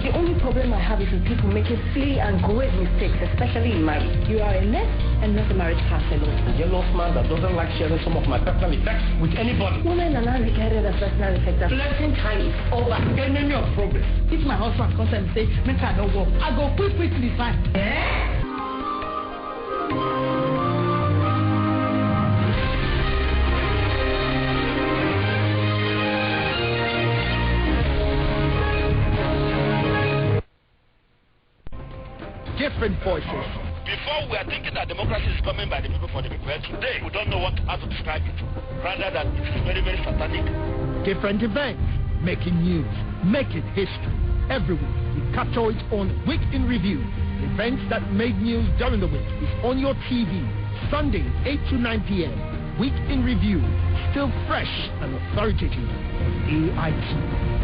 The only problem I have is with people making silly and grave mistakes, especially in marriage. You are a nurse and not a marriage counselor. A jealous man that doesn't like sharing some of my personal effects with anybody. Women are not regarded as personal effects. Blessing time is over. Enemy of progress. If my husband comes and say, make I don't work, I go quickly fine. Different voices. Before we are thinking that democracy is coming by the people for the people, today we don't know how to describe it. Rather that it is very, very satanic. Different events, making news, making history. Every week, we capture it on Week in Review. The events that made news during the week is on your TV. Sunday, 8 to 9 p.m. Week in Review. Still fresh and authoritative on AIT.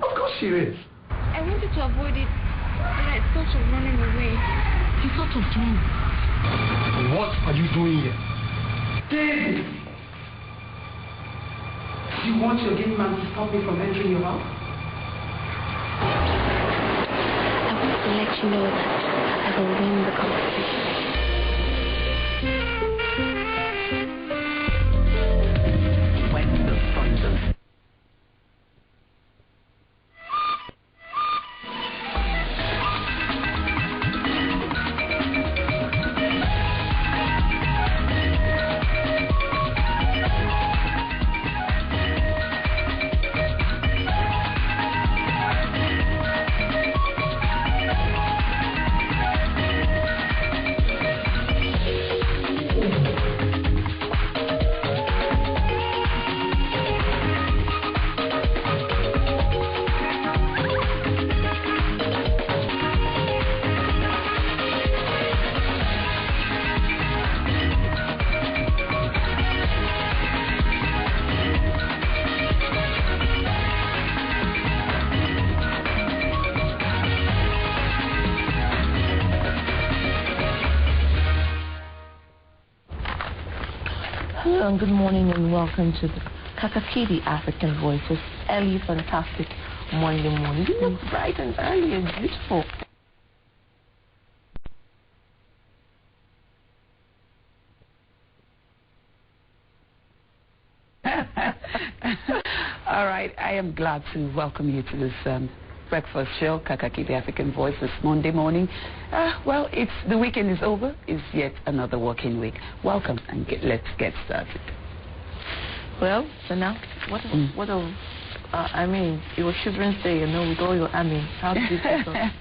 Of course she is. I wanted to avoid it, but I thought of running away. He thought of me. What are you doing here? David! You want your game man to stop me from entering your house? I want to let you know that I will win the competition. When the thunder. Hello and good morning and welcome to the Kaakaki B African Voices. Early, fantastic Monday morning. You look bright and early and beautiful. All right, I am glad to welcome you to this breakfast show, Kaakaki B African Voice, this Monday morning. Well, the weekend is over. It's yet another working week. Welcome and let's get started. Well, so now, I mean, it was Children's Day, with all your army. How did you take off?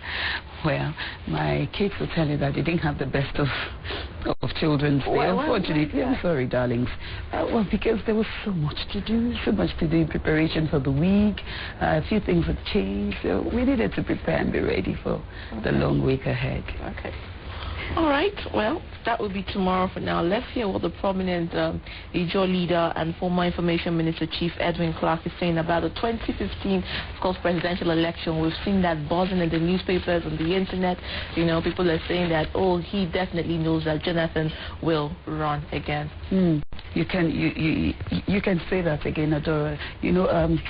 Well, my kids will tell you that they didn't have the best of Children's Day, unfortunately. I'm sorry, darlings. Well, because there was so much to do in preparation for the week. A few things had changed, so we needed to prepare and be ready for the long week ahead. Okay. All right, well, that will be tomorrow for now. Let's hear what the prominent Ijaw leader and former Information Minister Chief Edwin Clark is saying about the 2015, of course, presidential election. We've seen that buzzing in the newspapers, on the internet. People are saying that, he definitely knows that Jonathan will run again. You can say that again, Adora.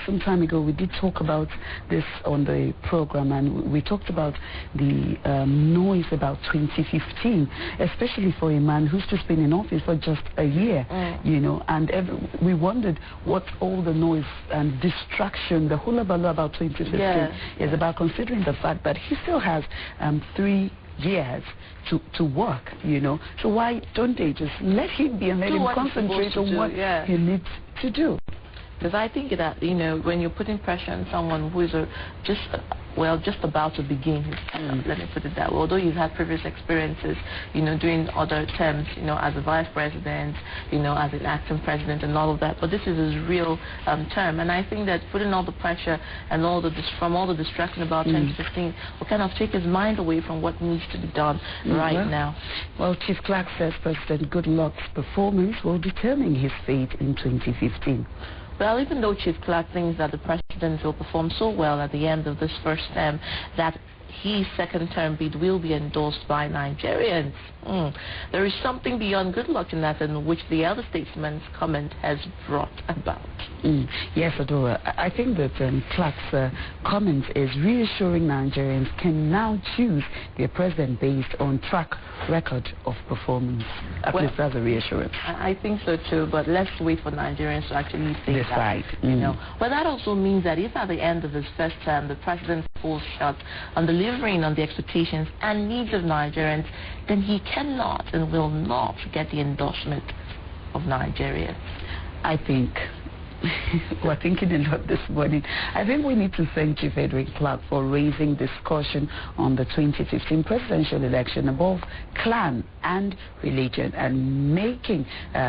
Some time ago we did talk about this on the program, and we talked about the noise about 2015, especially for a man who's just been in office for just a year, and we wondered what all the noise and distraction, the hullabaloo about 2015 is about, considering the fact that he still has 3 years to work, So why don't they just let him be and let him concentrate on what he needs to do? Because I think that, when you're putting pressure on someone who is just about to begin his term, let me put it that way. Although he's had previous experiences, doing other terms, as a vice president, as an acting president and all of that. But this is his real term. And I think that putting all the pressure and all the distraction about 2015 will kind of take his mind away from what needs to be done now. Well, Chief Clark says President Goodluck's performance will determine his fate in 2015. Well, even though Chief Clark thinks that the president will perform so well at the end of this first term, that his second-term bid will be endorsed by Nigerians. There is something beyond good luck in that, in which the elder statesman's comment has brought about. Yes, Adora. I think that Clark's comment is reassuring Nigerians can now choose their president based on track record of performance. At least that's a reassurance. I think so too, but let's wait for Nigerians to actually think decide. That, you know. But that also means that if at the end of his first term the president falls short on delivering on the expectations and needs of Nigerians, then he cannot and will not get the endorsement of Nigerians. I think we're thinking a lot this morning. I think we need to thank Chief Edwin Clark for raising discussion on the 2015 presidential election above clan and religion and making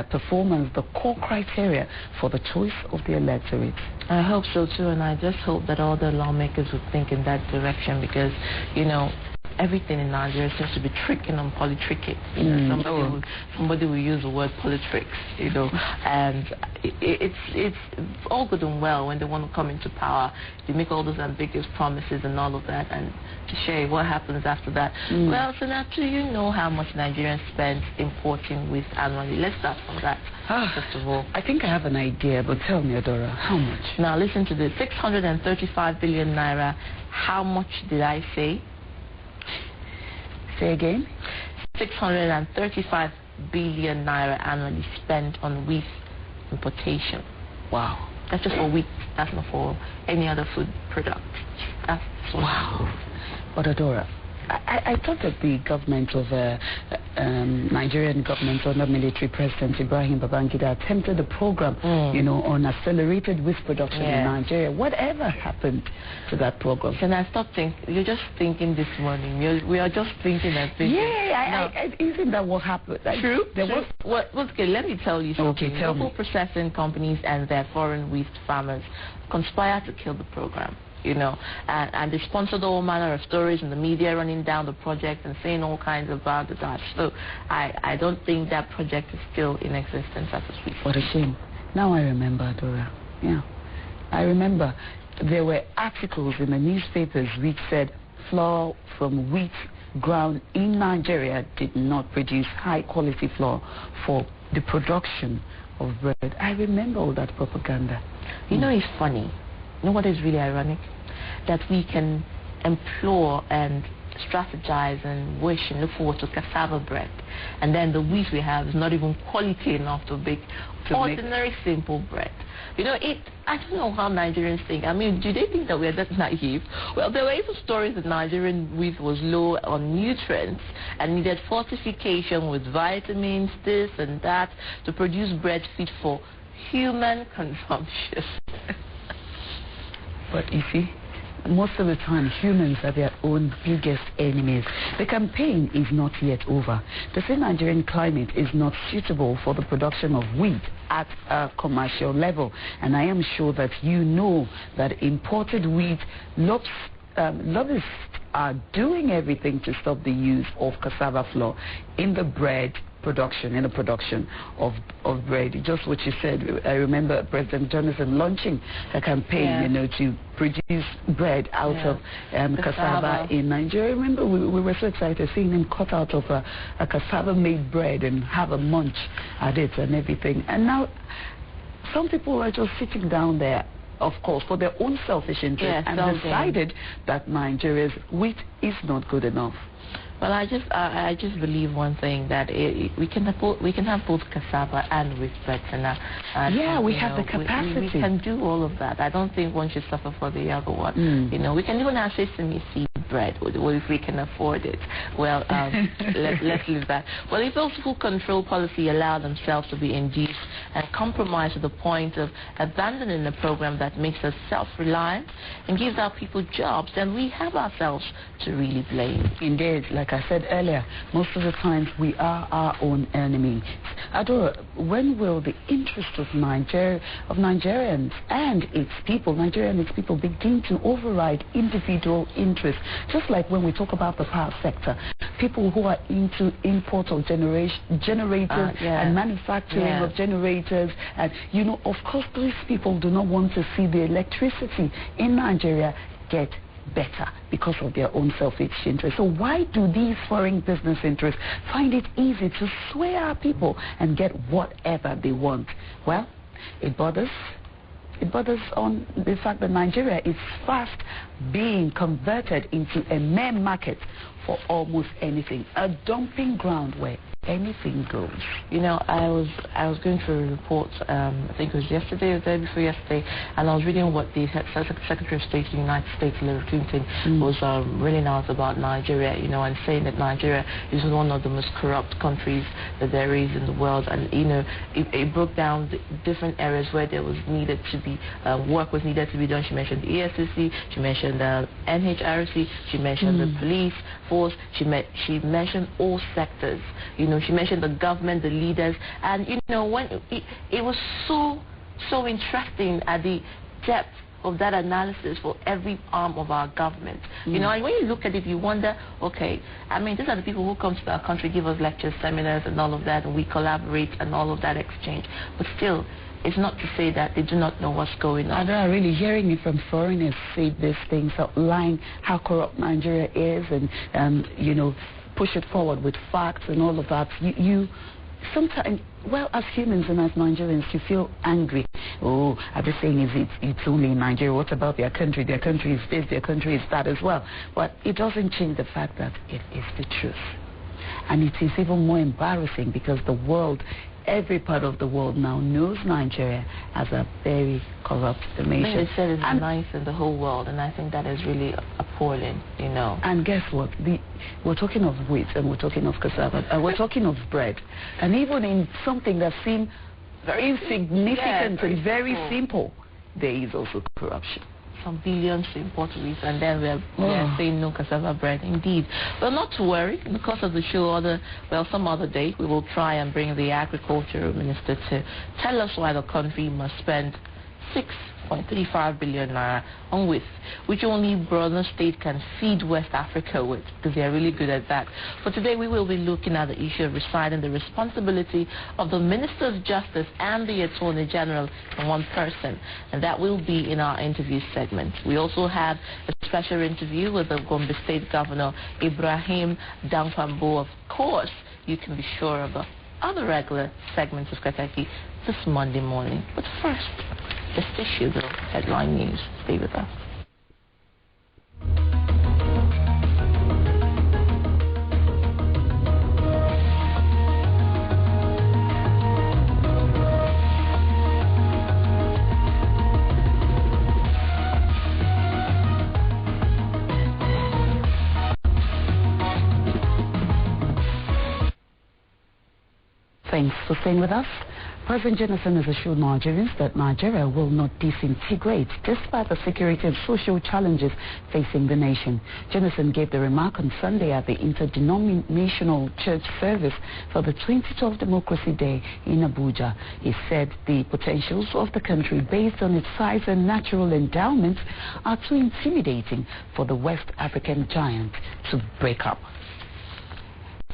performance the core criteria for the choice of the electorate. I hope so too, and I just hope that all the lawmakers would think in that direction, because, you know, everything in Nigeria seems to be tricking and politricking. You know, somebody will use the word politricks, you know, and it's all good and well when they want to come into power. They make all those ambiguous promises and all of that, and to share what happens after that. Well, so now, do you know how much Nigerians spend importing wheat annually? Let's start from that. First of all, I think I have an idea, but tell me, Adora, how much? Now listen to this: 635 billion naira. How much did I say? Say again? 635 billion naira annually spent on wheat importation. Wow. That's just for wheat. That's not for any other food product. That's wow. But Adora, I thought that the government of Nigerian government under military President Ibrahim Babangida attempted a program, you know, on accelerated wheat production in Nigeria. Whatever happened to that program? Can I stop thinking? You're just thinking this morning. We are just thinking and thinking. Yeah, isn't that what happened? True. Okay, let me tell you something. Okay, tell me. Local processing companies and their foreign wheat farmers conspire to kill the program. You know, and they sponsored all manner of stories in the media running down the project and saying all kinds of bad stuff. So I don't think that project is still in existence as we speak. What a shame. Now I remember, Dora. Yeah. I remember there were articles in the newspapers which said flour from wheat ground in Nigeria did not produce high quality flour for the production of bread. I remember all that propaganda. You know, it's funny. You know what is really ironic? That we can implore and strategize and wish and look forward to cassava bread, and then the wheat we have is not even quality enough to bake ordinary simple bread. You know, I don't know how Nigerians think. I mean, do they think that we're that naive? Well, there were even stories that Nigerian wheat was low on nutrients and needed fortification with vitamins, this and that, to produce bread fit for human consumption. But you see, most of the time humans are their own biggest enemies. The campaign is not yet over. The same Nigerian climate is not suitable for the production of wheat at a commercial level. And I am sure that you know that imported wheat lobbyists are doing everything to stop the use of cassava flour in the bread production, in the production of bread. Just what you said. I remember President Jonathan launching a campaign, you know, to produce bread out of cassava in Nigeria. I remember we were so excited seeing him cut out of a cassava-made bread and have a munch at it and everything. And now some people are just sitting down there, of course, for their own selfish interest, and decided that Nigeria's wheat is not good enough. Well, I just believe one thing, that we can have both cassava and wheat bread, and we have the capacity. We can do all of that. I don't think one should suffer for the other one. You know, we can even have sesame seed bread, if we can afford it. Well, let's leave that. Well, if those full control policy allow themselves to be induced and compromised to the point of abandoning a program that makes us self-reliant and gives our people jobs, then we have ourselves to really blame. Indeed, like I said earlier, most of the times we are our own enemy. Adora, when will the interest of Nigerians and its people, begin to override individual interests? Just like when we talk about the power sector, people who are into import of generators and manufacturing of generators, and you know, of course, these people do not want to see the electricity in Nigeria get better because of their own selfish interest. So why do these foreign business interests find it easy to sway our people and get whatever they want? Well, it borders on the fact that Nigeria is fast being converted into a mere market for almost anything, a dumping ground where anything goes. You know, I was going through a report, I think it was yesterday or the day before yesterday, and I was reading what the Secretary of State of the United States, Hillary Clinton, was reading out about Nigeria, you know, and saying that Nigeria is one of the most corrupt countries that there is in the world. And, you know, it broke down the different areas where there was needed to be, work was needed to be done. She mentioned the EFCC, she mentioned the NHRC, she mentioned the police force, she mentioned all sectors. You know, she mentioned the government, the leaders, and you know, when it was so interesting at the depth of that analysis for every arm of our government. You know, and when you look at it, you wonder, okay, I mean, these are the people who come to our country, give us lectures, seminars, and all of that, and we collaborate and all of that exchange. But still, it's not to say that they do not know what's going on. And they are really hearing it from foreigners say these things, outline how corrupt Nigeria is, and you know, push it forward with facts and all of that. You sometimes, well, as humans and as Nigerians, you feel angry. Oh, are they saying it's only in Nigeria? What about their country? Their country is this, their country is that as well. But it doesn't change the fact that it is the truth. And it is even more embarrassing because the world, every part of the world now knows Nigeria as a very corrupt nation. They said it's the ninth in the whole world, and I think that is really appalling, you know. And guess what? We're talking of wheat, and we're talking of cassava, and we're talking of bread. And even in something that seems very insignificant and very simple, there is also corruption. Some billions to import wheat, and then we're saying no cassava bread. Indeed. Well, not to worry. In the course of the show, some other day, we will try and bring the agriculture minister to tell us why the country must spend 6.35 billion naira on wheat, which only Borno State can feed West Africa with, because they are really good at that. For today, we will be looking at the issue of residing the responsibility of the Minister of Justice and the Attorney General in one person, and that will be in our interview segment. We also have a special interview with the Gombe State Governor, Ibrahim Dankwambo. Of course, you can be sure of the other regular segments of Kaakaki this Monday morning. But first, just issue the headline news. Stay with us. Thanks for staying with us. President Jonathan has assured Nigerians that Nigeria will not disintegrate despite the security and social challenges facing the nation. Jonathan gave the remark on Sunday at the interdenominational church service for the 2012 Democracy Day in Abuja. He said the potentials of the country, based on its size and natural endowments, are too intimidating for the West African giant to break up.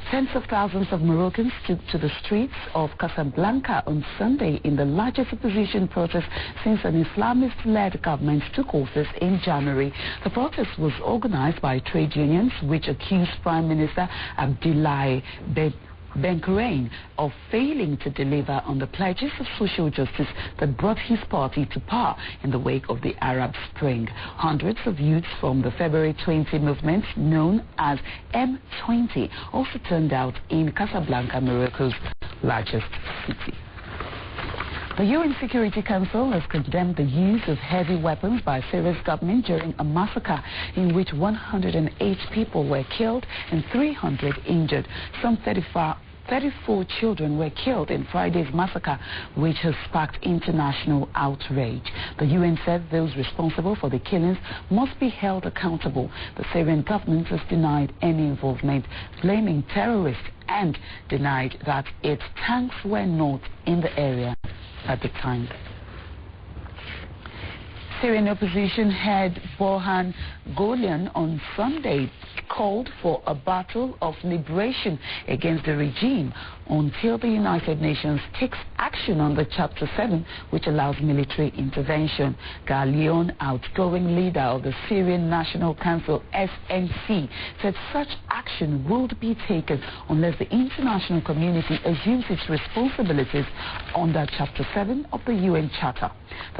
Tens of thousands of Moroccans took to the streets of Casablanca on Sunday in the largest opposition protest since an Islamist-led government took office in January. The protest was organized by trade unions, which accused Prime Minister Abdoulaye Ben-Kourain of failing to deliver on the pledges of social justice that brought his party to power in the wake of the Arab Spring. Hundreds of youths from the February 20 movement, known as M20, also turned out in Casablanca, Morocco's largest city. The UN Security Council has condemned the use of heavy weapons by Syria's government during a massacre in which 108 people were killed and 300 injured. Some 34 children were killed in Friday's massacre, which has sparked international outrage. The UN said those responsible for the killings must be held accountable. The Syrian government has denied any involvement, blaming terrorists, and denied that its tanks were not in the area at the time. Syrian opposition head Borhan Golian on Sunday called for a battle of liberation against the regime until the United Nations takes action on the Chapter 7, which allows military intervention. Galeon, outgoing leader of the Syrian National Council, SNC, said such action would be taken unless the international community assumes its responsibilities under Chapter 7 of the UN Charter.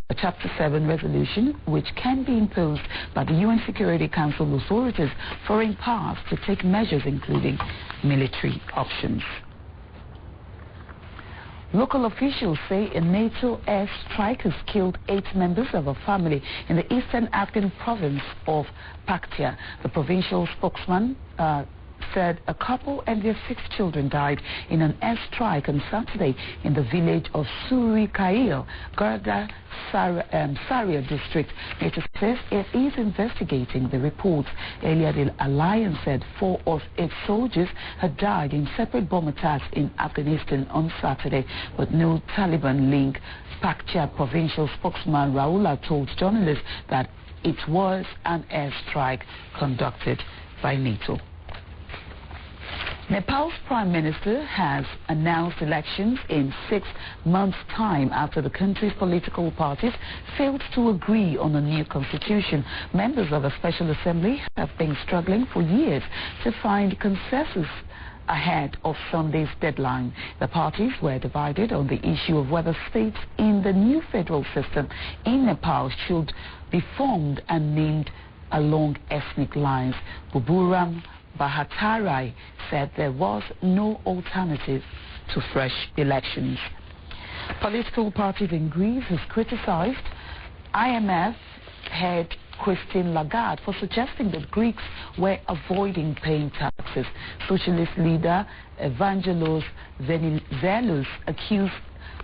The Chapter 7 resolution, which can be imposed by the UN Security Council authorities, foreign powers to take measures including military options. Local officials say a NATO airstrike has killed 8 members of a family in the eastern Afghan province of Paktia. The provincial spokesman said a couple and their 6 children died in an airstrike on Saturday in the village of Suri Kail, Garda Saria district. NATO says it is investigating the reports. Earlier, the alliance said 4 of its soldiers had died in separate bomb attacks in Afghanistan on Saturday, but no Taliban link. Paktia provincial spokesman Raula told journalists that it was an airstrike conducted by NATO. Nepal's Prime Minister has announced elections in 6 months' time after the country's political parties failed to agree on a new constitution. Members of a special assembly have been struggling for years to find consensus ahead of Sunday's deadline. The parties were divided on the issue of whether states in the new federal system in Nepal should be formed and named along ethnic lines. Buburam Bhattarai said there was no alternative to fresh elections. Political parties in Greece has criticized IMF head Christine Lagarde for suggesting that Greeks were avoiding paying taxes. Socialist leader Evangelos Venizelos accused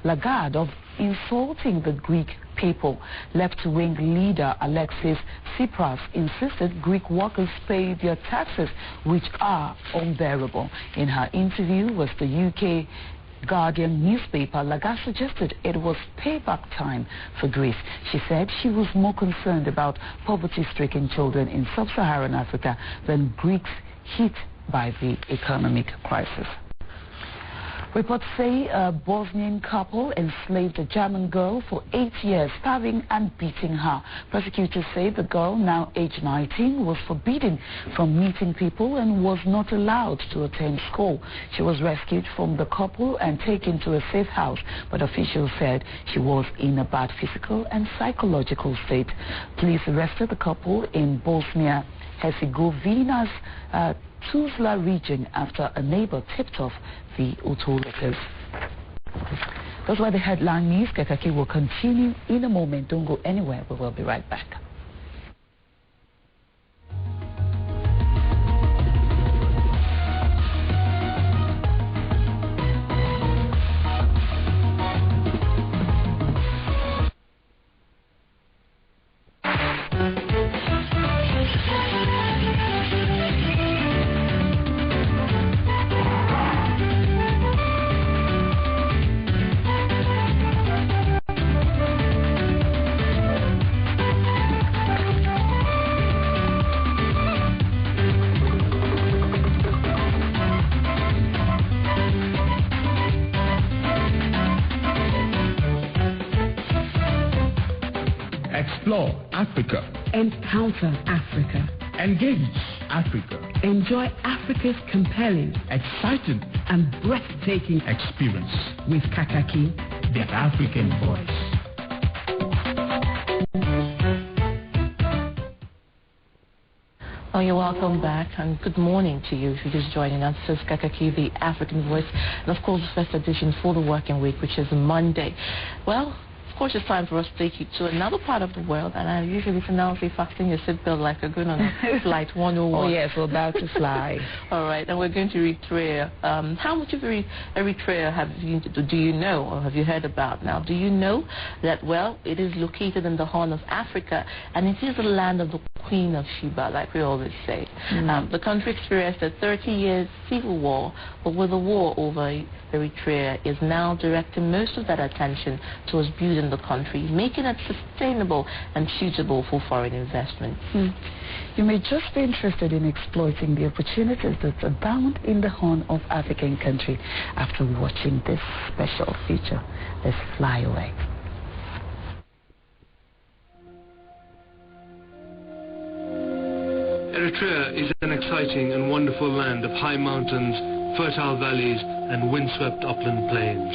Lagarde of insulting the Greek people. Left-wing leader Alexis Tsipras insisted Greek workers pay their taxes, which are unbearable. In her interview with the UK Guardian newspaper, Lagarde suggested it was payback time for Greece. She said she was more concerned about poverty-stricken children in sub-Saharan Africa than Greeks hit by the economic crisis. Reports say a Bosnian couple enslaved a German girl for 8 years, starving and beating her. Prosecutors say the girl, now aged 19, was forbidden from meeting people and was not allowed to attend school. She was rescued from the couple and taken to a safe house, but officials said she was in a bad physical and psychological state. Police arrested the couple in Bosnia-Herzegovina's Tuzla region after a neighbor tipped off the authorities. Those were the headline news. Kaakaki will continue in a moment. Don't go anywhere. We will be right back. Explore Africa. Encounter Africa. Engage Africa. Enjoy Africa's compelling, Exciting and breathtaking experience with Kaakaki, the African voice. Oh, you're welcome back, and good morning to you if you're just joining us. This is Kaakaki, the African Voice, and of course the first edition for the working week, which is Monday. Well, of course, it's time for us to take you to another part of the world, and I usually now say fasten your seatbelt like you're going on a flight 101. Oh yes, we're about to fly. All right, and we're going to Eritrea. How much of Eritrea do you know or have you heard about now? Do you know that, well, it is located in the Horn of Africa, and it is the land of the Queen of Sheba, like we always say. The country experienced a 30-year civil war, but with the war over Eritrea is now directing most of that attention towards building the the country, making it sustainable and suitable for foreign investment. You may just be interested in exploiting the opportunities that abound in the Horn of African country after watching this special feature. Let's fly away. Eritrea is an exciting and wonderful land of high mountains, fertile valleys, and windswept upland plains.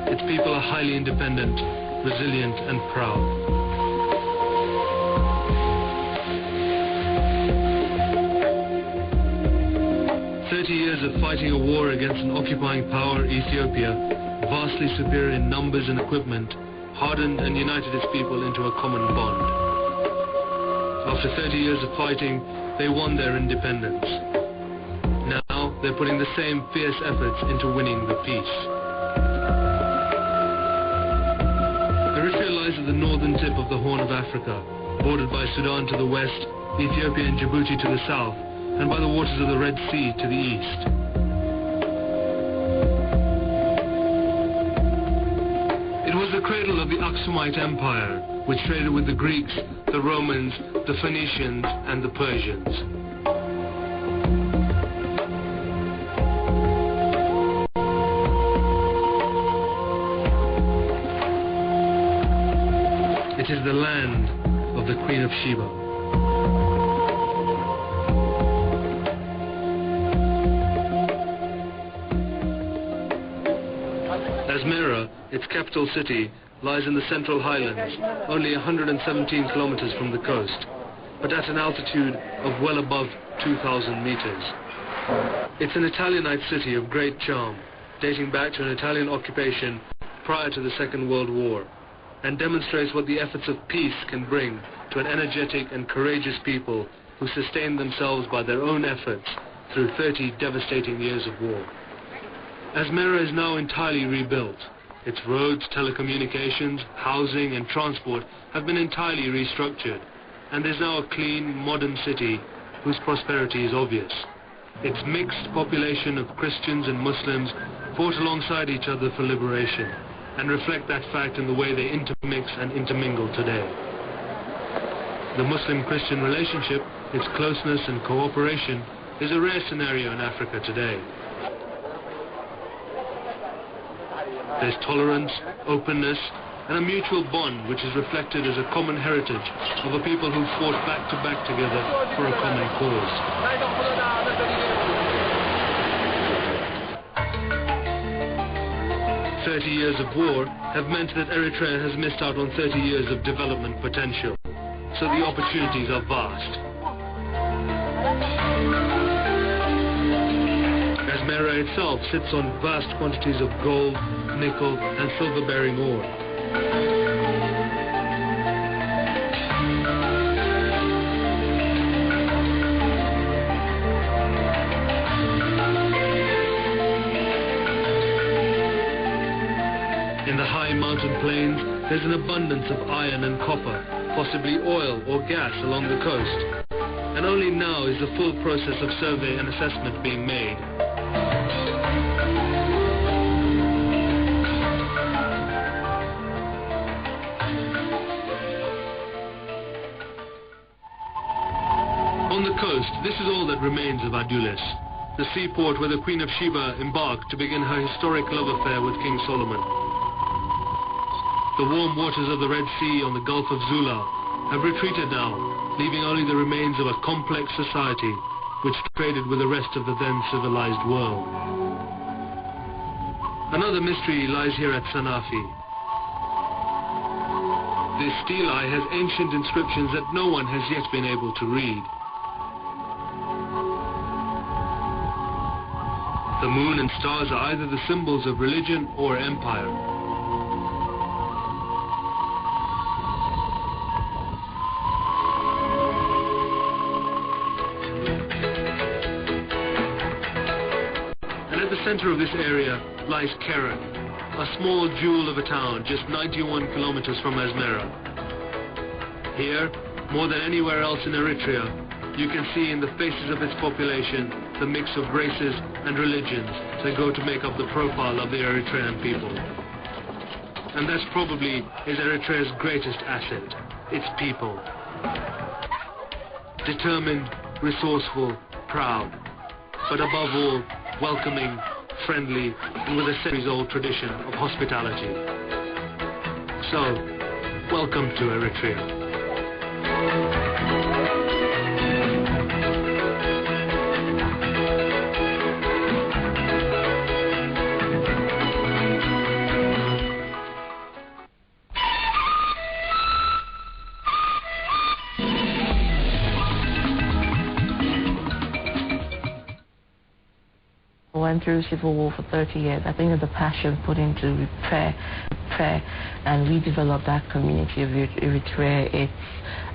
Its people are highly independent, resilient, and proud. Years of fighting a war against an occupying power, Ethiopia, vastly superior in numbers and equipment, hardened and united its people into a common bond. After 30 years of fighting, they won their independence. Now, they're putting the same fierce efforts into winning the peace. Eritrea lies at the northern tip of the Horn of Africa, bordered by Sudan to the west, Ethiopia and Djibouti to the south, and by the waters of the Red Sea to the east. It was the cradle of the Aksumite Empire, which traded with the Greeks, the Romans, the Phoenicians, and the Persians. It is the land of the Queen of Sheba. Asmara, its capital city, lies in the Central Highlands, only 117 kilometers from the coast, but at an altitude of well above 2,000 meters. It's an Italianate city of great charm, dating back to an Italian occupation prior to the Second World War, and demonstrates what the efforts of peace can bring to an energetic and courageous people who sustain themselves by their own efforts through 30 devastating years of war. Asmara is now entirely rebuilt. Its roads, telecommunications, housing and transport have been entirely restructured, and is now a clean, modern city whose prosperity is obvious. Its mixed population of Christians and Muslims fought alongside each other for liberation, and reflect that fact in the way they intermix and intermingle today. The Muslim-Christian relationship, its closeness and cooperation, is a rare scenario in Africa today. There's tolerance, openness, and a mutual bond which is reflected as a common heritage of a people who fought back to back together for a common cause. 30 years of war have meant that Eritrea has missed out on 30 years of development potential, so the opportunities are vast. Asmara itself sits on vast quantities of gold, nickel, and silver-bearing ore. In the high mountain plains, there's an abundance of iron and copper, possibly oil or gas along the coast. And only now is the full process of survey and assessment being made. On the coast, this is all that remains of Adulis, the seaport where the Queen of Sheba embarked to begin her historic love affair with King Solomon. The warm waters of the Red Sea on the Gulf of Zula have retreated now, leaving only the remains of a complex society which traded with the rest of the then civilized world. Another mystery lies here at Sanafi. This stele has ancient inscriptions that no one has yet been able to read. The moon and stars are either the symbols of religion or empire. And at the center of this area lies Keren, a small jewel of a town just 91 kilometers from Asmara. Here, more than anywhere else in Eritrea, you can see in the faces of its population the mix of races and religions that go to make up the profile of the Eritrean people. And that probably is Eritrea's greatest asset, its people. Determined, resourceful, proud, but above all, welcoming, friendly, and with a centuries-old tradition of hospitality. So, welcome to Eritrea. Went through civil war for 30 years. I think that the passion put into repair, and redevelop that community of Eritrea,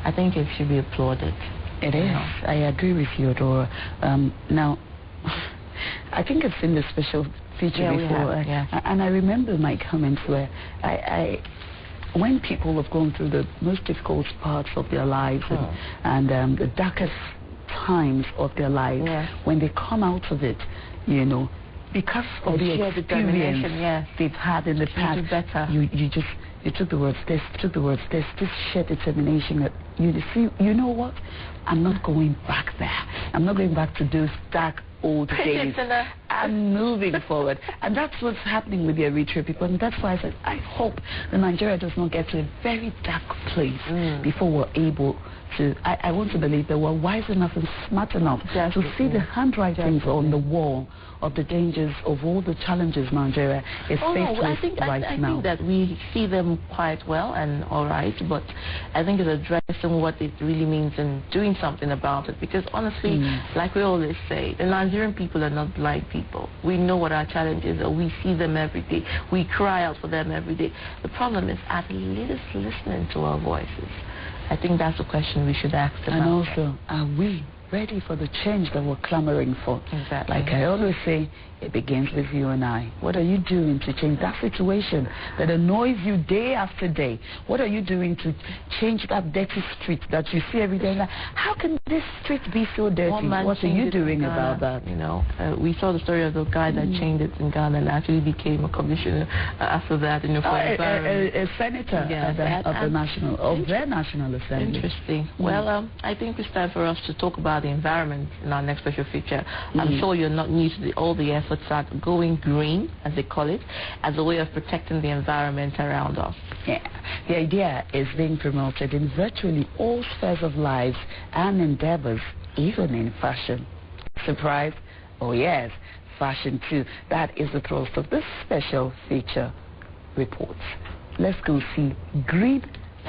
I think it should be applauded. It is. I agree with you, Adora. Now, I think I've seen the special feature before, and I remember my comments where when people have gone through the most difficult parts of their lives and the darkest times of their lives, when they come out of it, you know, because of the experience they've had in the past, you took the words, this sheer determination that you see, you know what, I'm not going back there. I'm not going back to those dark old days. I'm moving forward. And that's what's happening with the Eritrea people. And that's why I said, I hope that Nigeria does not get to a very dark place before we're able to. I want to believe that we're wise enough and smart enough to see the handwritings on the wall of the dangers of all the challenges Nigeria is faced with right now. I think that we see them quite well and all right, but I think it's addressing what it really means and doing something about it. Because honestly, like we always say, the Nigerian people are not blind people. We know what our challenges are. We see them every day. We cry out for them every day. The problem is at least listening to our voices. I think that's the question we should ask about. And also, are we ready for the change that we're clamoring for? Exactly. Like I always say, it begins with you and I. What are you doing to change that situation that annoys you day after day? What are you doing to change that dirty street that you see every day? Like, how can this street be so dirty? What are you doing about that? You know, we saw the story of the guy that changed it in Ghana and actually became a commissioner after that. You know, for a senator of their National Assembly. Interesting. Well, I think it's time for us to talk about the environment in our next special feature. I'm sure you're not new to all the efforts at going green, as they call it, as a way of protecting the environment around us. Yeah, the idea is being promoted in virtually all spheres of life and endeavors, even in fashion. Surprise? Oh yes, fashion too. That is the thrust of this special feature report. Let's go see green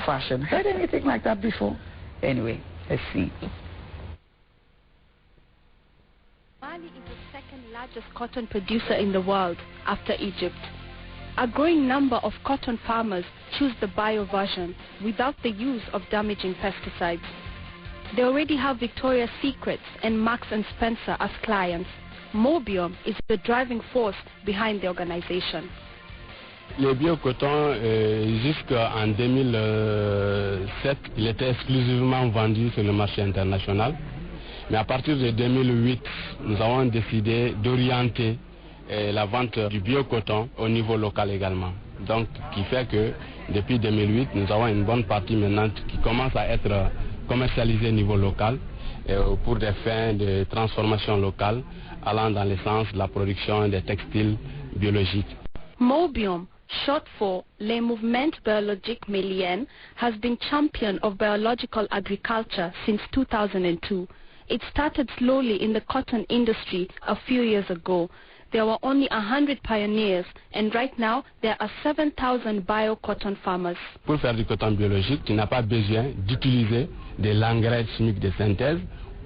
fashion. Heard anything like that before? Anyway, let's see. Mali is the second largest cotton producer in the world after Egypt. A growing number of cotton farmers choose the bio version without the use of damaging pesticides. They already have Victoria's Secret and Marks & Spencer as clients. Mobium is the driving force behind the organization. Le bio-coton, jusqu'en 2007, il était exclusivement vendu sur le marché international. Mais à partir de 2008, nous avons décidé d'orienter la vente du bio-coton au niveau local également. Donc, qui fait que depuis 2008, nous avons une bonne partie maintenant qui commence à être commercialisée au niveau local pour des fins de transformation locale allant dans le sens de la production des textiles biologiques. Mobium, short for Le Mouvement Biologique Malien, has been champion of biological agriculture since 2002. It started slowly in the cotton industry a few years ago. There were only 100 pioneers, and right now there are 7,000 bio-cotton farmers. Pour faire du coton biologique, tu n'as pas besoin d'utiliser de l'engrais chimique de synthèse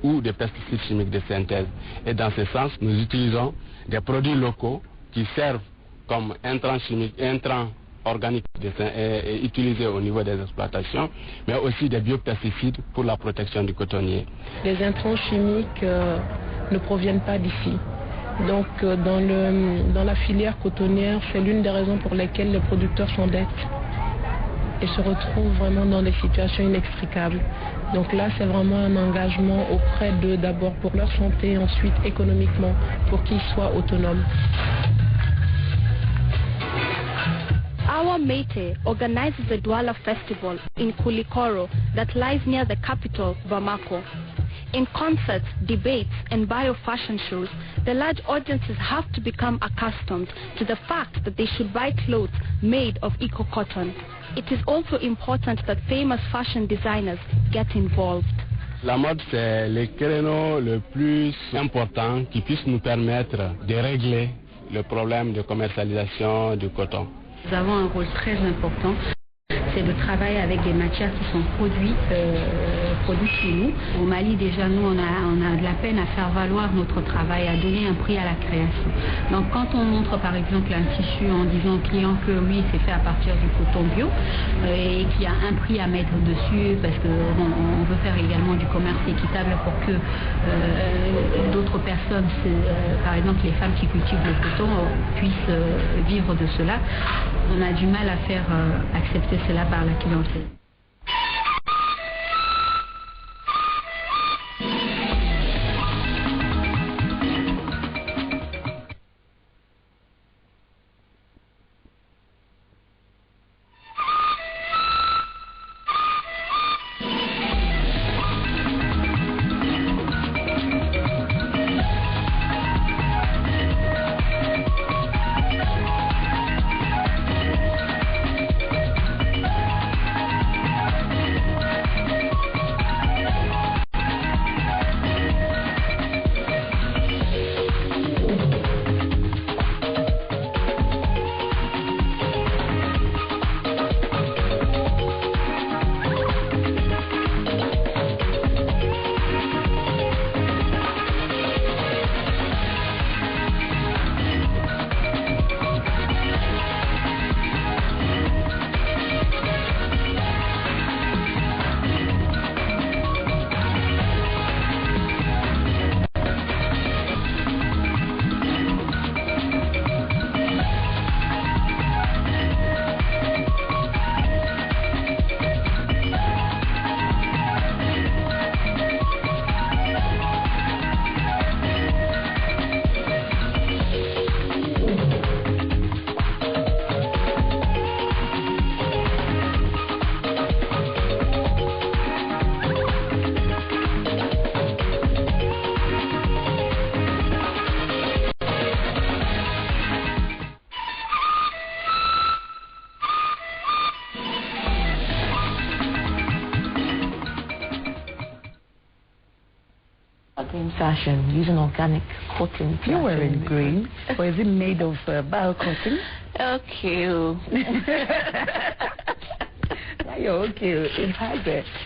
ou des pesticides chimiques de synthèse. Et dans ce sens, nous utilisons des produits locaux qui servent comme intrants chimiques, intrants organiques utilisés au niveau des exploitations, mais aussi des biopesticides pour la protection du cotonnier. Les intrants chimiques ne proviennent pas d'ici. Donc dans la filière cotonnière, c'est l'une des raisons pour lesquelles les producteurs s'endettent et se retrouvent vraiment dans des situations inextricables. Donc là, c'est vraiment un engagement auprès d'eux, d'abord pour leur santé, ensuite économiquement, pour qu'ils soient autonomes. Our Asamoah Mete organizes a Douala festival in Kulikoro that lies near the capital, Bamako. In concerts, debates, and bio-fashion shows, the large audiences have to become accustomed to the fact that they should buy clothes made of eco-cotton. It is also important that famous fashion designers get involved. La mode, c'est le créneau le plus important qui puisse nous permettre de régler le problème de commercialisation du coton. Nous avons un rôle très important, c'est de travailler avec des matières qui sont produites chez nous. Au Mali, déjà, nous, on a de la peine à faire valoir notre travail, à donner un prix à la création. Donc, quand on montre, par exemple, un tissu en disant au client que oui, c'est fait à partir du coton bio et qu'il y a un prix à mettre dessus, parce qu'on veut faire également du commerce équitable pour que d'autres personnes, par exemple les femmes qui cultivent le coton, puissent vivre de cela, on a du mal à faire accepter cela par la clientèle. Green fashion, using organic cotton. You're wearing green, or is it made of bio-cotton? Okay. You're okay.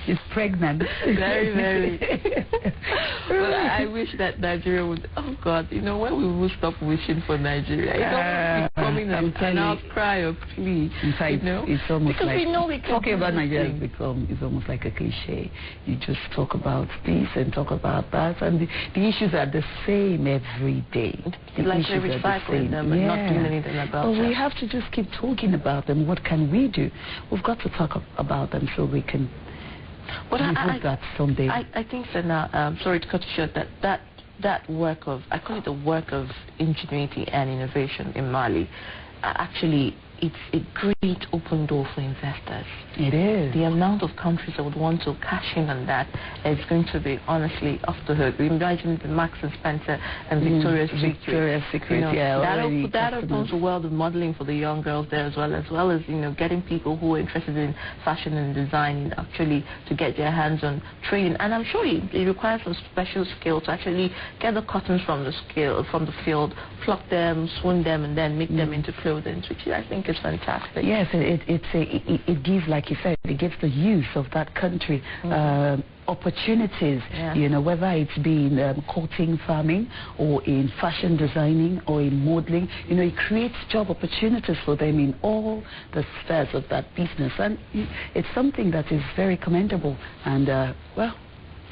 It's pregnant. Very, very. Well, I wish that Nigeria would. Oh God, when we will stop wishing for Nigeria? It's almost becoming an outcry of plea. In fact, it's almost because like we know we talking about Nigeria it's almost like a cliche. You just talk about this and talk about that, and the issues are the same every day. It's like they're recycling them and not doing anything about them. Well, we have to just keep talking about them. What can we do? We've got to talk about them so we can. But I that someday. I think that now, sorry to cut you short, that work of, I call it the work of ingenuity and innovation in Mali, actually it's a great open door for investors. It is. The amount of countries that would want to cash in on that is going to be honestly off the hook. We imagine the Marks and Spencer and Victoria's Secret. That opens a world of modeling for the young girls there as well as getting people who are interested in fashion and design actually to get their hands on training. And I'm sure it requires some special skill to actually get the cottons from the field, pluck them, swing them, and then make them into clothing, which I think is fantastic. Yes, it gives, like you said, it gives the youth of that country opportunities, whether it's been cotton farming or in fashion designing or in modeling. It creates job opportunities for them in all the spheres of that business, and it's something that is very commendable. And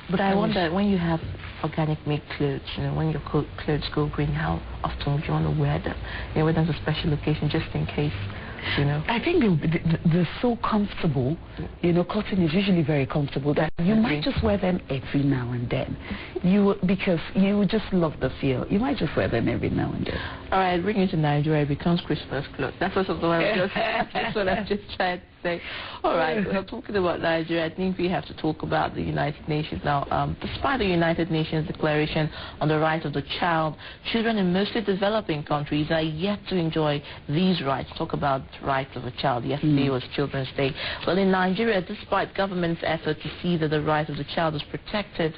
but I wonder, when you have organic made clothes, when your clothes go green, how often would you want to wear them? Whether it's a special occasion, just in case you know. I think they're so comfortable. You know, cotton is usually very comfortable that you might just wear them every now and then. Because you just love the feel. You might just wear them every now and then. All right, bring it to Nigeria. It becomes Christmas clothes. That's what I'm just trying to say. All right, we're talking about Nigeria. I think we have to talk about the United Nations now. Despite the United Nations Declaration on the Rights of the Child, children in mostly developing countries are yet to enjoy these rights. Talk about rights of a child. Yesterday was Children's Day. Well, in Nigeria, despite government's effort to see that the rights of the child is protected,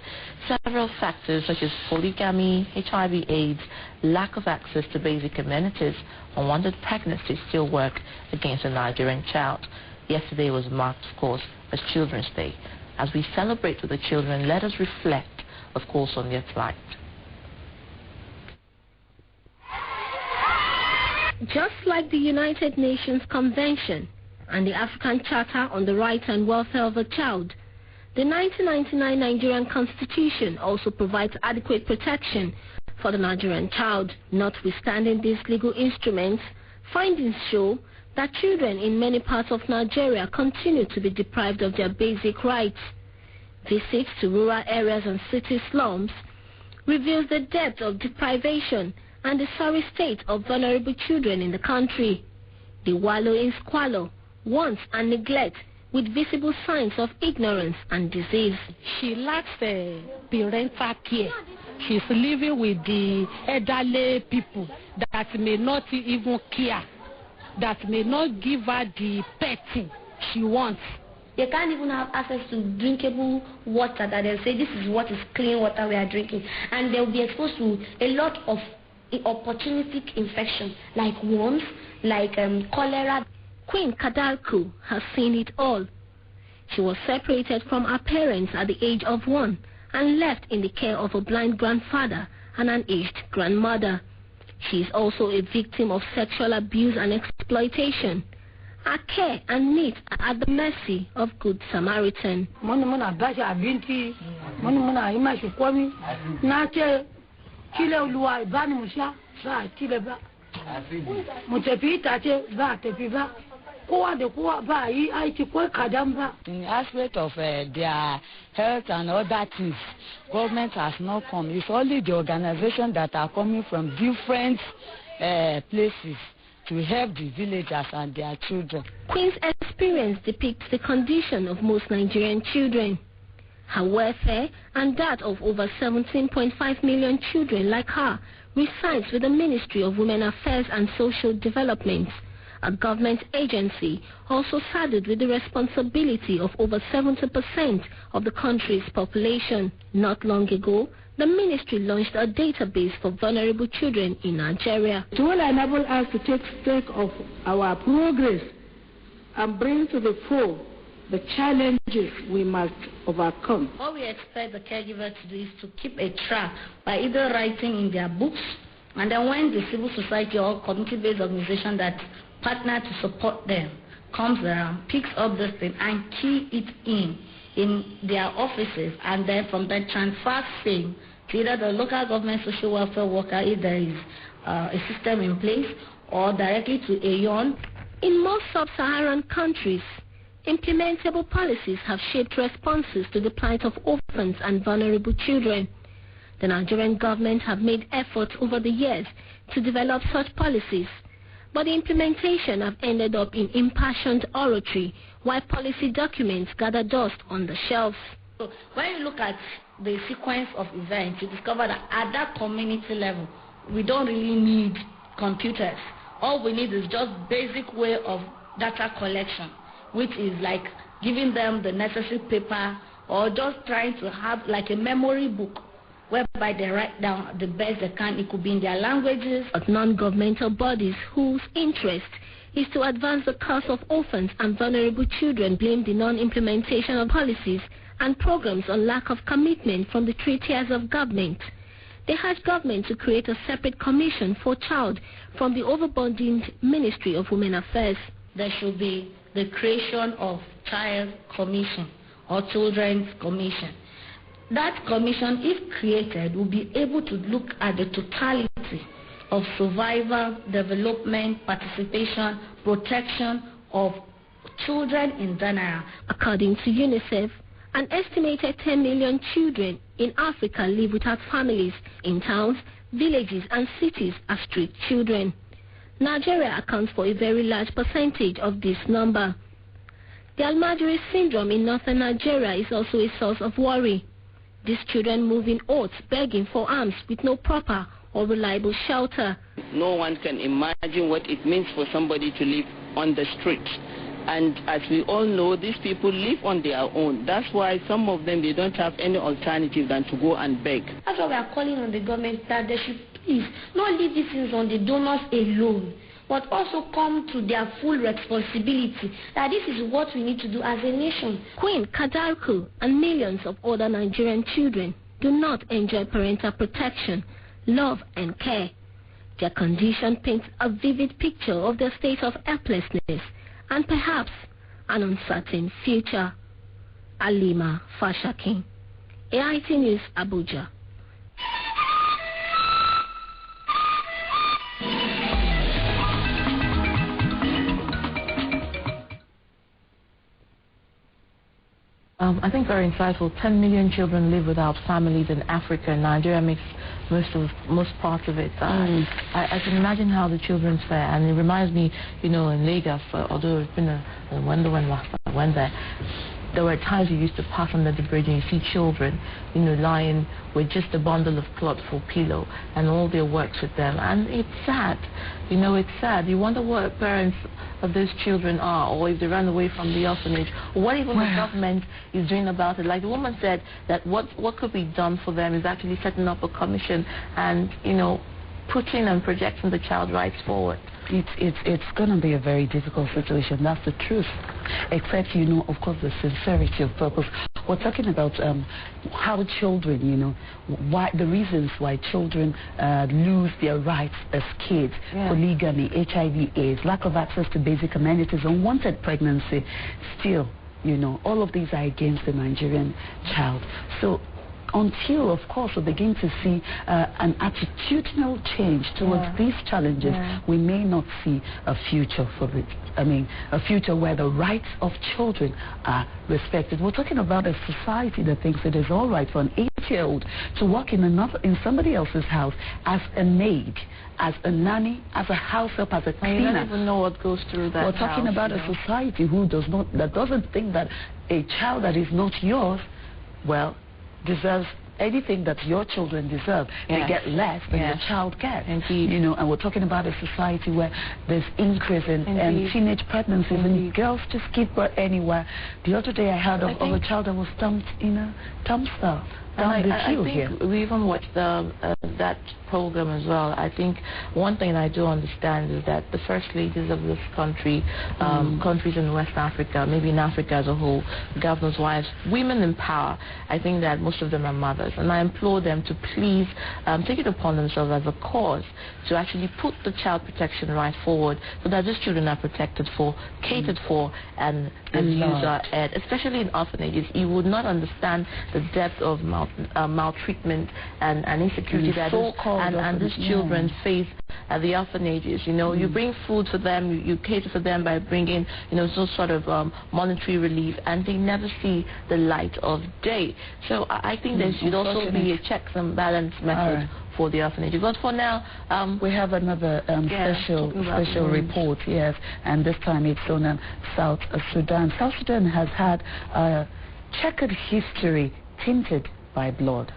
several factors such as polygamy, HIV/AIDS, lack of access to basic amenities, unwanted pregnancy still work against the Nigerian child. Yesterday was marked, of course, as Children's Day. As we celebrate with the children, let us reflect, of course, on their plight. Just like the United Nations Convention and the African Charter on the Rights and Welfare of a Child, the 1999 Nigerian Constitution also provides adequate protection for the Nigerian child. Notwithstanding these legal instruments, findings show that children in many parts of Nigeria continue to be deprived of their basic rights. Visits to rural areas and city slums reveals the depth of deprivation and the sorry state of vulnerable children in the country. They wallow in squalor, want and neglect, with visible signs of ignorance and disease. She lacks parental care. She's living with the elderly people that may not even care, that may not give her the petting she wants. They can't even have access to drinkable water that they'll say this is what is clean water we are drinking. And they'll be exposed to a lot of opportunistic infections like worms, like cholera. Queen Kadalku has seen it all. She was separated from her parents at the age of 1 and left in the care of a blind grandfather and an aged grandmother. She is also a victim of sexual abuse and exploitation. Her care and needs are at the mercy of Good Samaritan. In aspect of their health and other things, government has not come. It's only the organizations that are coming from different places to help the villagers and their children. Queen's experience depicts the condition of most Nigerian children. Her welfare and that of over 17.5 million children like her resides with the Ministry of Women Affairs and Social Development, a government agency also saddled with the responsibility of over 70% of the country's population. Not long ago, the ministry launched a database for vulnerable children in Nigeria. It will enable us to take stock of our progress and bring to the fore the challenges we must overcome. All we expect the caregiver to do is to keep a track by either writing in their books, and then when the civil society or community-based organization that partner to support them comes around, picks up this thing and key it in their offices, and then from that transfers same to either the local government social welfare worker if there is a system in place, or directly to AYON. In most sub-Saharan countries, implementable policies have shaped responses to the plight of orphans and vulnerable children. The Nigerian government have made efforts over the years to develop such policies, but the implementation have ended up in impassioned oratory, while policy documents gather dust on the shelves. So when you look at the sequence of events, you discover that at that community level, we don't really need computers. All we need is just basic way of data collection, which is like giving them the necessary paper or just trying to have like a memory book whereby they write down the best they can. It could be in their languages. But non-governmental bodies whose interest is to advance the cause of orphans and vulnerable children blame the non-implementation of policies and programs on lack of commitment from the three tiers of government. They urge government to create a separate commission for child from the overburdened Ministry of Women Affairs. There should be the creation of Child Commission or Children's Commission. That commission, if created, will be able to look at the totality of survival, development, participation, protection of children in general. According to UNICEF, an estimated 10 million children in Africa live without families in towns, villages and cities as street children. Nigeria accounts for a very large percentage of this number. The Almajiri syndrome in northern Nigeria is also a source of worry. These children move in oats, begging for alms with no proper or reliable shelter. No one can imagine what it means for somebody to live on the street. And as we all know, these people live on their own. That's why some of them, they don't have any alternative than to go and beg. That's why we are calling on the government that they should please not leave these things on the donors alone, but also come to their full responsibility, that this is what we need to do as a nation. Queen Kadarku and millions of other Nigerian children do not enjoy parental protection, love and care. Their condition paints a vivid picture of their state of helplessness and perhaps an uncertain future. Alima Fashakin, AIT News, Abuja. I think very insightful. 10 million children live without families in Africa, and Nigeria makes most parts of it. I can imagine how the children fare, and it reminds me, in Lagos, although it's been a wonder when last time I went there were times you used to pass under the bridge and you see children, lying with just a bundle of cloth for pillow and all their works with them. And it's sad. It's sad. You wonder what parents of those children are, or if they ran away from the orphanage, or what even the government is doing about it. Like the woman said, that what could be done for them is actually setting up a commission and, putting and projecting the child rights forward. It's going to be a very difficult situation. That's the truth. Except, of course, the sincerity of purpose. We're talking about how children, why the reasons why children lose their rights as kids. Polygamy, HIV/AIDS, lack of access to basic amenities, unwanted pregnancy. Still, all of these are against the Nigerian child. So until, of course, we begin to see an attitudinal change towards these challenges, we may not see a future for it. A future where the rights of children are respected. We're talking about a society that thinks it is all right for an 8-year-old to work in somebody else's house as a maid, as a nanny, as a house help, as a cleaner. You don't even know what goes through that. We're talking about a society that doesn't think that a child that is not yours, deserves anything that your children deserve. They get less than the child gets. Indeed. And we're talking about a society where there's increase in teenage pregnancies and girls just give birth anywhere. The other day I heard of a child that was dumped in a dumpster. I think we even watched that program as well. I think one thing I do understand is that the first ladies of this country, countries in West Africa, maybe in Africa as a whole, governors' wives, women in power, I think that most of them are mothers. And I implore them to please take it upon themselves as a cause to actually put the child protection right forward so that these children are protected for, catered for, and especially in orphanages. You would not understand the depth of maltreatment and insecurity that these children face at the orphanages. You bring food for them, you cater for them by bringing some sort of monetary relief, and they never see the light of day. So I think there should also be a checks and balance method for the orphanage. But for now, we have another special report, and this time it's on South Sudan. South Sudan has had a checkered history tinted by blood.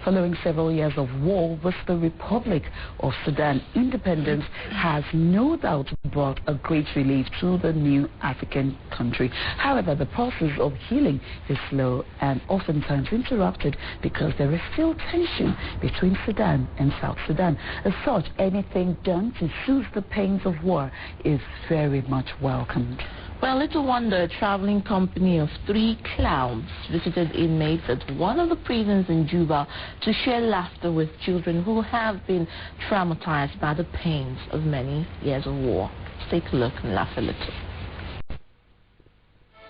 Following several years of war with the Republic of Sudan, independence has no doubt brought a great relief to the new African country. However, the process of healing is slow and oftentimes interrupted because there is still tension between Sudan and South Sudan. As such, anything done to soothe the pains of war is very much welcomed. Well, little wonder a traveling company of 3 clowns visited inmates at one of the prisons in Juba to share laughter with children who have been traumatized by the pains of many years of war. Let's take a look and laugh a little.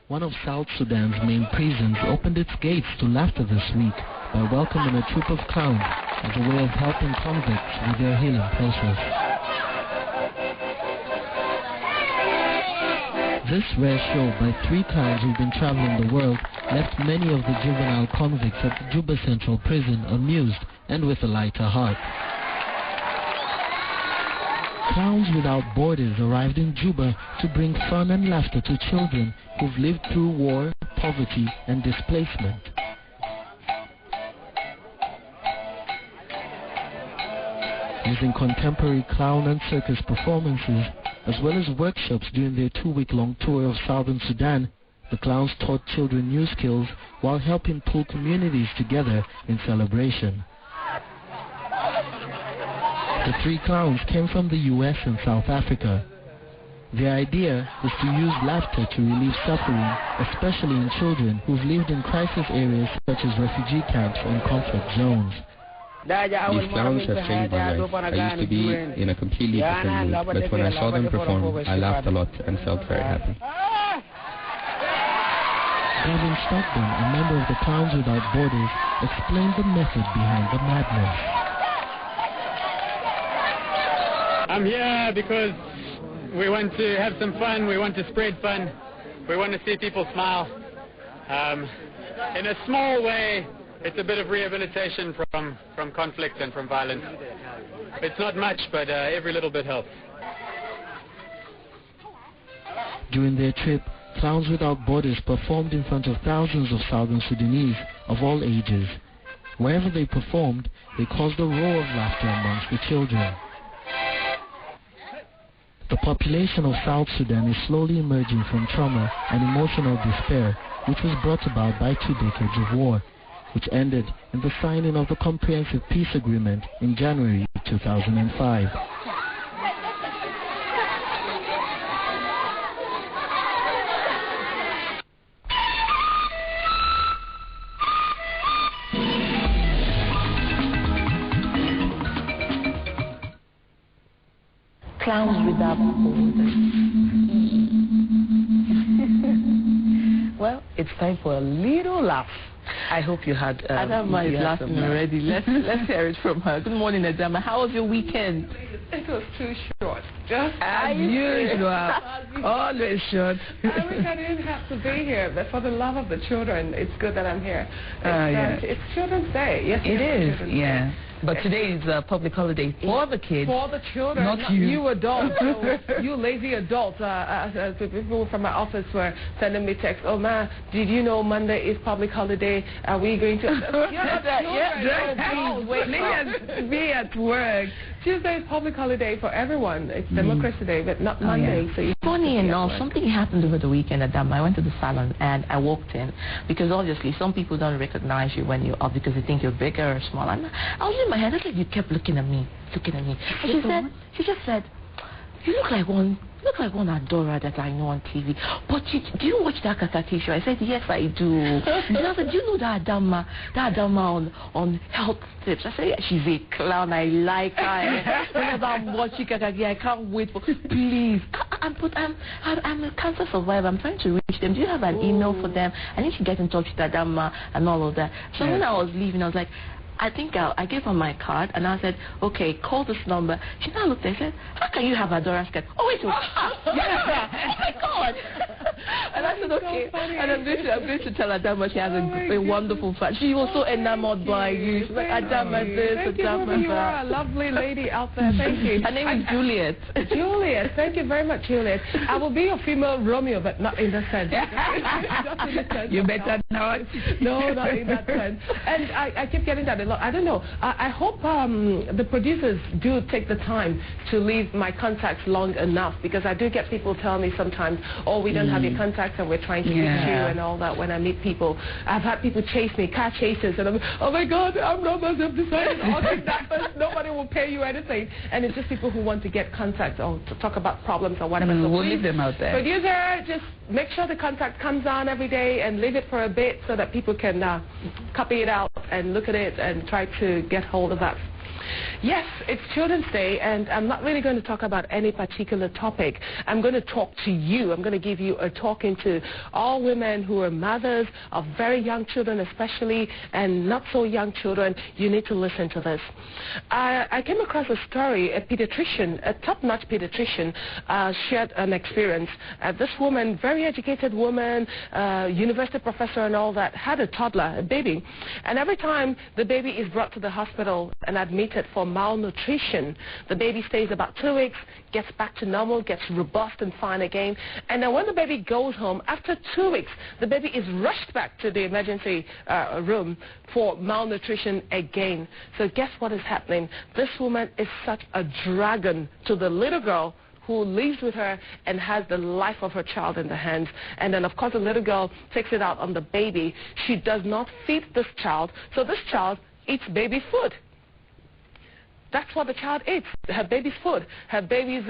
One of South Sudan's main prisons opened its gates to laughter this week by welcoming a troupe of clowns as a way of helping convicts with their healing process. This rare show by 3 clowns who've been traveling the world left many of the juvenile convicts at the Juba Central Prison amused and with a lighter heart. Clowns Without Borders arrived in Juba to bring fun and laughter to children who've lived through war, poverty, and displacement. Using contemporary clown and circus performances, as well as workshops during their 2-week-long tour of southern Sudan, the clowns taught children new skills while helping pull communities together in celebration. The 3 clowns came from the US and South Africa. The idea is to use laughter to relieve suffering, especially in children who've lived in crisis areas such as refugee camps and conflict zones. These clowns have changed my life. I used to be in a completely different mood, but when I saw them perform, I laughed a lot and felt very happy. Gavin Stockton, a member of the Clowns Without Borders, explained the method behind the madness. I'm here because we want to have some fun, we want to spread fun, we want to see people smile. In a small way, it's a bit of rehabilitation from conflict and from violence. It's not much, but every little bit helps. During their trip, Clowns Without Borders performed in front of thousands of Southern Sudanese of all ages. Wherever they performed, they caused a roar of laughter amongst the children. The population of South Sudan is slowly emerging from trauma and emotional despair, which was brought about by 2 decades of war, which ended in the signing of the Comprehensive Peace Agreement in January 2005. Clowns Without Borders. Well, it's time for a little laugh. I hope you had... Adama is laughing already. Let's hear it from her. Good morning, Adama. How was your weekend? It was too short. Just as usual. Always short. I wish I didn't have to be here, but for the love of the children, it's good that I'm here. It's Children's Day. Yes, it is, yeah. But today is a public holiday for the kids. For the children, not you adults. You lazy adults. People from my office were sending me texts. Oh, man, did you know Monday is public holiday? Are we going to... Be at work. Tuesday is public holiday for everyone. It's Democracy Day, but not Monday. Yeah. So funny enough, something happened over the weekend at Adama. I went to the salon and I walked in because obviously some people don't recognize you when you're up because they think you're bigger or smaller. I was in my head, it's like you kept looking at me. And she just said, you look like one Adora that I know on TV. But do you watch that Kaakaki show? I said, yes, I do. And I said, do you know that Adama on health tips? I said, yeah, she's a clown. I like her. Whenever I'm watching Kaakaki, I can't wait for, please. I'm a cancer survivor. I'm trying to reach them. Do you have an email for them? I need to get in touch with Adama and all of that. So when I was leaving, I was like, I think I gave her my card and I said, okay, call this number. She now looked and said, how can you have Adora's card? Oh, wait, oh my God. And I said, okay. And I'm going to tell Adama she has a wonderful fan. She was so enamored by you. She's like, Adama this, Adama that. You are a lovely lady out there. Thank you. Her name is Juliet. Juliet. Thank you very much, Juliet. I will be your female Romeo, but not in that sense. Not in the sense. You better not. No, not in that sense. And I keep getting that. I don't know. I hope the producers do take the time to leave my contacts long enough because I do get people tell me sometimes, oh, we don't have your contacts and we're trying to reach you and all that when I meet people. I've had people chase me, car chases, and I'm, oh my God, I'm not myself decided. Nobody will pay you anything. And it's just people who want to get contacts or to talk about problems or whatever. So we'll leave them out there. Producer, just make sure the contact comes on every day and leave it for a bit so that people can copy it out and look at it and try to get hold of that. Yes, it's Children's Day, and I'm not really going to talk about any particular topic. I'm going to talk to you. I'm going to give you a talking to all women who are mothers of very young children especially, and not so young children. You need to listen to this. I came across a story. A pediatrician, a top-notch pediatrician, shared an experience. This woman, very educated woman, university professor and all that, had a toddler, a baby, and every time the baby is brought to the hospital and admitted for malnutrition, the baby stays about 2 weeks, gets back to normal, gets robust and fine again, and then when the baby goes home, after 2 weeks, the baby is rushed back to the emergency room for malnutrition again. So guess what is happening? This woman is such a dragon to the little girl who lives with her and has the life of her child in the hands. And then, of course, the little girl takes it out on the baby. She does not feed this child, so this child eats baby food. That's what the child eats, her baby's food, her baby's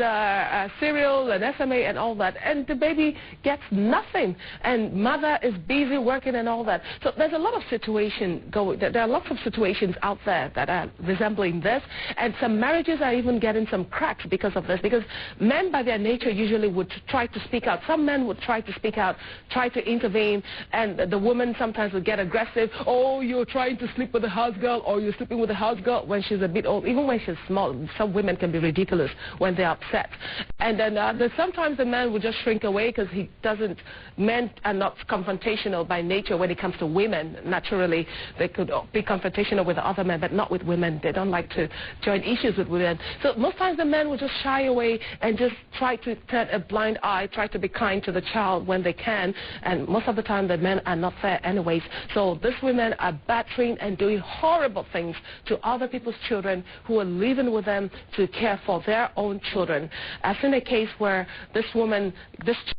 cereal and SMA and all that. And the baby gets nothing. And mother is busy working and all that. So there's a lot of situations there are lots of situations out there that are resembling this. And some marriages are even getting some cracks because of this. Because men by their nature usually would try to speak out. Some men would try to speak out, try to intervene. And the woman sometimes would get aggressive. Oh, you're trying to sleep with a house girl, or you're sleeping with a house girl when she's a bit old. Even when she's small, some women can be ridiculous when they're upset. And then sometimes the man will just shrink away because men are not confrontational by nature when it comes to women. Naturally, they could be confrontational with other men, but not with women. They don't like to join issues with women. So most times the men will just shy away and just try to turn a blind eye, try to be kind to the child when they can. And most of the time the men are not fair anyways. So these women are battering and doing horrible things to other people's children who are living with them to care for their own children. I've seen a case where this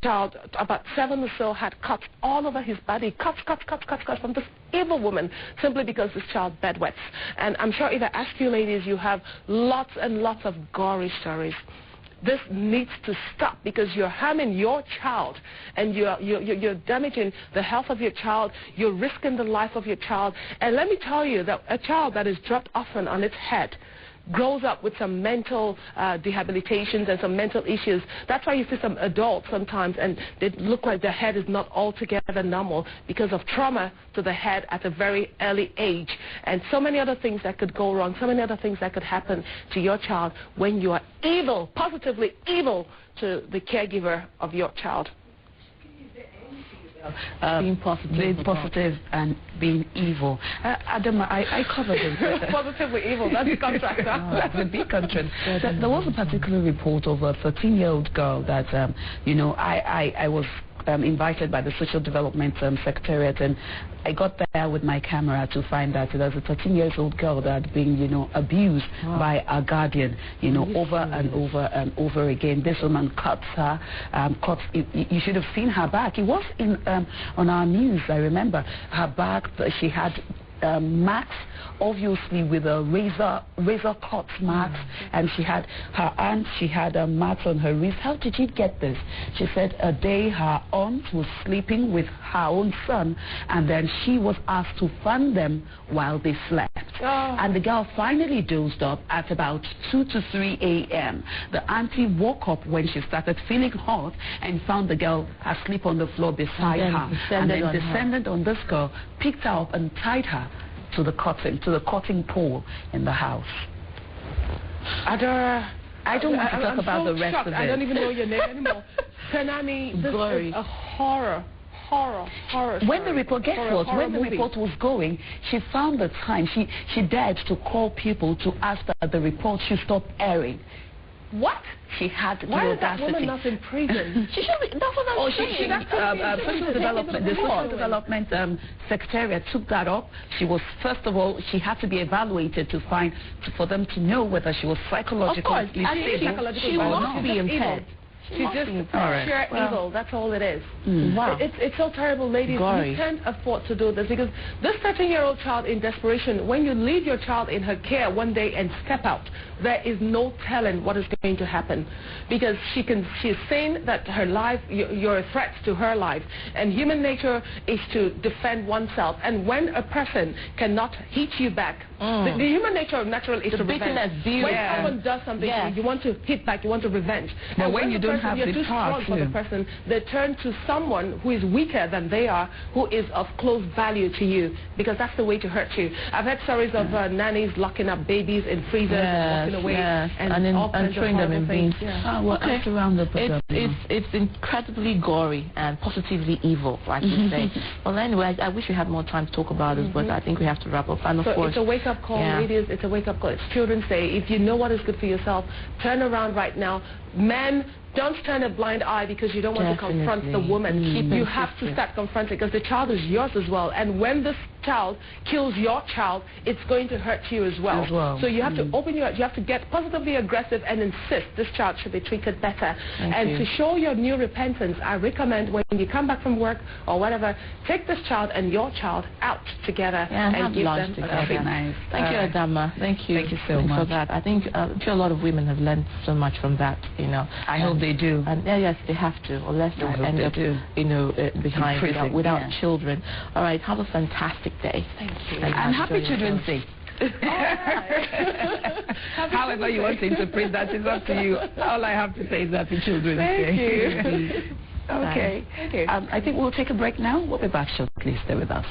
child, about 7 or so, had cuts all over his body, cuts from this evil woman, simply because this child bedwets. And I'm sure if I ask you ladies, you have lots and lots of gory stories. This needs to stop because you're harming your child and you're damaging the health of your child. You're risking the life of your child. And let me tell you that a child that is dropped often on its head grows up with some mental rehabilitations and some mental issues. That's why you see some adults sometimes and they look like their head is not altogether normal because of trauma to the head at a very early age. And so many other things that could go wrong, so many other things that could happen to your child when you are evil, positively evil to the caregiver of your child. Being positive and being evil. Adam, I covered it. Positively evil, that's a contract. That's a big contract. There was a particular report of a 13-year-old girl that, I was invited by the Social Development Secretariat, and I got there with my camera to find that there was a 13-year-old girl that had been, abused by a guardian, over and over and over again. This woman cuts her, you should have seen her back. It was on our news, I remember. Her back, she had marks, obviously with a razor cut marks, and she had her aunt, she had marks on her wrist. How did she get this? She said a day her aunt was sleeping with her own son, and then she was asked to fan them while they slept. And the girl finally dozed up at about 2 to 3 a.m. The auntie woke up when she started feeling hot and found the girl asleep on the floor beside her, and then descended on this girl, picked her up and tied her to the cutting pole in the house. Adora, I don't want to talk about the rest of it. I don't even know your name anymore. Penani, this is a horror. When the report was going, she found the time. She dared to call people to ask that the report should stop airing. What? She had the Why audacity. is that woman not in prison? She should be. That's what I'm saying. The Social Development Secretariat took that up. She was, first of all, she had to be evaluated for them to know whether she was psychologically stable or not. She will not be impaired. to just share evil. That's all it is. Wow. It's so terrible, ladies. Gory. You can't afford to do this because this 13-year-old child in desperation, when you leave your child in her care one day and step out, there is no telling what is going to happen, because she's saying that her life, you're a threat to her life, and human nature is to defend oneself. And when a person cannot hit you back, the human nature naturally is to revenge. When someone does something to you, you want to hit back, you want to revenge. But and when you don't have you're the too strong for the person, they turn to someone who is weaker than they are, who is of close value to you, because that's the way to hurt you. I've heard stories of nannies locking up babies in freezers and walking away and throwing them in bins. It's incredibly gory and positively evil, like you say. Well, anyway, I wish we had more time to talk about it, but I think we have to wrap up. And of course, it's a wake-up call, ladies. It's a wake-up call. It's Children's Day. If you know what is good for yourself, turn around right now. Men, don't turn a blind eye because you don't want to confront the woman. You have to start confronting, because the child is yours as well. And when this child kills your child, it's going to hurt you as well. So you have to open your, you have to get positively aggressive and insist this child should be treated better. To show your new repentance, I recommend when you come back from work or whatever, take this child and your child out together and give them a treat. Thank you, Adama. Thank you. Thank you so much for that. I think I'm sure a lot of women have learned so much from that. I hope they do. And yes, they have to, or less they end up, behind without children. All right, have a fantastic day. Thank you. And happy Children's Day. However you want to interpret that is up to you. All I have to say is happy Children's Day. Thank you. Okay. I think we'll take a break now. We'll be back shortly. Stay with us.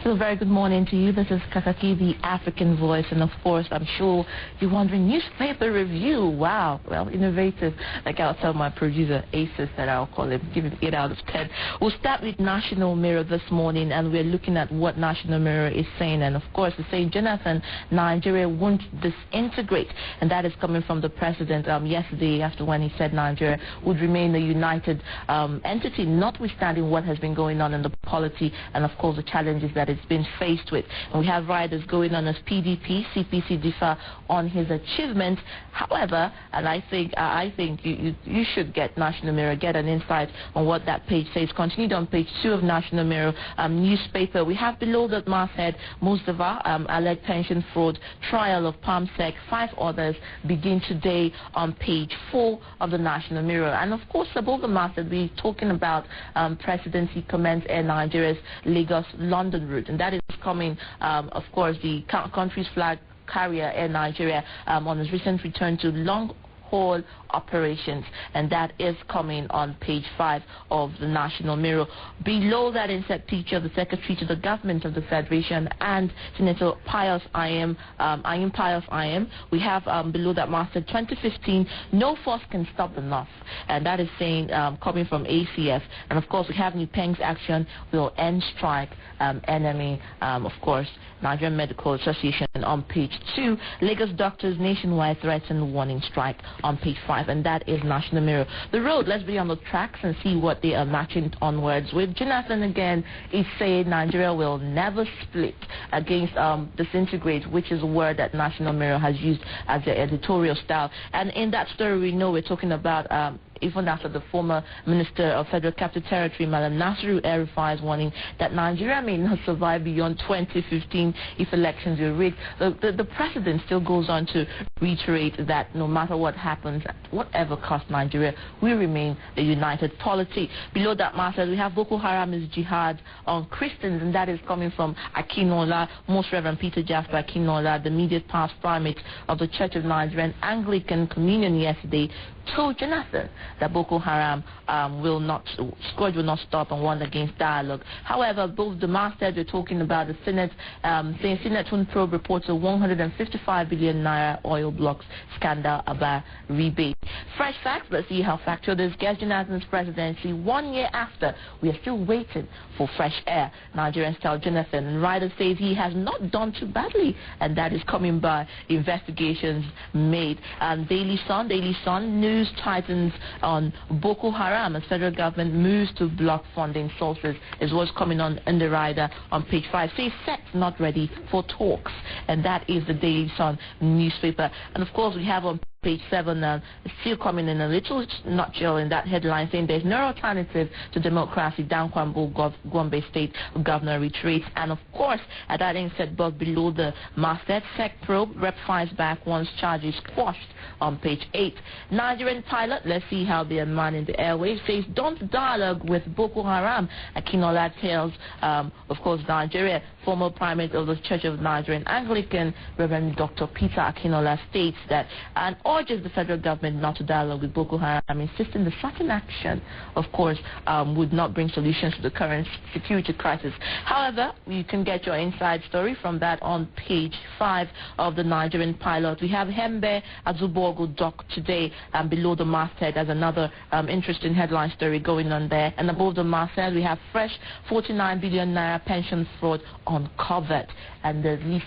So very good morning to you. This is Kaakaki, the African Voice, and of course, I'm sure you're wondering, newspaper review. Wow, well, innovative. Like I'll tell my producer, Aces, that I'll call him, give him 8 out of 10. We'll start with National Mirror this morning, and we're looking at what National Mirror is saying. And of course, it's saying, Jonathan, Nigeria won't disintegrate, and that is coming from the president yesterday, after when he said Nigeria would remain a united entity, notwithstanding what has been going on in the polity and of course the challenges that it's been faced with. And we have riders going on as PDP, CPC differ on his achievements. However, and I think you should get National Mirror, get an insight on what that page says. Continued on page 2 of National Mirror newspaper. We have below that masthead, Mustafa, alleged pension fraud, trial of PAMSEC, 5 others begin today on page 4 of the National Mirror. And of course, above the masthead, we're talking about presidency commends Air Nigeria's Lagos-London route, and that is coming, of course, the country's flag carrier Air Nigeria on his recent return to long whole operations, and that is coming on page 5 of the National Mirror. Below that inset picture, the Secretary to the Government of the Federation and Senator Pius I.M. We have below that masthead 2015, no force can stop the North, and that is saying coming from ACF. And of course we have New Peng's action will end strike, enemy, of course, Nigerian Medical Association on page 2. Lagos doctors nationwide threaten warning strike on page 5, and that is National Mirror. The road, let's be on the tracks and see what they are matching onwards with. Jonathan again is saying Nigeria will never split against disintegrate, which is a word that National Mirror has used as their editorial style. And in that story we know we're talking about even after the former Minister of Federal Capital Territory, Malam Nasiru El-Rufai's warning that Nigeria may not survive beyond 2015 if elections are rigged. The president still goes on to reiterate that no matter what happens, at whatever cost Nigeria, we remain a united polity. Below that matter, we have Boko Haram's jihad on Christians, and that is coming from Akinola, Most Reverend Peter Jasper Akinola, the immediate past primate of the Church of Nigerian Anglican Communion yesterday, told Jonathan that Boko Haram scourge will not stop and warned against dialogue. However, both the mastheads were talking about the Senate, saying Senate probe reports a 155 billion naira oil blocks scandal about rebate. Fresh facts, let's see how factual this gets. Jonathan's presidency 1 year after, we are still waiting for fresh air. Nigerians tell Jonathan, and Ryder says he has not done too badly, and that is coming by investigations made. Daily Sun news tightens on Boko Haram as federal government moves to block funding sources is what's coming on in the rider on page 5. Says set not ready for talks, and that is the Daily Sun newspaper. And of course we have on page 7 still coming in a little nutshell in that headline saying there's no alternative to democracy. Dan Kwambo, Gombe State Governor retreats. And of course at that inset box below the masthead, SEC probe, rep fires back once charges quashed on page 8. Nigerian pilot, let's see how they are manning the airwaves, says don't dialogue with Boko Haram. Akinola tells of course Nigeria, former primate of the Church of Nigerian Anglican, Reverend Dr. Peter Akinola states that and urges the federal government not to dialogue with Boko Haram, insisting that such an action, of course, would not bring solutions to the current security crisis. However, you can get your inside story from that on page 5 of the Nigerian pilot. We have Hembe Azuborgo dock today, and below the masthead as another interesting headline story going on there. And above the masthead, we have fresh 49 billion naira pension fraud uncovered, and the list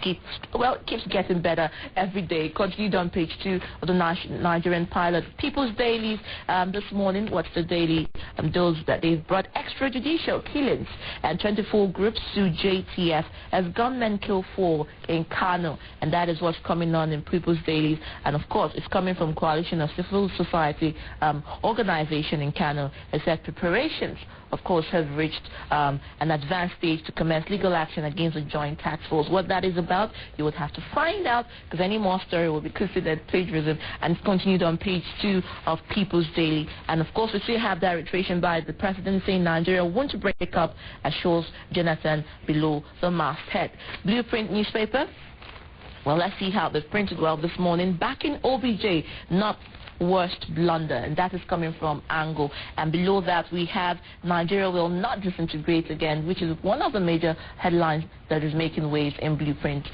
keeps getting better every day. Continued on page 2 of the Nigerian pilot. People's Dailies this morning. What's the daily? Those that they've brought extrajudicial killings, and 24 groups sue JTF as gunmen kill 4 in Kano, and that is what's coming on in People's Dailies. And of course it's coming from Coalition of Civil Society organization in Kano. It said preparations of course have reached an advanced stage to commence legal action against the joint task force. What that is about, you would have to find out, because any more story will be considered plagiarism. And it's continued on page 2 of People's Daily. And of course we still have that iteration by the president saying Nigeria won't break up, as shows Jonathan below the masthead. Blueprint newspaper, well, let's see how they've printed well this morning. Back in OBJ, not worst blunder, and that is coming from Angle. And below that we have Nigeria will not disintegrate again, which is one of the major headlines that is making waves in Blueprint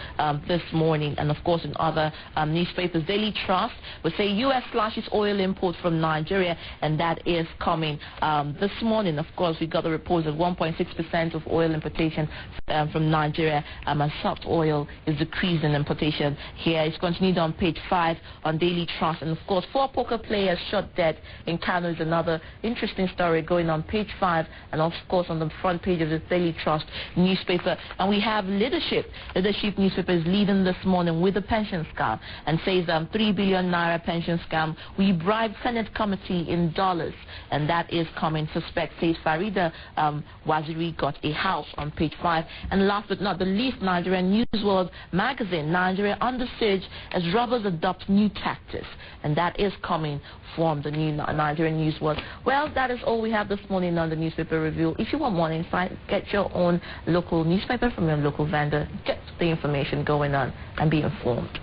this morning. And of course in other newspapers, Daily Trust will say U.S. slashes oil import from Nigeria, and that is coming this morning. Of course we got the reports of 1.6% of oil importation from Nigeria, and soft oil is decreasing importation here. It's continued on page 5 on Daily Trust. And of course 4 poker players shot dead in Kano is another interesting story going on page 5, and of course on the front page of the Daily Trust newspaper. And we have Leadership newspaper is leading this morning with the pension scam, and says 3 billion naira pension scam. We bribed Senate committee in dollars, and that is coming. Suspect says Farida Waziri got a house on page 5. And last but not the least, Nigerian News World magazine, Nigeria under siege as robbers adopt new tactics, and that is coming from the new Nigerian News World. Well, that is all we have this morning on the newspaper review. If you want more insight, get your own local newspaper from your local vendor, get the information going on and be informed.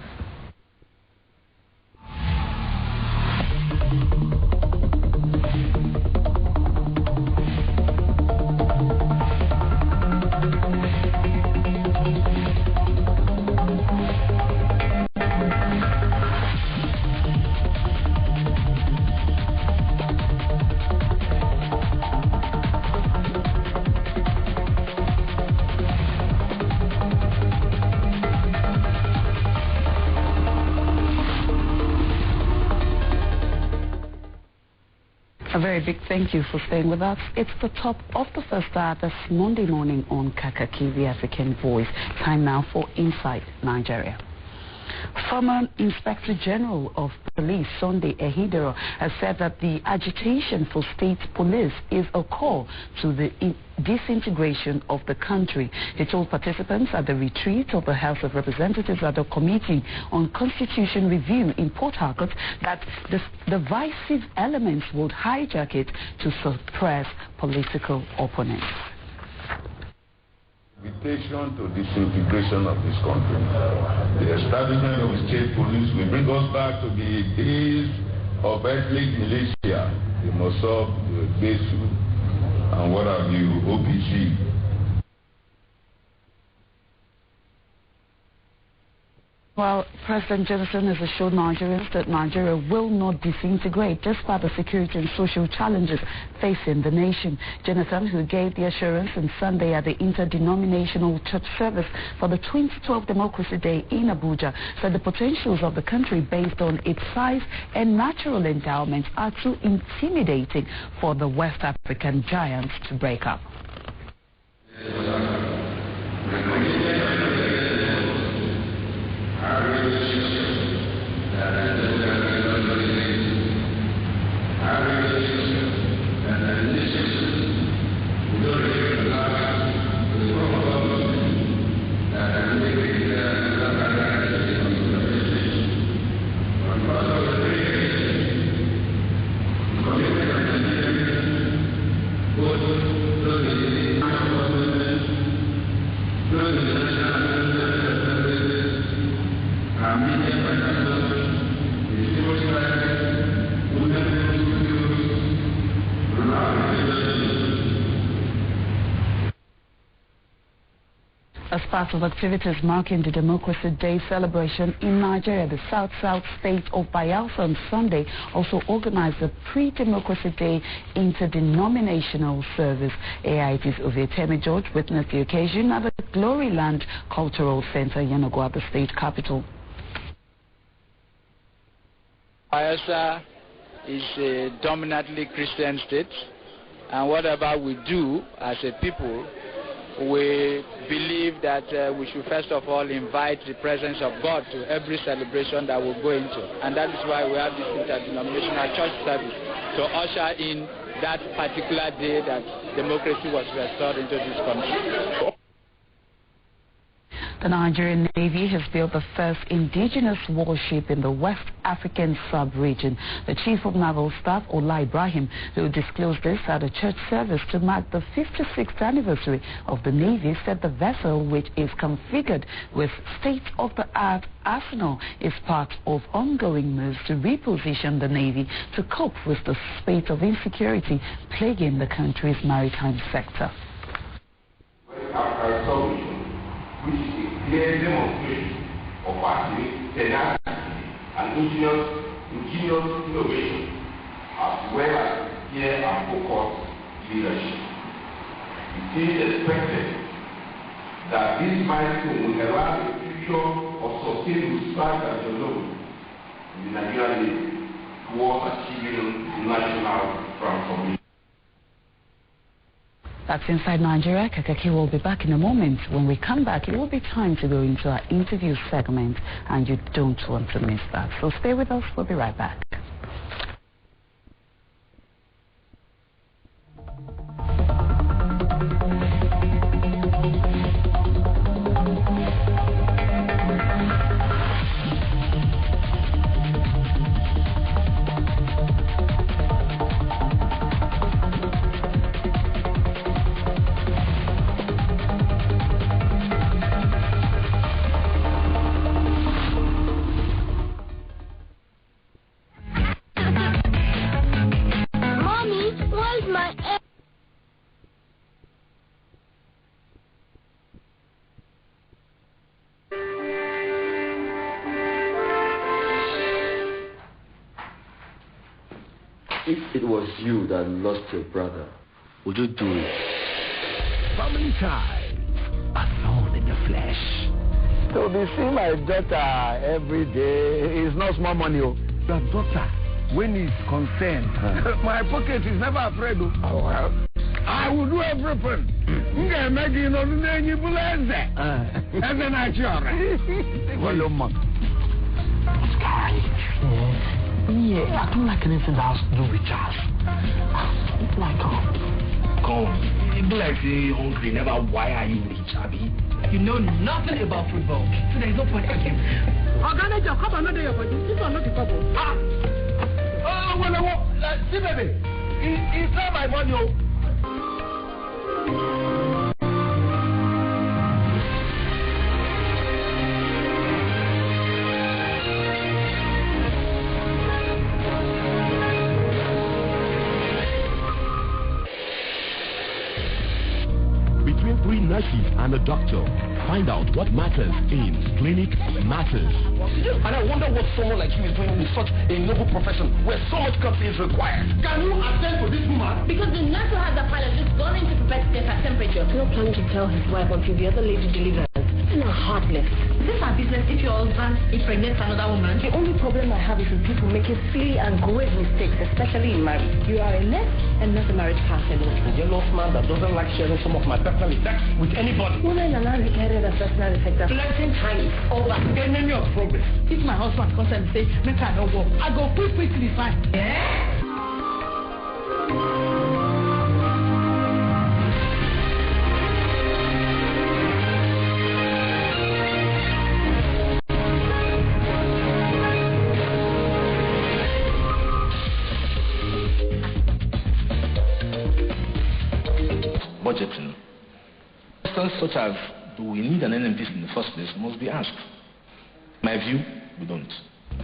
A very big thank you for staying with us. It's the top of the first hour this Monday morning on Kaakaki, the African Voice. Time now for Inside Nigeria. Former Inspector General of Police Sunday Ehidero has said that the agitation for state police is a call to the disintegration of the country. He told participants at the retreat of the House of Representatives at the Committee on Constitution Review in Port Harcourt that the divisive elements would hijack it to suppress political opponents. Invitation to disintegration of this country. The establishment of the state police will bring us back to the days of ethnic militia, the Mossad, the Besu, and what have you, OPC. Well, President Jonathan has assured Nigerians that Nigeria will not disintegrate despite the security and social challenges facing the nation. Jonathan, who gave the assurance on Sunday at the interdenominational church service for the 2012 Democracy Day in Abuja, said the potentials of the country based on its size and natural endowments are too intimidating for the West African giants to break up. As part of activities marking the Democracy Day celebration in Nigeria, the South-South state of Bayelsa on Sunday also organized a pre-Democracy Day interdenominational service. AIT's Ovietemi George witnessed the occasion at the Glory Land Cultural Center, Yenagoa, the state capital. Bayelsa is a dominantly Christian state, and whatever we do as a people, we believe that we should first of all invite the presence of God to every celebration that we'll go into. And that is why we have this interdenominational church service to usher in that particular day that democracy was restored into this country. The Nigerian Navy has built the first indigenous warship in the West African sub-region. The Chief of Naval Staff, Ola Ibrahim, who disclosed this at a church service to mark the 56th anniversary of the Navy, said the vessel, which is configured with state-of-the-art arsenal, is part of ongoing moves to reposition the Navy to cope with the spate of insecurity plaguing the country's maritime sector. Which is a clear demonstration of our tenacity and ingenious innovation, as well as clear and focused leadership. It is expected that this milestone will allow a future of sustained strife and development in the Nigerian Navy towards achieving national transformation. That's Inside Nigeria. Kaakaki will be back in a moment. When we come back, it will be time to go into our interview segment, and you don't want to miss that. So stay with us. We'll be right back. If it was you that lost your brother, would you do it? Family ties, alone in the flesh. To be seeing my daughter every day is not small money. Your daughter when he's concerned, my pocket is never afraid of. Oh, well, I will do everything. Yeah, I don't like anything that has to do with jazz. It's like, come, it's like you're hungry, never, why are you rich, Abby? You know nothing about football, so there's no point in Organize your cup and not your body. This one not the couple. Oh, well, see, baby, it's not my money. Between three nurses and a doctor, find out what matters in Clinic Matters. And I wonder what someone like you is doing with such a noble profession where so much coffee is required. Can you attend to this woman? Because the nurse who has the pilot is going to prepare to test her temperature. He's not planning to tell his wife until the other lady delivers. It's not heartless. Is this our business if your husband impregnates another woman? The only problem I have is with people making silly and grave mistakes, especially in marriage. You are a nurse and not a marriage counselor. A jealous man that doesn't like sharing some of my personal effects with anybody. Women are not regarded as personal effects. Flirting time is over. Get many of progress. If my husband comes and says, make her no work, I go quickly fine. Yeah? Budgeting. Questions such as, do we need an NMPC in the first place, must be asked. My view, we don't.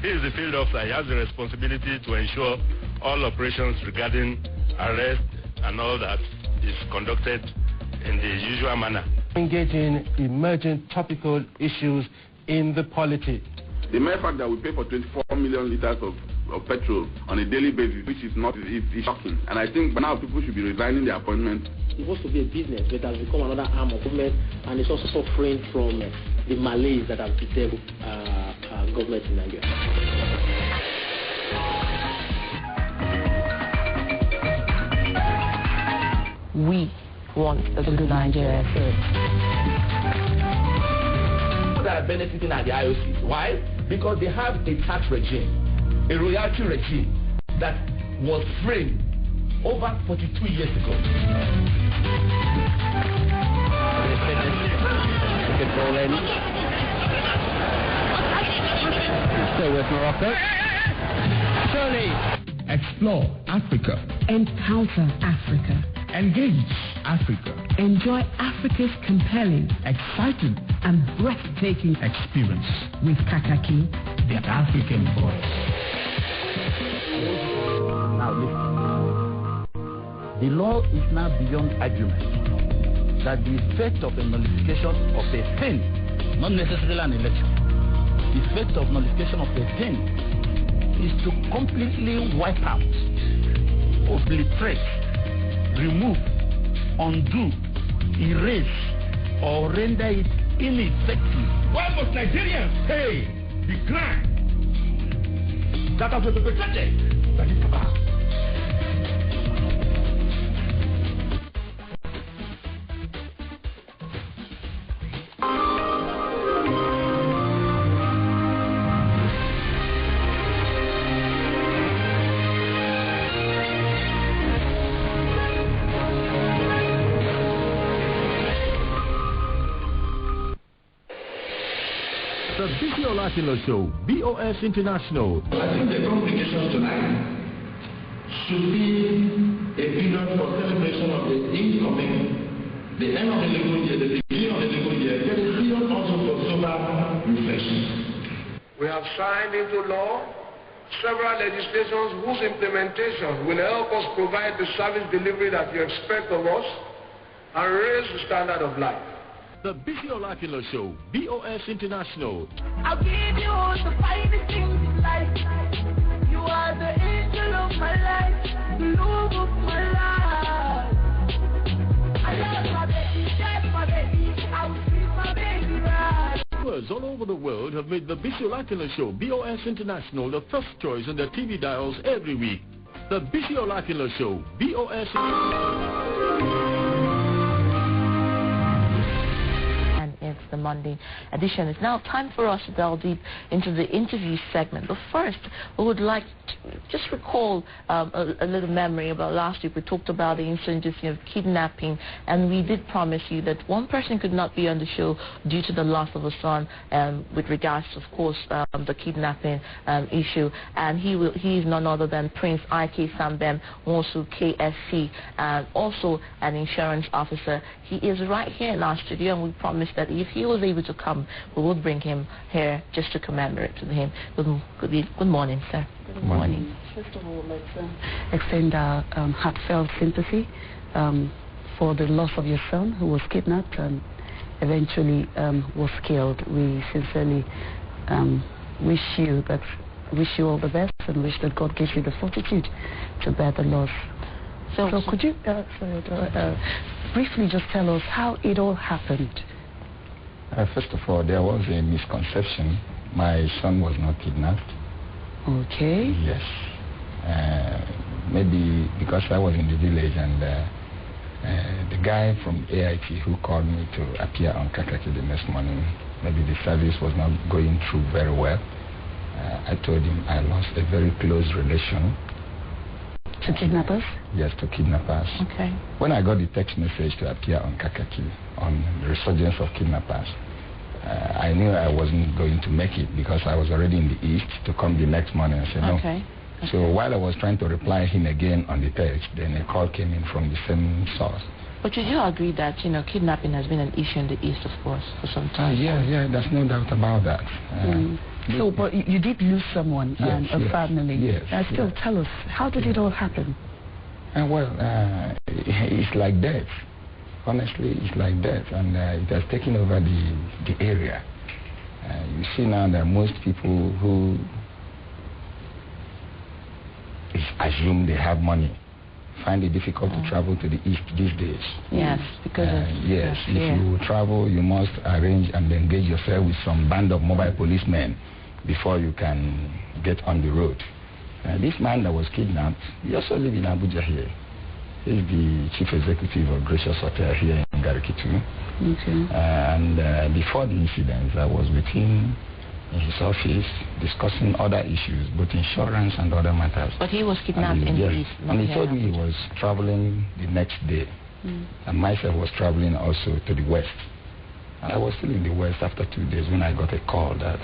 He is the field officer. He has the responsibility to ensure all operations regarding arrest and all that is conducted in the usual manner. Engaging emerging topical issues in the polity. The mere fact that we pay for 24 million liters of petrol on a daily basis, which is not, is shocking. And I think by now people should be resigning their appointment. It's supposed to be a business, but it has become another arm of government, and it's also suffering from the malaise that have beset government in Nigeria. We want a good Nigeria first. That are benefiting at the IOC. Why? Because they have a tax regime, a royalty regime that was framed over 42 years ago. Still with Morocco. Surely. Explore Africa. Encounter Africa. Engage Africa. Enjoy Africa's compelling, exciting, and breathtaking experience with Kaakaki, the African voice. Now listen. The law is now beyond argument that the effect of a nullification of a thing, not necessarily an election, the effect of nullification of a thing is to completely wipe out, obliterate, remove, undo, erase, or render it ineffective. Why must Nigerians pay the crime that has been perpetrated by this power? The Bisi Olakilo Show, BOS International. I think the congregation tonight should be a period for celebration of the incoming, the end of the legal year, the beginning of the legal year, but a period also for sober reflection. We have signed into law several legislations whose implementation will help us provide the service delivery that you expect of us and raise the standard of life. The Bisi Olakilo Show, BOS International. I'll give you all the finest things in life. You are the angel of my life, the love of my life. I love my baby, that's my baby. I will treat my baby right. viewers all over the world have made the Bisi Olakina Show, BOS International, the first choice on their TV dials every week. The Bisi Olakina Show, BOS And it's the Monday edition. It's now time for us to delve deep into the interview segment. But first, we would like to just recall a little memory about last week. We talked about the insurgency of kidnapping, and we did promise you that one person could not be on the show due to the loss of a son, with regards to, of course, the kidnapping issue. And he is none other than Prince I.K. Sambem, also KSC, and also an insurance officer. He is right here in our studio, and we promised that if he was able to come, we would bring him here just to commemorate with him. Good morning, sir. Good morning. First of all, let's extend our heartfelt sympathy for the loss of your son, who was kidnapped and eventually was killed. We sincerely wish you all the best and wish that God gives you the fortitude to bear the loss. So could you briefly just tell us how it all happened? First of all, there was a misconception. My son was not kidnapped. Okay. Yes. Maybe because I was in the village, and the guy from AIT who called me to appear on Kaakaki the next morning, maybe the service was not going through very well. I told him I lost a very close relation. To kidnappers? Yes, to kidnappers. Okay. When I got the text message to appear on Kaakaki on the resurgence of kidnappers, I knew I wasn't going to make it because I was already in the east to come the next morning and say no. Okay. So while I was trying to reply him again on the text, then a call came in from the same source. But you do agree that, kidnapping has been an issue in the east, of course, for some time? Yeah, there's no doubt about that. So, but you did lose someone, yes, a family. Yes. Still, tell us, how did it all happen? It's like death. Honestly, it's like death, and it has taken over the area. You see now that most people who assume they have money find it difficult to travel to the east these days. Yes, because yes, if you travel, you must arrange and engage yourself with some band of mobile policemen before you can get on the road. This man that was kidnapped, he also lives in Abuja here. He's the chief executive of Gracious Hotel here in Garikitu. Okay. And before the incident, I was with him in his office discussing other issues, both insurance and other matters. But he was kidnapped in the east. And he told me he was traveling the next day. And myself was traveling also to the west. And I was still in the west after 2 days when I got a call that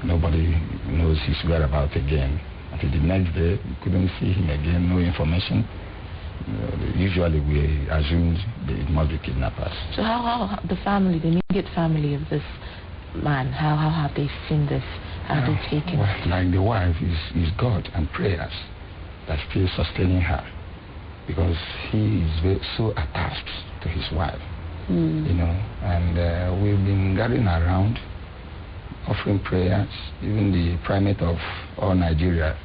nobody knows his whereabouts again. Until the next day, we couldn't see him again, no information. Usually we assumed it must be kidnappers. So how the family, the immediate family of this man, how have they seen this? How have they taken it? Like the wife is God and prayers that still sustaining her, because he is so attached to his wife, and we've been gathering around offering prayers. Even the primate of all Nigeria,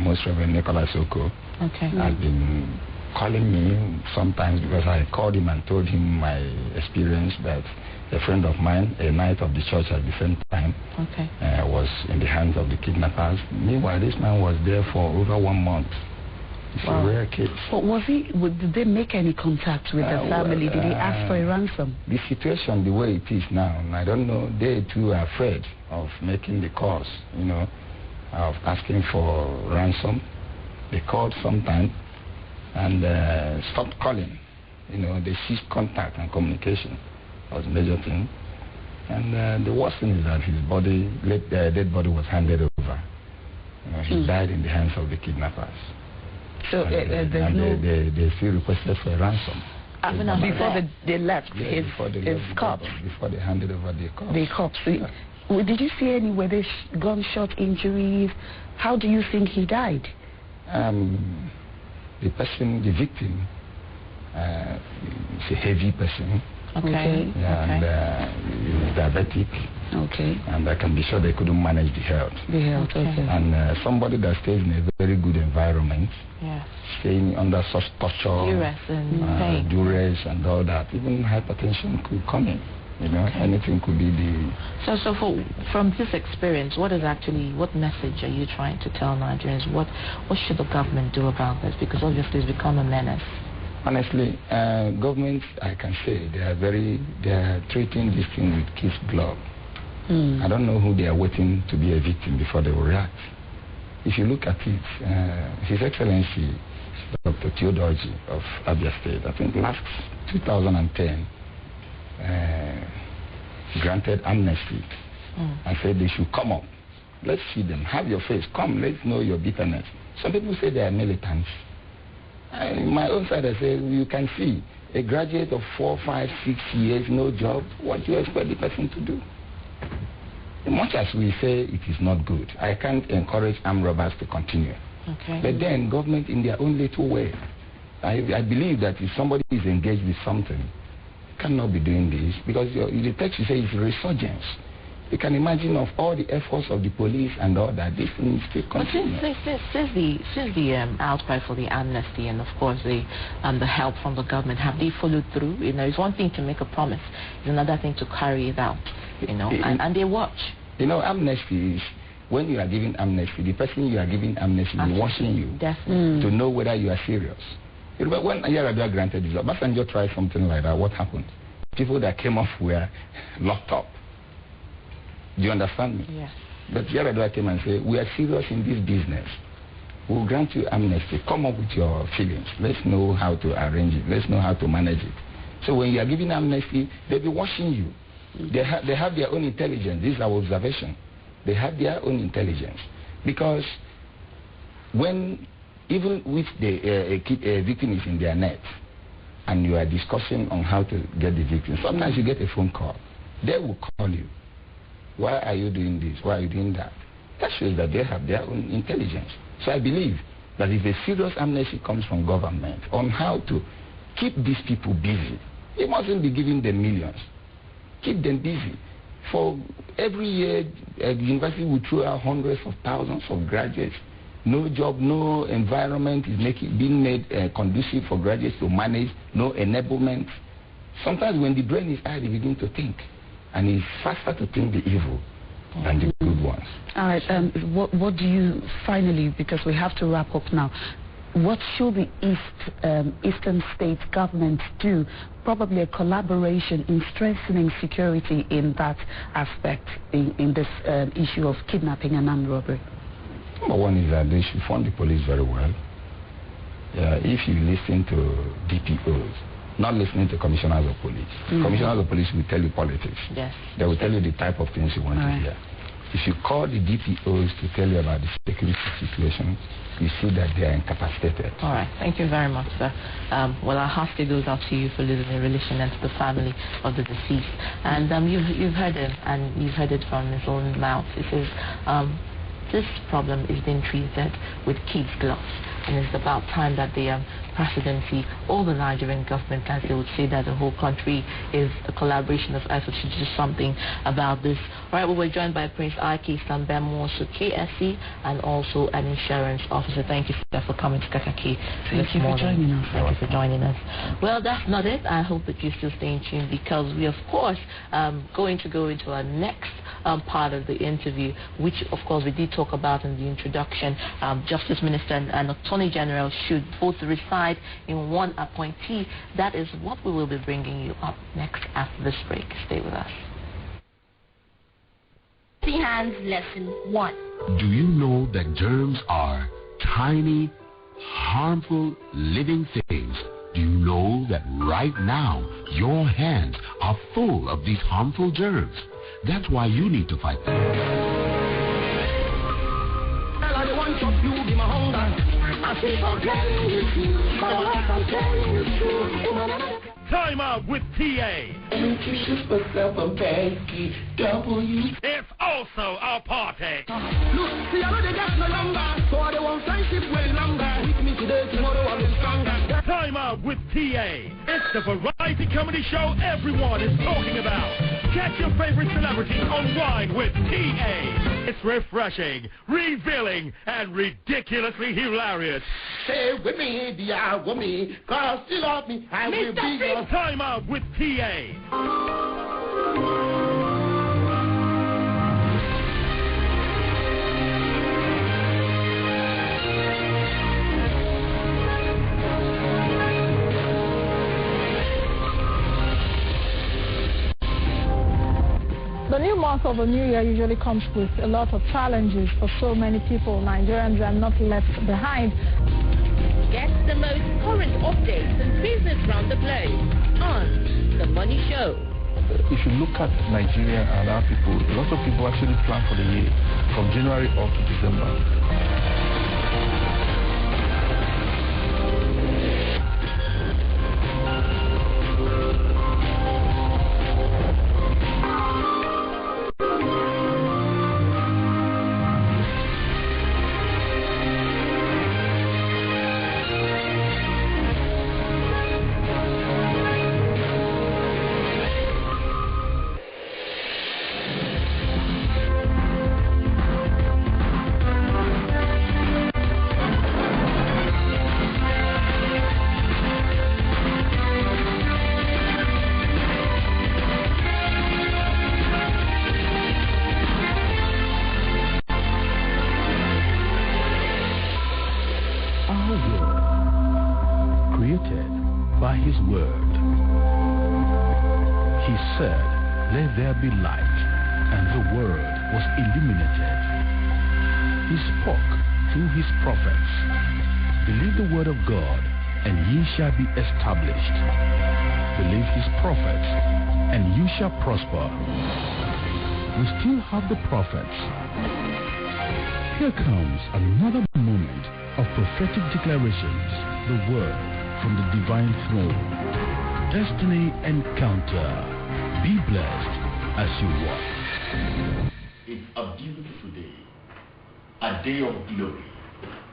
Most Reverend Nicholas Oko, has been calling me sometimes because I called him and told him my experience that a friend of mine, a knight of the church at the same time, was in the hands of the kidnappers. Meanwhile, this man was there for over 1 month. It's a rare case. But did they make any contact with the family? Did he ask for a ransom? The situation, the way it is now, I don't know, they too are afraid of making the calls, of asking for ransom. They called sometime and stopped calling. They ceased contact and communication. That was a major thing. And the worst thing is that his dead body was handed over. He died in the hands of the kidnappers. So they still requested for a ransom. Before they left his corpse? Before they handed over the corpse. The corpse. Did you see any gunshot injuries? How do you think he died? The victim, is a heavy person. Okay. And he's diabetic. Okay. And I can be sure they couldn't manage the health. Okay. And somebody that stays in a very good environment, staying under such torture, duress and pain, duress and all that, even hypertension could come in. You know, anything could be the... So from this experience, what message are you trying to tell Nigerians? What should the government do about this? Because obviously it's become a menace. Honestly, governments, I can say, they are treating this thing with kid's glove. I don't know who they are waiting to be a victim before they will react. If you look at it, His Excellency Dr. Theodoji of Abia State, I think last 2010, granted amnesty and said they should come up. Let's see them. Have your face. Come, let's know your bitterness. Some people say they are militants. In my own side, I say, you can see a graduate of 4, 5, 6 years, no job. What do you expect the person to do? Much as we say it is not good, I can't encourage armed robbers to continue. Okay. But then government in their own little way, I believe that if somebody is engaged with something, cannot be doing this, because the text you say is resurgence. You can imagine of all the efforts of the police and all that, this thing still continues. Since the outcry for the amnesty and of course the help from the government, have they followed through? You know, it's one thing to make a promise, it's another thing to carry it out. You know, and they watch. You know, amnesty is when you are giving amnesty, the person you are giving amnesty is watching you to know whether you are serious. But when Yar'Adua granted this, Obasanjo tried something like that. What happened? People that came off were locked up. Do you understand me? Yes. But Yar'Adua came and said, we are serious in this business. We'll grant you amnesty. Come up with your feelings. Let's know how to arrange it. Let's know how to manage it. So when you are giving amnesty, they'll be watching you. They have their own intelligence. This is our observation. They have their own intelligence. Because when, even if a victim is in their net, and you are discussing on how to get the victim, sometimes you get a phone call. They will call you. Why are you doing this? Why are you doing that? That shows that they have their own intelligence. So I believe that if a serious amnesty comes from government on how to keep these people busy, it mustn't be giving them millions. Keep them busy. For every year, the university will throw out hundreds of thousands of graduates. No job, no environment is being made conducive for graduates to manage, no enablement. Sometimes when the brain is tired, they begin to think. And it's faster to think the evil than the good ones. All right, what do you, finally, because we have to wrap up now, what should the Eastern State government do? Probably a collaboration in strengthening security in that aspect, in this issue of kidnapping and armed robbery. Number one is that they should fund the police very well. If you listen to DPOs, not listening to commissioners of police. Commissioners of police will tell you politics. Yes. They will tell you the type of things you want to hear. If you call the DPOs to tell you about the security situation, you see that they are incapacitated. All right. Thank you very much, sir. Well, our heart goes out to you for losing a relation and to the family of the deceased. And you've heard him, and you've heard it from his own mouth. He says, this problem is being treated with kids' gloves, and it's about time that the presidency or the Nigerian government, as they would say, that the whole country is a collaboration of efforts to do something about this. All right, well, we're joined by Prince I.K. Sambemo, KSC, and also an insurance officer. Thank you for coming to Kaakaki this morning. Thank you for joining us. Thank you for joining us. Well, that's not it. I hope that you're still staying tuned, because we, of course, going to go into our next part of the interview, which, of course, we did talk about in the introduction. Justice Minister and Attorney General should both reside in one appointee. That is what we will be bringing you up next after this break. Stay with us. Hands lesson 1. Do you know that germs are tiny, harmful, living things? Do you know that right now your hands are full of these harmful germs? That's why you need to fight them. Time out with TA. It's also a party. Look, see, I know they got no longer, so they want friendship way longer. With me today, tomorrow I'll be stronger. Time out with TA. It's the variety comedy show everyone is talking about. Catch your favorite celebrity on Wine with TA. It's refreshing, revealing, and ridiculously hilarious. Stay with me, dear, with me, cause you love me, I will be your... Time out with TA. The new month of the new year usually comes with a lot of challenges for so many people. Nigerians are not left behind. Get the most current updates and business round the globe on The Money Show. If you look at Nigeria and our people, a lot of people actually plan for the year from January up to December. By his word, he said, "Let there be light," and the word was illuminated. He spoke through his prophets. Believe the word of God, and ye shall be established. Believe his prophets, and you shall prosper. We still have the prophets. Here comes another moment of prophetic declarations, the word from the divine throne. Destiny encounter. Be blessed as you walk. It's a beautiful day, a day of glory,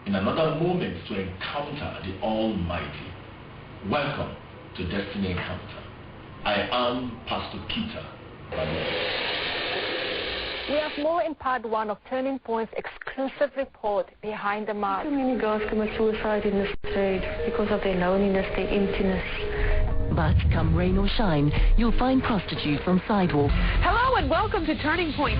in another moment to encounter the Almighty. Welcome to Destiny Encounter. I am Pastor Kita. We have more in part 1 of Turning Point's exclusive report, Behind the Mask. So many girls commit suicide in this stage because of their loneliness, their emptiness. But come rain or shine, you'll find prostitutes on sidewalks. Hello and welcome to Turning Point.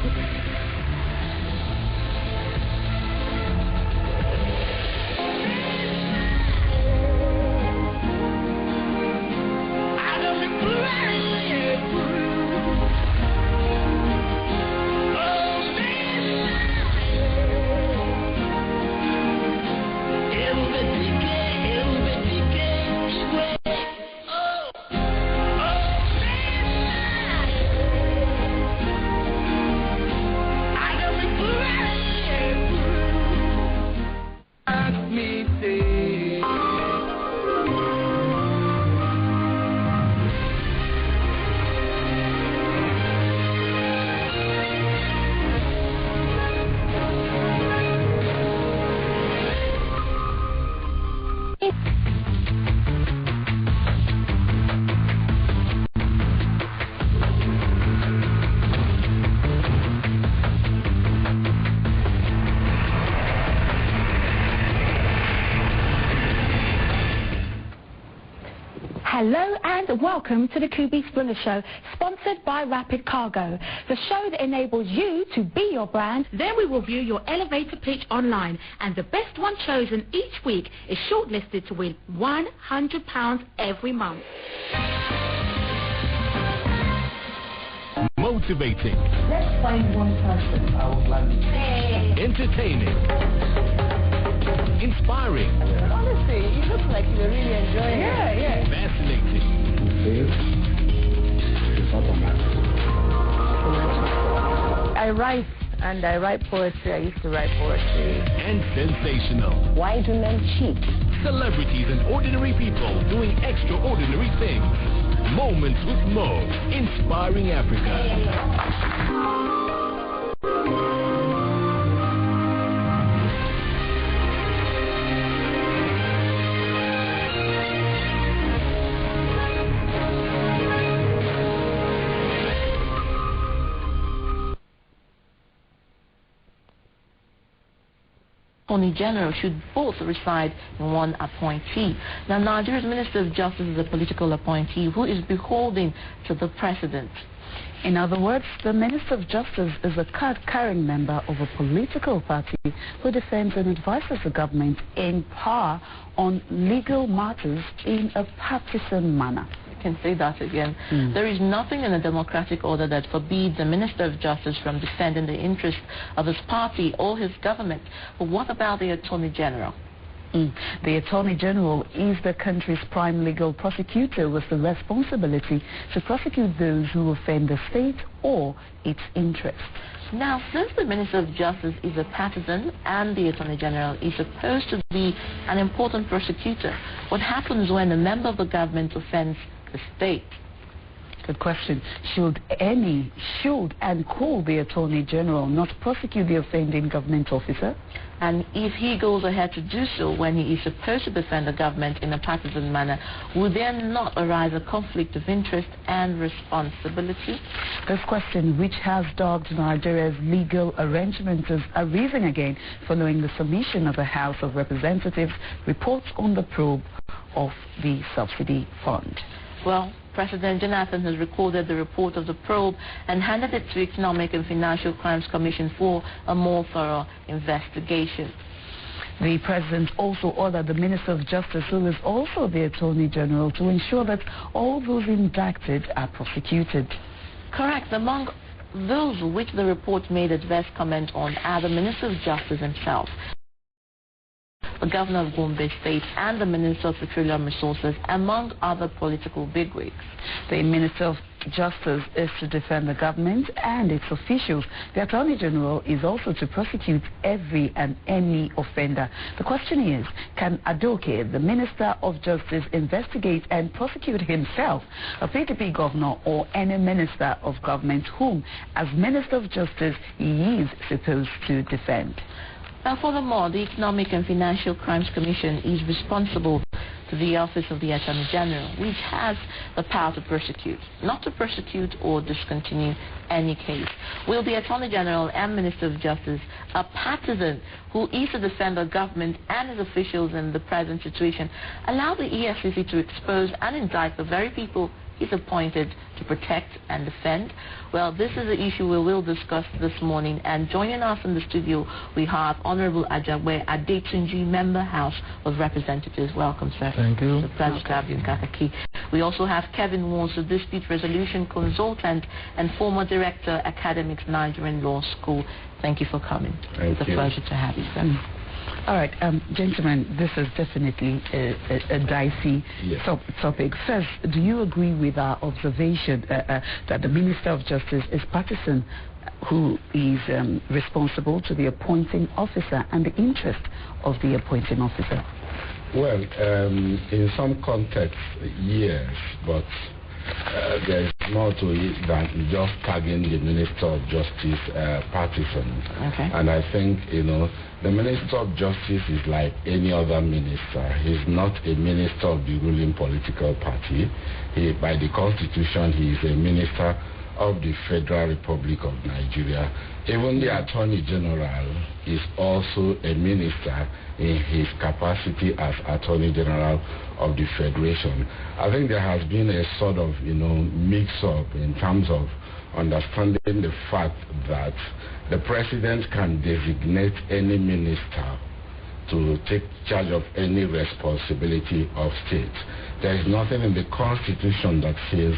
Hello and welcome to the Kubi Thriller Show, sponsored by Rapid Cargo, the show that enables you to be your brand. Then we will view your elevator pitch online, and the best one chosen each week is shortlisted to win £100 every month. Motivating. Let's find one person I would like to say. Entertaining. Inspiring. Honestly, you look like you're really enjoying it. Yeah. Fascinating. I write, and I write poetry. I used to write poetry. And sensational. Why do men cheat? Celebrities and ordinary people doing extraordinary things. Moments with Mo. Inspiring Africa. Attorney General should both reside in one appointee. Now, Nigeria's Minister of Justice is a political appointee who is beholden to the President. In other words, the Minister of Justice is a card-carrying member of a political party who defends and advises the government in power on legal matters in a partisan manner. Can say that again. There is nothing in the democratic order that forbids the Minister of Justice from defending the interests of his party or his government. But what about the Attorney General? The Attorney General is the country's prime legal prosecutor with the responsibility to prosecute those who offend the state or its interests. Now, since the Minister of Justice is a partisan and the Attorney General is supposed to be an important prosecutor, what happens when a member of the government offends the state? Good question. Should and could the Attorney General not prosecute the offending government officer? And if he goes ahead to do so when he is supposed to defend the government in a partisan manner, would there not arise a conflict of interest and responsibility? This question, which has dogged Nigeria's legal arrangements, is arisen again following the submission of the House of Representatives reports on the probe of the subsidy fund. Well, President Jonathan has recorded the report of the probe and handed it to Economic and Financial Crimes Commission for a more thorough investigation. The President also ordered the Minister of Justice, who is also the Attorney General, to ensure that all those indicted are prosecuted. Correct. Among those which the report made adverse comment on are the Minister of Justice himself, the Governor of Gombe State, and the Minister of Petroleum Resources, among other political bigwigs. The Minister of Justice is to defend the government and its officials. The Attorney General is also to prosecute every and any offender. The question is, can Adoke, the Minister of Justice, investigate and prosecute himself, a PDP governor, or any minister of government whom, as Minister of Justice, he is supposed to defend? Now, furthermore, the Economic and Financial Crimes Commission is responsible to the Office of the Attorney General, which has the power to prosecute, not to prosecute or discontinue any case. Will the Attorney General and Minister of Justice, a partisan who is to defend the government and its officials in the present situation, allow the EFCC to expose and indict the very people is appointed to protect and defend? Well, this is the issue we will discuss this morning, and joining us in the studio we have Honorable Ajagbe Adetunji, Member House of Representatives. Welcome, sir. Thank you. It's a pleasure to have you in Kaakaki. We also have Kevin Wons, a dispute resolution consultant and former director, Academics Nigerian Law School. Thank you for coming. It's a pleasure to have you, sir. All right, gentlemen, this is definitely a dicey topic. First, do you agree with our observation that the Minister of Justice is partisan, who is responsible to the appointing officer and the interest of the appointing officer? Well, in some contexts, yes, but there is more to it than just tagging the Minister of Justice partisan. Okay. And I think, the Minister of Justice is like any other minister. He's not a minister of the ruling political party. By the Constitution, he is a minister of the Federal Republic of Nigeria. Even the Attorney General is also a minister in his capacity as Attorney General of the Federation. I think there has been a sort of, mix-up in terms of understanding the fact that the President can designate any minister to take charge of any responsibility of state. There is nothing in the Constitution that says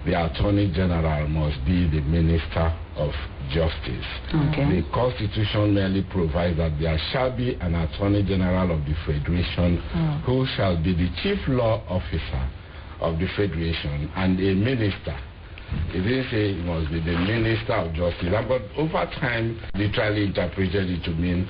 the Attorney General must be the Minister of Justice. Okay. The Constitution merely provides that there shall be an Attorney General of the Federation who shall be the Chief Law Officer of the Federation and a minister. It didn't say it must be the Minister of Justice, but over time, literally interpreted it to mean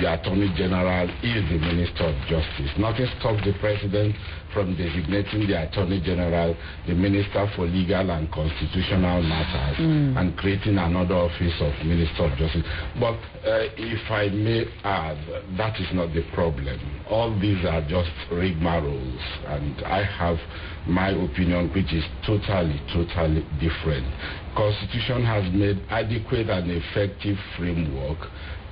the Attorney General is the Minister of Justice. Nothing stops the President from designating the Attorney General the Minister for Legal and Constitutional Matters and creating another office of Minister of Justice. But if I may add, that is not the problem. All these are just rigmaroles, and I have my opinion, which is totally different. Constitution has made adequate and effective framework.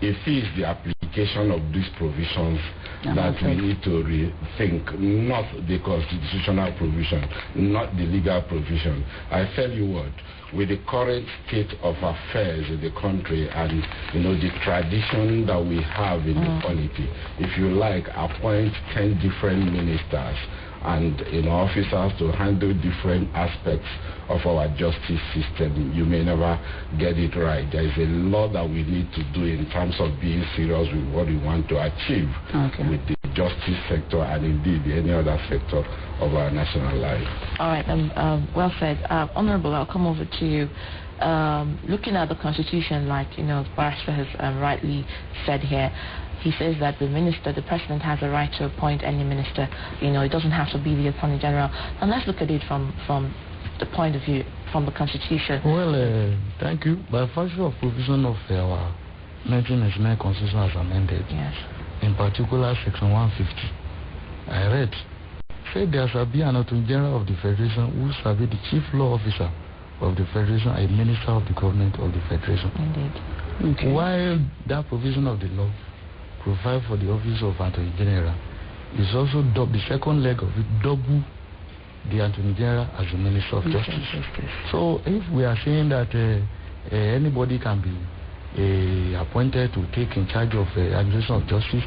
If he is the application application of these provisions that we need to rethink, not the constitutional provision, not the legal provision. I tell you what, with the current state of affairs in the country and the tradition that we have in the polity, if you like, appoint 10 different ministers and officers to handle different aspects of our justice system, you may never get it right. There is a lot that we need to do in terms of being serious with what we want to achieve with the justice sector and indeed any other sector of our national life. All right, well said. Honorable, I'll come over to you. Looking at the Constitution, like Barrister has rightly said here, he says that the president has a right to appoint any minister. It doesn't have to be the Attorney General. And let's look at it from the point of view, from the Constitution. Well, thank you. By virtue of provision of our 1999 Constitution as amended, yes, in particular Section 150, I read, said there shall be an Attorney General of the Federation who shall be the Chief Law Officer of the Federation, a Minister of the Government of the Federation. Indeed. Okay. While that provision of the law provide for the office of Attorney General, is also the second leg of it, double the Attorney General as the Minister of Justice. So if we are saying that anybody can be appointed to take in charge of administration of justice,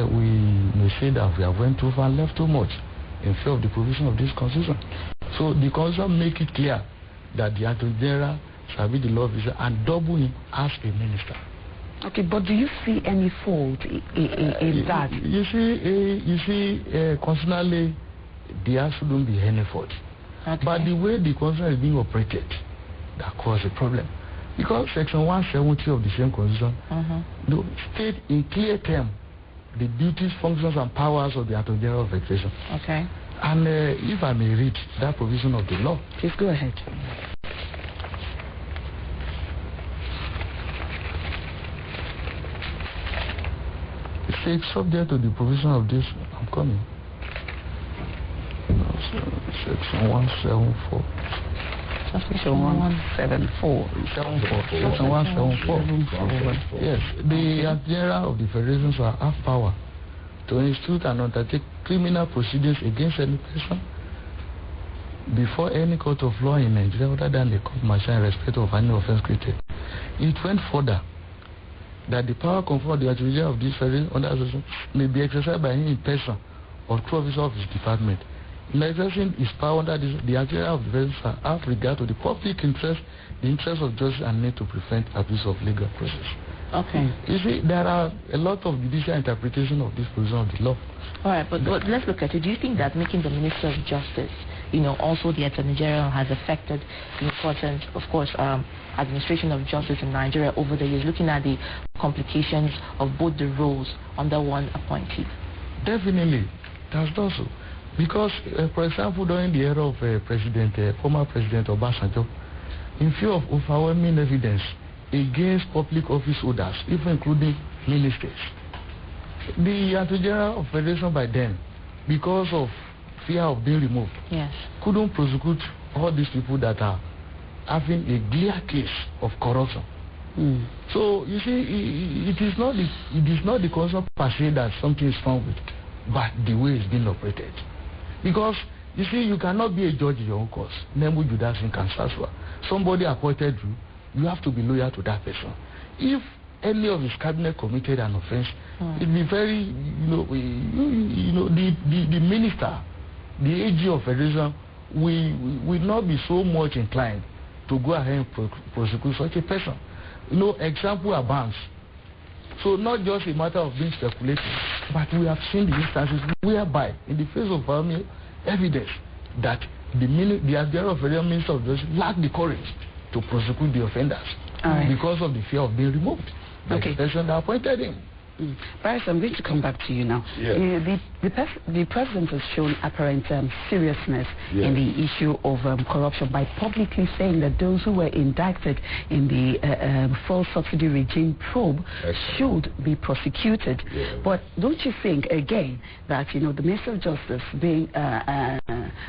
we may say that we have went too far and left too much in favor of the provision of this Constitution. So the Constitution make it clear that the Attorney General shall be the law officer and double him as a minister. Okay, but do you see any fault in that? You see, constitutionally, there shouldn't be any fault. Okay. But the way the Constitution is being operated, that causes a problem. Because Section 170 of the same Constitution state in clear terms the duties, functions, and powers of the Attorney General of Federation. Okay. And if I may read that provision of the law. Please go ahead. It's subject to the provision of this. I'm coming. Section 174. Section 174. Section 174. Yes. The Attorney General of the Federation shall have power to institute and undertake criminal proceedings against any person before any court of law in Nigeria other than the court martial in respect of any offense created. It went further that the power conferred the Attorney General of this Federation under association may be exercised by him in person or through officer of his department. In exercising his power under this, the Attorney General of the Federation shall have regard to the public interest, the interest of justice, and need to prevent abuse of legal process. Okay. You see, there are a lot of judicial interpretation of this provision of the law. All right, but let's look at it. Do you think that making the Minister of Justice, also the Attorney General, has affected the importance, of course, administration of justice in Nigeria over the years, looking at the complications of both the roles under one appointee? Definitely, that's also because, for example, during the era of former President Obasanjo, in view of overwhelming evidence against public office holders, even including ministers, the Attorney General of Federation by then, because of fear of being removed, yes, couldn't prosecute all these people that are having a clear case of corruption. So you see, it is not the concept per se that something is wrong with, but the way it's being operated. Because you see, you cannot be a judge in your own cause. Nemu Judas in Kansas, somebody appointed you have to be loyal to that person. If any of his cabinet committed an offense, it'd be very, the minister, the AG of Federation, will not be so much inclined to go ahead and prosecute such a person. Example abounds. So not just a matter of being speculative, but we have seen the instances whereby, in the face of evidence, that the General of Federation Minister of Justice lacked the courage to prosecute the offenders because of the fear of being removed by the person that appointed him. Bryce, I'm going to come back to you now. Yes. The president has shown apparent seriousness in the issue of corruption by publicly saying that those who were indicted in the fuel subsidy regime probe should be prosecuted. But don't you think, again, that the Minister of Justice, being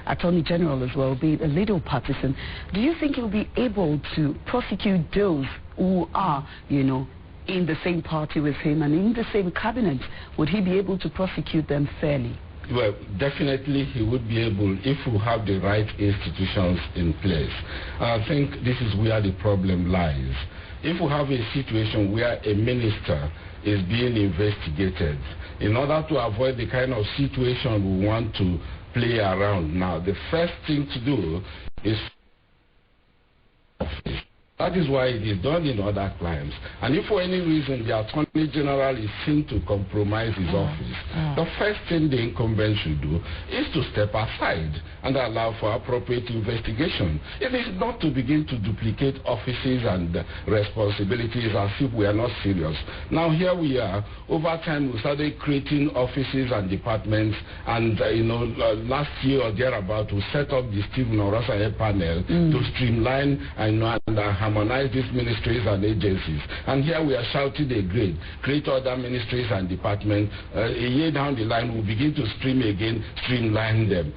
Attorney General as well, being a little partisan, do you think he'll be able to prosecute those who are, in the same party with him and in the same cabinet, would he be able to prosecute them fairly? Well, definitely he would be able if we have the right institutions in place. I think this is where the problem lies. If we have a situation where a minister is being investigated, in order to avoid the kind of situation we want to play around now, the first thing to do is office. That is why it is done in other crimes. And if for any reason the Attorney General is seen to compromise his office, the first thing the incumbent should do is to step aside and allow for appropriate investigation. It is not to begin to duplicate offices and responsibilities as if we are not serious. Now here we are. Over time we started creating offices and departments, and last year or thereabout we set up the Stephen Orosaye panel to streamline and harmonize these ministries and agencies. And here we are shouting a grade, create other ministries and departments. A year down the line, we'll begin to streamline them,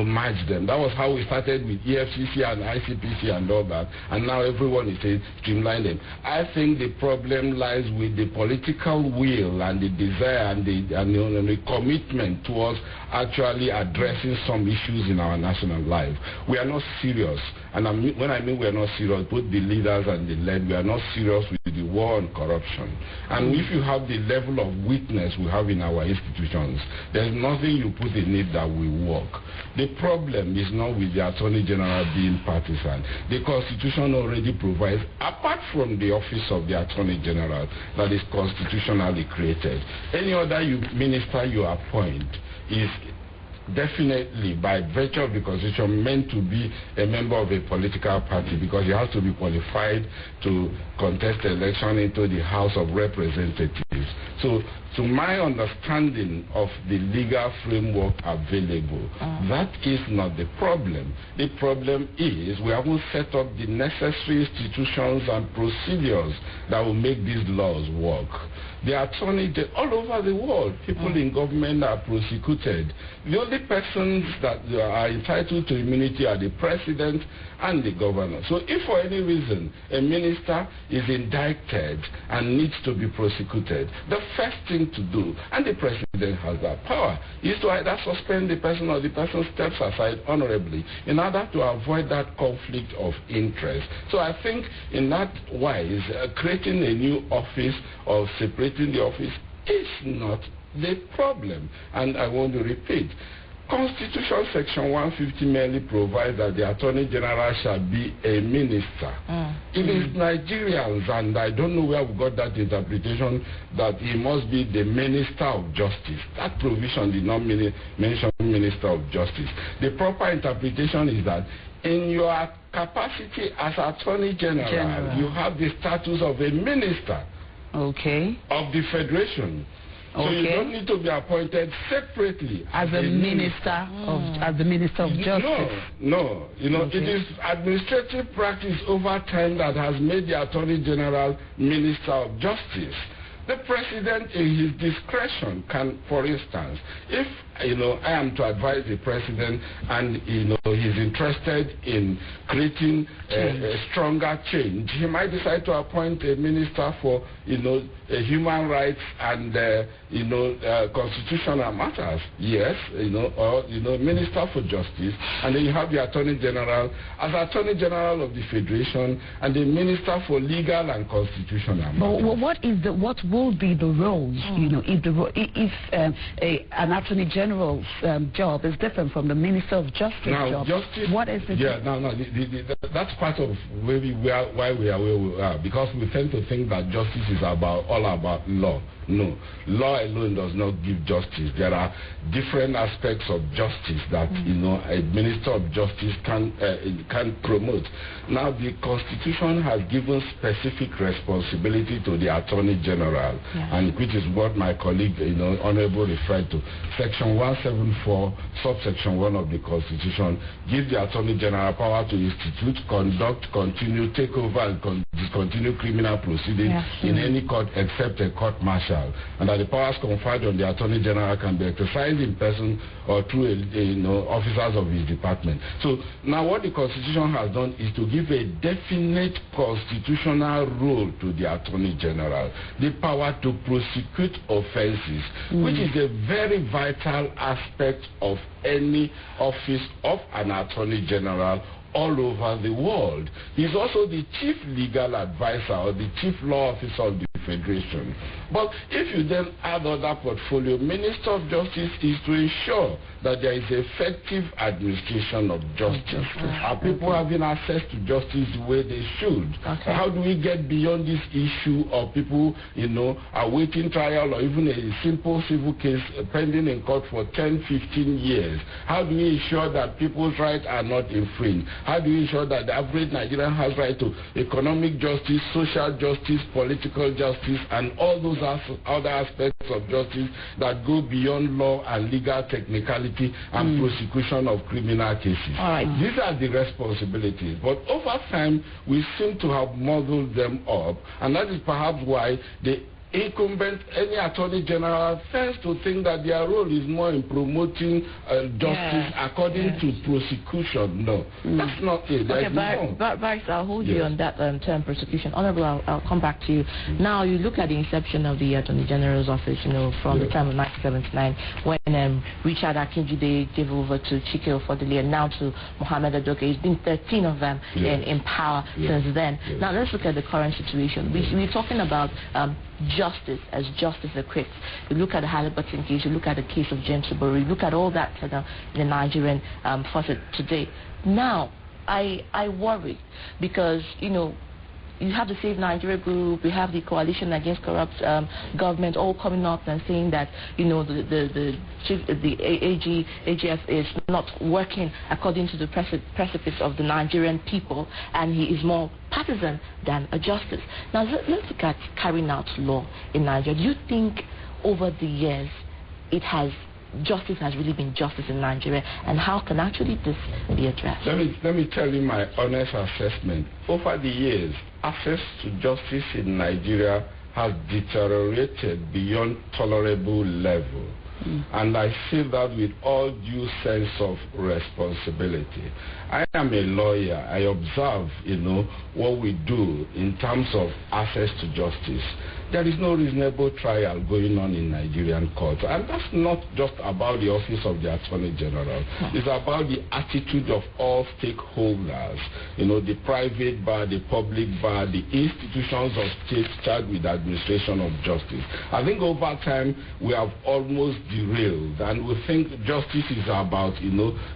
merge them. That was how we started with EFCC and ICPC and all that. And now everyone is saying streamline them. I think the problem lies with the political will and the desire and the commitment towards actually addressing some issues in our national life. We are not serious. And when I mean we are not serious, both the leaders and the led, we are not serious with the war on corruption. And if you have the level of weakness we have in our institutions, there's nothing you put in it that will work. The problem is not with the Attorney General being partisan. The Constitution already provides, apart from the office of the Attorney General that is constitutionally created, any other minister you appoint is definitely, by virtue of the Constitution, meant to be a member of a political party, because he has to be qualified to contest the election into the House of Representatives. So, to my understanding of the legal framework available, that is not the problem. The problem is we haven't set up the necessary institutions and procedures that will make these laws work. The attorney, all over the world, people in government are prosecuted. The only persons that are entitled to immunity are the president and the governor. So if for any reason a minister is indicted and needs to be prosecuted, the first thing to do, and the president has that power, is to either suspend the person or the person steps aside honorably in order to avoid that conflict of interest. So I think in that wise, creating a new office or separating the office is not the problem. And I want to repeat, Constitution Section 150 merely provides that the Attorney General shall be a minister. It is Nigerians, and I don't know where we got that interpretation, that he must be the Minister of Justice. That provision did not mention Minister of Justice. The proper interpretation is that in your capacity as Attorney General, you have the status of a minister of the Federation. So you don't need to be appointed separately as a minister of Justice. No. It is administrative practice over time that has made the Attorney General Minister of Justice. The president, in his discretion, can, for instance, if I am to advise the president and he's interested in creating a stronger change, he might decide to appoint a minister for human rights and constitutional matters. Yes, or minister for justice, and then you have the Attorney General as Attorney General of the Federation and the Minister for Legal and Constitutional Matters. But what will be the roles? If an Attorney General's job is different from the Minister of Justice job. What is it? That's part of why we are where we are, because we tend to think that justice is all about law. No, law alone does not give justice. There are different aspects of justice that a Minister of Justice can promote. Now, the Constitution has given specific responsibility to the Attorney General. General, and which is what my colleague, Honorable referred to. Section 174, subsection 1 of the Constitution gives the Attorney General power to institute, conduct, continue, take over, and discontinue criminal proceedings in any court except a court martial, and that the powers conferred on the Attorney General can be exercised in person or through officers of his department. So now what the Constitution has done is to give a definite constitutional role to the Attorney General, the power to prosecute offenses, which is a very vital aspect of any office of an Attorney General all over the world. He's also the chief legal advisor or the chief law officer of the Federation. But if you then add other portfolio, Minister of Justice is to ensure that there is effective administration of justice. Are people having access to justice the way they should? How do we get beyond this issue of people, awaiting trial or even a simple civil case pending in court for 10, 15 years? How do we ensure that people's rights are not infringed? How do we ensure that the average Nigerian has right to economic justice, social justice, political justice, and all those other aspects of justice that go beyond law and legal technicality and prosecution of criminal cases? These are the responsibilities. But over time, we seem to have muddled them up, and that is perhaps why the incumbent, any Attorney General, tends to think that their role is more in promoting justice according to prosecution. No, that's not it. Vice, I'll hold you on that term prosecution. Honorable, I'll come back to you. Now, you look at the inception of the Attorney General's office, from the time of 1979, when Richard Akinjide gave over to Chike Ofodile and now to Mohammed Adoke. It's been 13 of them in power since then. Now, let's look at the current situation. We're talking about justice as justice equips. You look at the Halliburton case, you look at the case of James Ibori, you look at all that in the Nigerian faucet today. Now, I worry because, you have the Save Nigeria group, we have the Coalition Against Corrupt Government all coming up and saying that, the AGF is not working according to the precipice of the Nigerian people, and he is more partisan than a justice. Now, let's look at carrying out law in Nigeria. Do you think over the years justice has really been justice in Nigeria, and how can actually this be addressed? Let me tell you my honest assessment. Over the years, access to justice in Nigeria has deteriorated beyond tolerable level. And I say that with all due sense of responsibility. I am a lawyer. I observe, what we do in terms of access to justice. There is no reasonable trial going on in Nigerian courts. And that's not just about the office of the Attorney General. It's about the attitude of all stakeholders, the private bar, the public bar, the institutions of state charged with the administration of justice. I think over time we have almost derailed, and we think justice is about,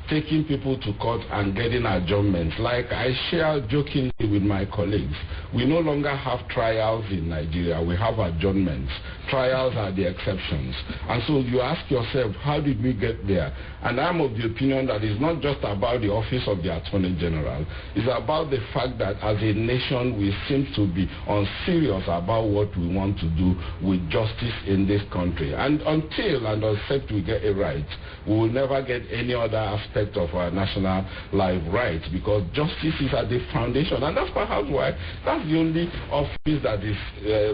taking people to court and getting adjournments. Like I share jokingly with my colleagues, we no longer have trials in Nigeria. We have adjournments. Trials are the exceptions. And so you ask yourself, how did we get there? And I'm of the opinion that it's not just about the office of the Attorney General. It's about the fact that as a nation, we seem to be unserious about what we want to do with justice in this country. And until and except we get it right, we will never get any other aspect of our national life right, because justice is at the foundation. And that's perhaps why that's the only office that is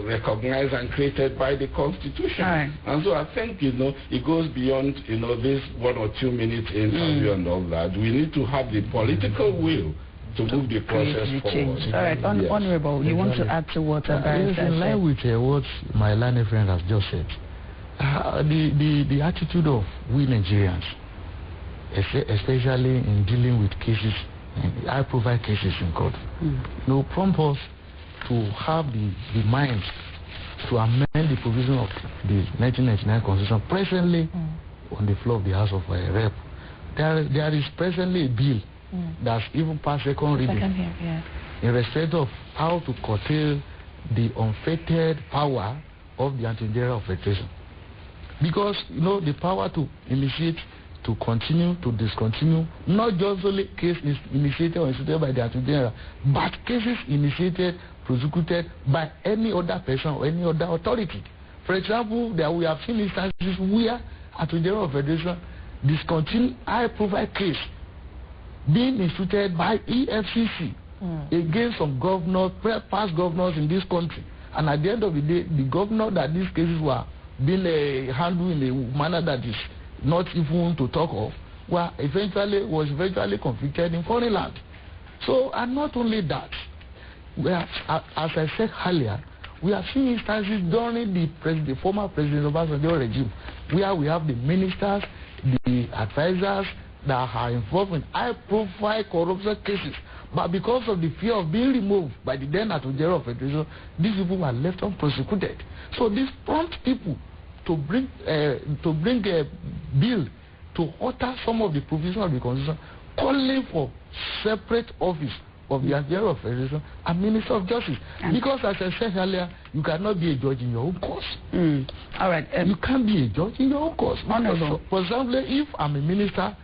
recognized and created by the Constitution. And so I think, it goes beyond, this 1 or 2 minutes interview and all that. We need to have the political will to move the process forward. All right, Honorable, you want to add to what Yes, in line with what my learned friend has just said. The attitude of we Nigerians, especially in dealing with cases, high-profile cases in court, prompt us to have the mind to amend the provision of the 1999 Constitution presently on the floor of the House of Rep. There is presently a bill that's even past second reading in respect of how to curtail the unfettered power of the Attorney General of Federation. Because, the power to initiate, to continue, to discontinue, not just only cases initiated or instituted by the Attorney General, but cases initiated prosecuted by any other person or any other authority. For example, there we have seen instances where Attorney General of Federation discontinued high-profile case being instituted by EFCC against some governors, past governors in this country. And at the end of the day, the governor that these cases were being handled in a manner that is not even to talk of, was eventually convicted in foreign land. So, and not only that, we have, as I said earlier, we have seen instances during the former President Obasanjo regime where we have the ministers, the advisors that are involved in high-profile corruption cases. But because of the fear of being removed by the then Attorney General of Federation, these people were left unprosecuted. So this prompts people to bring a bill to alter some of the provisions of the Constitution, calling for separate office of the Attorney General of Federation and Minister of Justice. Because as I said earlier, you cannot be a judge in your own cause. All right. You can't be a judge in your own cause. Honorable. For example, if I'm a minister,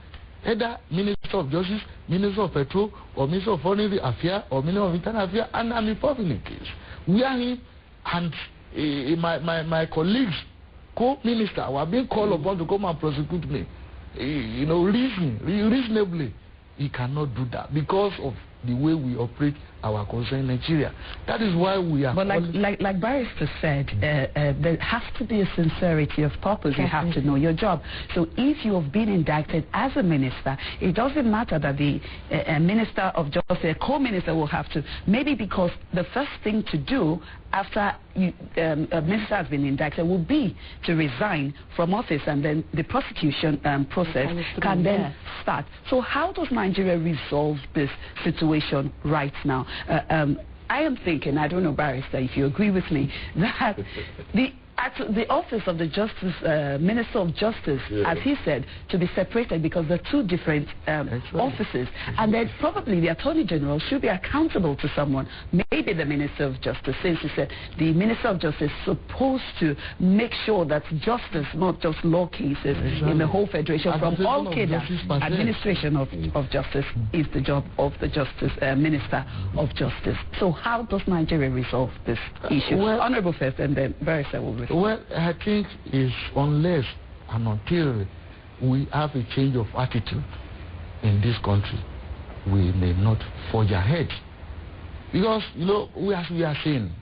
either Minister of Justice, Minister of Petrol, or Minister of Foreign Affairs, or Minister of Internal Affairs, and I'm involved in a case, we are in, and my colleagues, co-minister, were being called upon to come and prosecute me. Reasonably, he cannot do that because of the way we operate our concern in Nigeria. That is why we are... But like Barrister said, there has to be a sincerity of purpose. You have to know your job. So if you have been indicted as a minister, it doesn't matter that the Minister of Justice, a co-minister will have to, maybe because the first thing to do after a minister has been indicted will be to resign from office, and then the prosecution process can then start. So how does Nigeria resolve this situation right now? I am thinking, I don't know, Barrister, if you agree with me, that the office of the Minister of Justice, as he said, to be separated because they're two different offices. And then probably the Attorney General should be accountable to someone, maybe the Minister of Justice, since he said the Minister of Justice is supposed to make sure that justice, not just law cases, in the whole Federation, from all cadres, administration of justice is the job of the Minister of Justice. So how does Nigeria resolve this issue? Honorable first, and then Barrister will respond. Well, I think it's unless and until we have a change of attitude in this country, we may not forge ahead. Because, we are saying,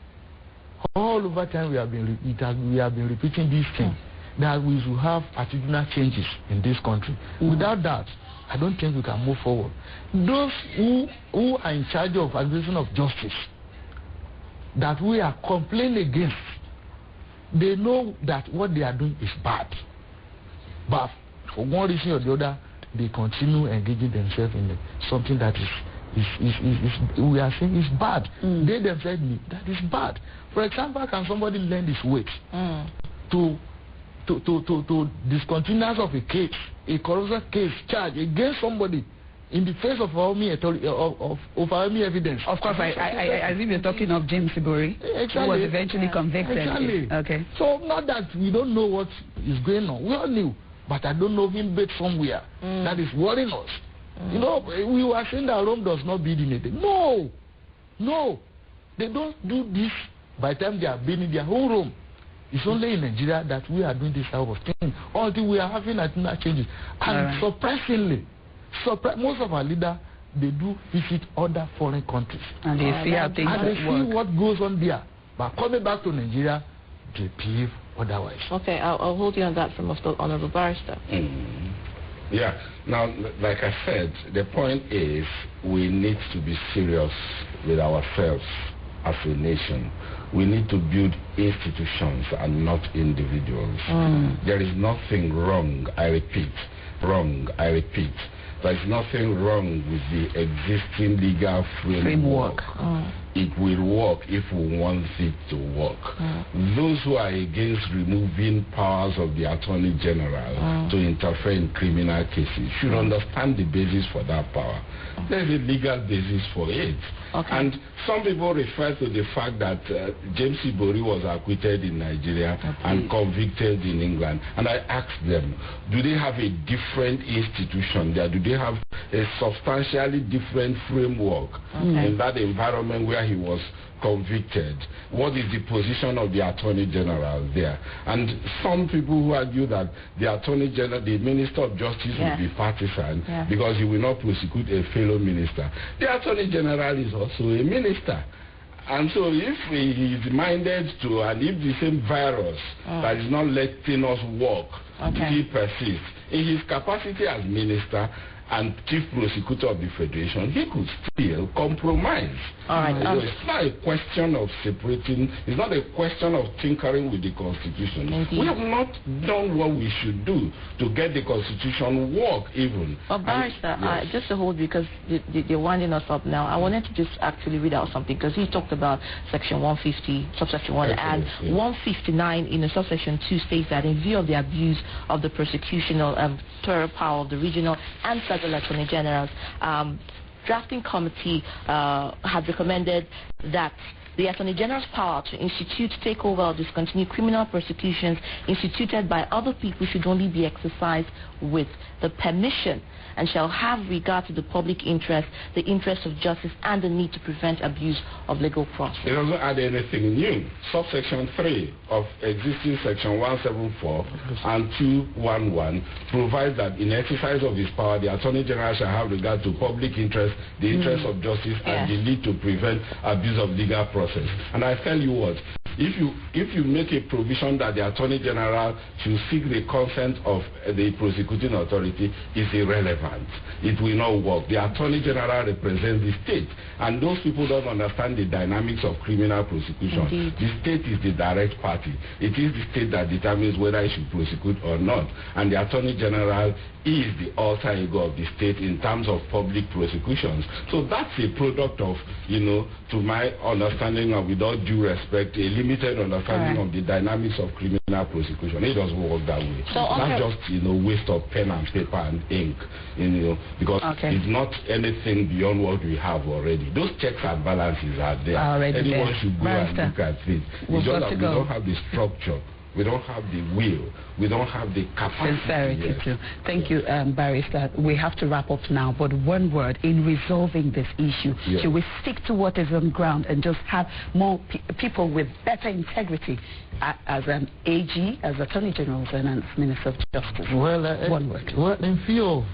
all over time we have been repeating this thing, that we should have attitudinal changes in this country. Without that, I don't think we can move forward. Those who are in charge of administration of justice, that we are complaining against, they know that what they are doing is bad. But for one reason or the other, they continue engaging themselves in something that we are saying is bad. They themselves know that is bad. For example, can somebody lend his weight to discontinuance of a case, a corruption case charge against somebody in the face of overwhelming evidence? Of course, I think you're talking of James Ibori, who was eventually convicted. Exactly. Okay. So, not that we don't know what is going on. We all knew. But I don't know him based somewhere. That is worrying us. We were saying that Rome does not build in a day. No. They don't do this by the time they are building their whole Rome. It's only in Nigeria that we are doing this type of thing until we are having attitudinal changes. And surprisingly, most of our leaders, they do visit other foreign countries. And they see how things work. And they see what goes on there. But coming back to Nigeria, they behave otherwise. Okay, I'll hold you on that from the Honorable Barrister. Yeah. Now, like I said, the point is we need to be serious with ourselves as a nation. We need to build institutions and not individuals. There is nothing wrong, I repeat. There is nothing wrong with the existing legal framework. It will work if we want it to work. Those who are against removing powers of the Attorney General to interfere in criminal cases should understand the basis for that power. There is a legal basis for it. And some people refer to the fact that James Ibori was acquitted in Nigeria and convicted in England. And I asked them, do they have a different institution there? Do they have a substantially different framework in that environment where he was convicted. What is the position of the Attorney General there? And some people who argue that the Attorney General, the Minister of Justice will be partisan because he will not prosecute a fellow minister. The Attorney General is also a minister. And so if he is minded to, and if the same virus that is not letting us walk, he persists, in his capacity as minister and chief prosecutor of the Federation, he could still compromise. All right. It's not a question of separating, it's not a question of tinkering with the Constitution. Indeed. We have not done what we should do to get the Constitution work even. But Barrister, just to hold, because they're winding us up now, I wanted to just actually read out something, because he talked about Section 150, subsection 1, and 159 in the subsection 2 states that in view of the abuse of the prosecutorial terror power of the regional and federal attorney generals, drafting committee had recommended that the Attorney General's power to institute, take over, or discontinue criminal prosecutions instituted by other people should only be exercised with the permission and shall have regard to the public interest, the interest of justice, and the need to prevent abuse of legal process. It doesn't add anything new. Subsection 3 of existing Section 174 and 211 provides that in exercise of his power, the Attorney General shall have regard to public interest, the interest of justice, and the need to prevent abuse of legal process. And I tell you what, if you make a provision that the Attorney General should seek the consent of the prosecuting authority, is irrelevant. It will not work. The Attorney General represents the state, and those people don't understand the dynamics of criminal prosecution. Indeed. The state is the direct party. It is the state that determines whether it should prosecute or not, and the Attorney General is the alter ego of the state in terms of public prosecutions. So that's a product of, to my understanding, and with all due respect, a limited understanding of the dynamics of criminal prosecution. It doesn't work that way. So that's just, waste of pen and paper and ink, because it's not anything beyond what we have already. Those checks and balances are there. Anyone should go and look at it. It's just that we don't have the structure. We don't have the will. We don't have the capacity. Sincerity too. Thank you, Barrister. We have to wrap up now, but one word in resolving this issue. Should we stick to what is on ground and just have more people with better integrity as an AG, as Attorney General, and as Minister of Justice? Well, one word. Well, in view of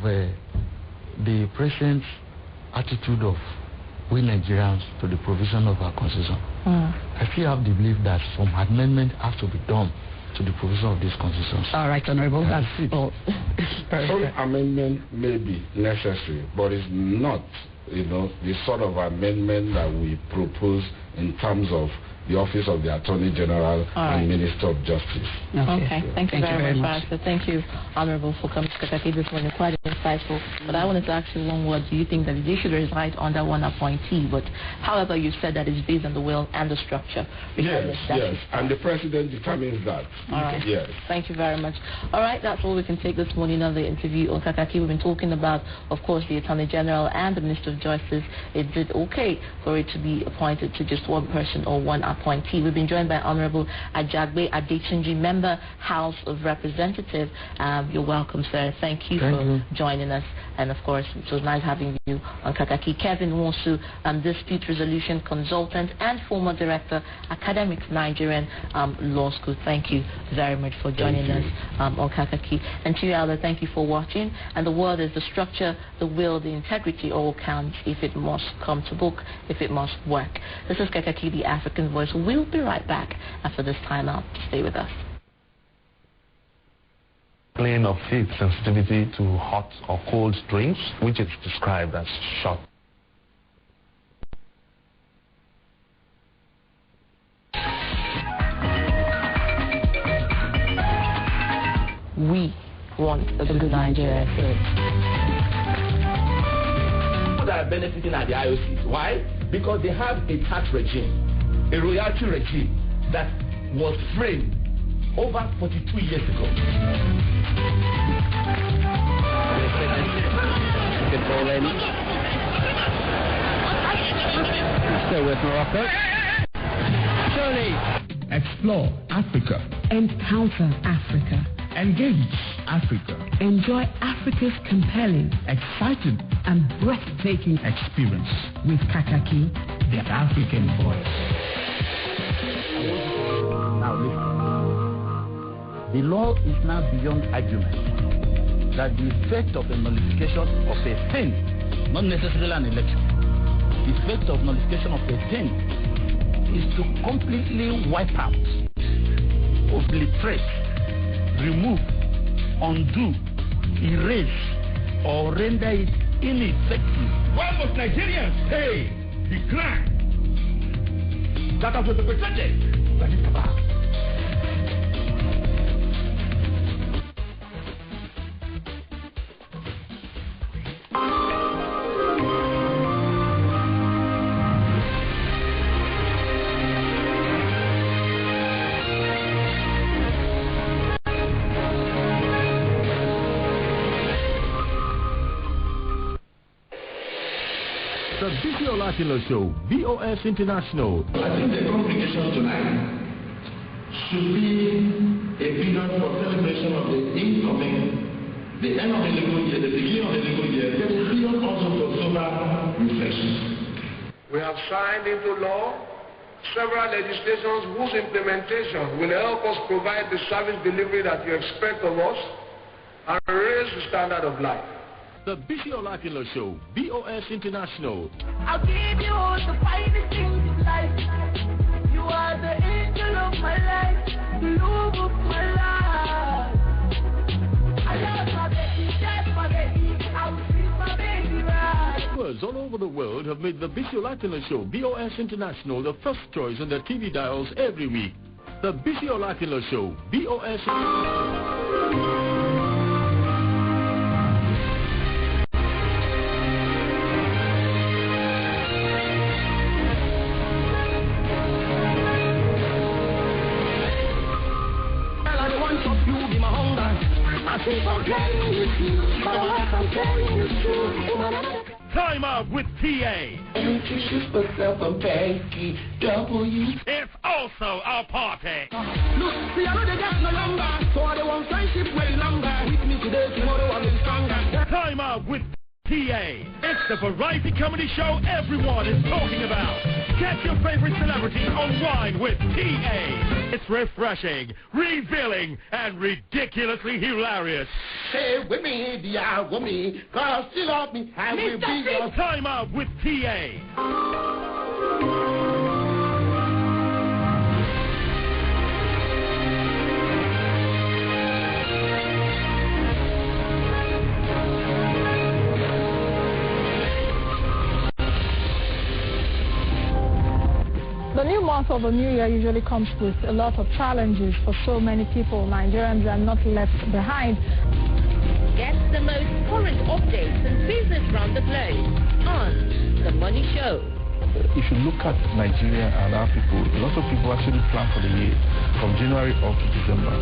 the President's attitude of we Nigerians to the provision of our Constitution, I still have the belief that some amendment has to be done to the provision of this Constitution. All right, Honorable. That's all. Some amendment may be necessary, but it's not, the sort of amendment that we propose in terms of the Office of the Attorney General and Minister of Justice. Okay. Thank you very much, Barrister. Thank you, Honorable, for coming to Kaakaki this morning. Quite insightful. But I wanted to ask you one word. Do you think that they should reside under one appointee? But however, you said that it's based on the will and the structure. Yes. And the President determines that. All right. Yes. Thank you very much. All right, that's all we can take this morning on the interview on Kaakaki. We've been talking about, of course, the Attorney General and the Minister of Justice. Is it okay for it to be appointed to just one person or one appointee? We've been joined by Honorable Ajagbe Adetunji, Member, House of Representatives. You're welcome, sir. Thank you for joining us. And of course, it was nice having you on Kaakaki. Kevin Wonsu, Dispute Resolution Consultant and former Director, Academics Nigerian Law School. Thank you very much for joining us on Kaakaki. And to you, Alda, thank you for watching. And the word is the structure, the will, the integrity all counts if it must come to book, if it must work. This is Kaakaki, the African Voice. We'll be right back after this time out. Stay with us. Plane of heat sensitivity to hot or cold drinks, which is described as shock. We want a good Nigeria. People that are benefiting at the IOCs. Why? Because they have a tax regime, a royalty regime that was framed over 42 years ago. Still with Morocco. Surely. Explore Africa. Encounter Africa. Engage Africa. Enjoy Africa's compelling, exciting, and breathtaking experience with Kaakaki the African voice. Now listen. The law is now beyond argument that the effect of the nullification of a thing, not necessarily an election, the effect of nullification of a thing is to completely wipe out, obliterate, remove, undo, erase, or render it ineffective. Why must Nigerians pay the crime that has been perpetrated by this cabal? The Bisi Olatilo Show, BOS International. I think the congregation tonight should be a period for celebration of the incoming, the end of the legal year, the beginning of the legal year, but a period also for sober reflection. We have signed into law several legislations whose implementation will help us provide the service delivery that you expect of us and raise the standard of life. The Bisi Olatilo Show, BOS International. I'll give you all the finest things in life. You are the angel of my life, the love of my life. I love my baby, that's my baby. I will treat my baby right. Viewers all over the world have made the Bisi Olatilo Show, BOS International, the first choice on their TV dials every week. The Bisi Olatilo Show, BOS International. Time out with TA. It's also a party. Look, see, I know they got no longer, so I don't want friendship way longer. With me today, tomorrow I'll be stronger. Time out with TA. It's the variety comedy show everyone is talking about. Catch your favorite celebrity on Wine with TA. It's refreshing, revealing, and ridiculously hilarious. Stay with me, dear, with me, cause you love me, I will be your... Time out with TA. The new month of the new year usually comes with a lot of challenges for so many people. Nigerians are not left behind. Get the most current updates and business around the globe on The Money Show. If you look at Nigeria and our people, a lot of people actually plan for the year from January up to December.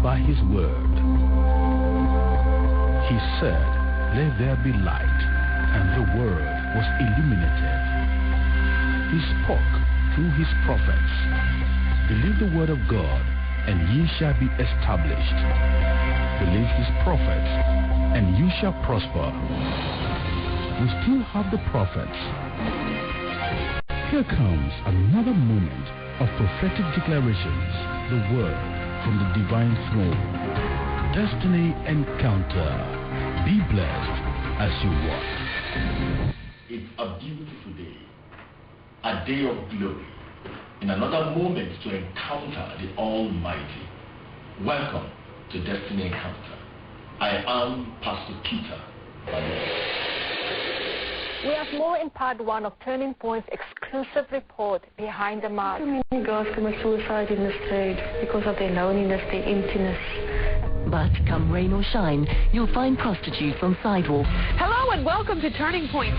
by his word. He said, "Let there be light," and the word was illuminated. He spoke through his prophets. Believe the word of God, and ye shall be established. Believe his prophets, and you shall prosper. We still have the prophets. Here comes another moment of prophetic declarations, the word from the divine throne. Destiny encounter. Be blessed as you walk. It's a beautiful day, a day of glory, in another moment to encounter the Almighty. Welcome to Destiny Encounter. I am Pastor Peter. We have more in part 1 of Turning Point's exclusive report, Behind the Mask. So many girls commit suicide in this trade because of their loneliness, their emptiness. But come rain or shine, you'll find prostitutes on sidewalks. Hello and welcome to Turning Point.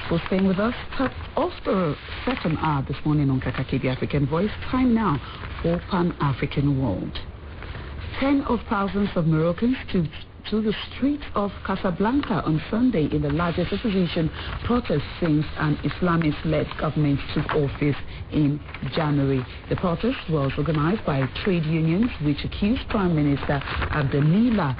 For staying with us, top of the second hour this morning on Kaakaki B African Voice. Time now for Pan-African World. Tens of thousands of Moroccans to the streets of Casablanca on Sunday in the largest opposition protest since an Islamist-led government took office in January. The protest was organized by trade unions which accused Prime Minister Abdelila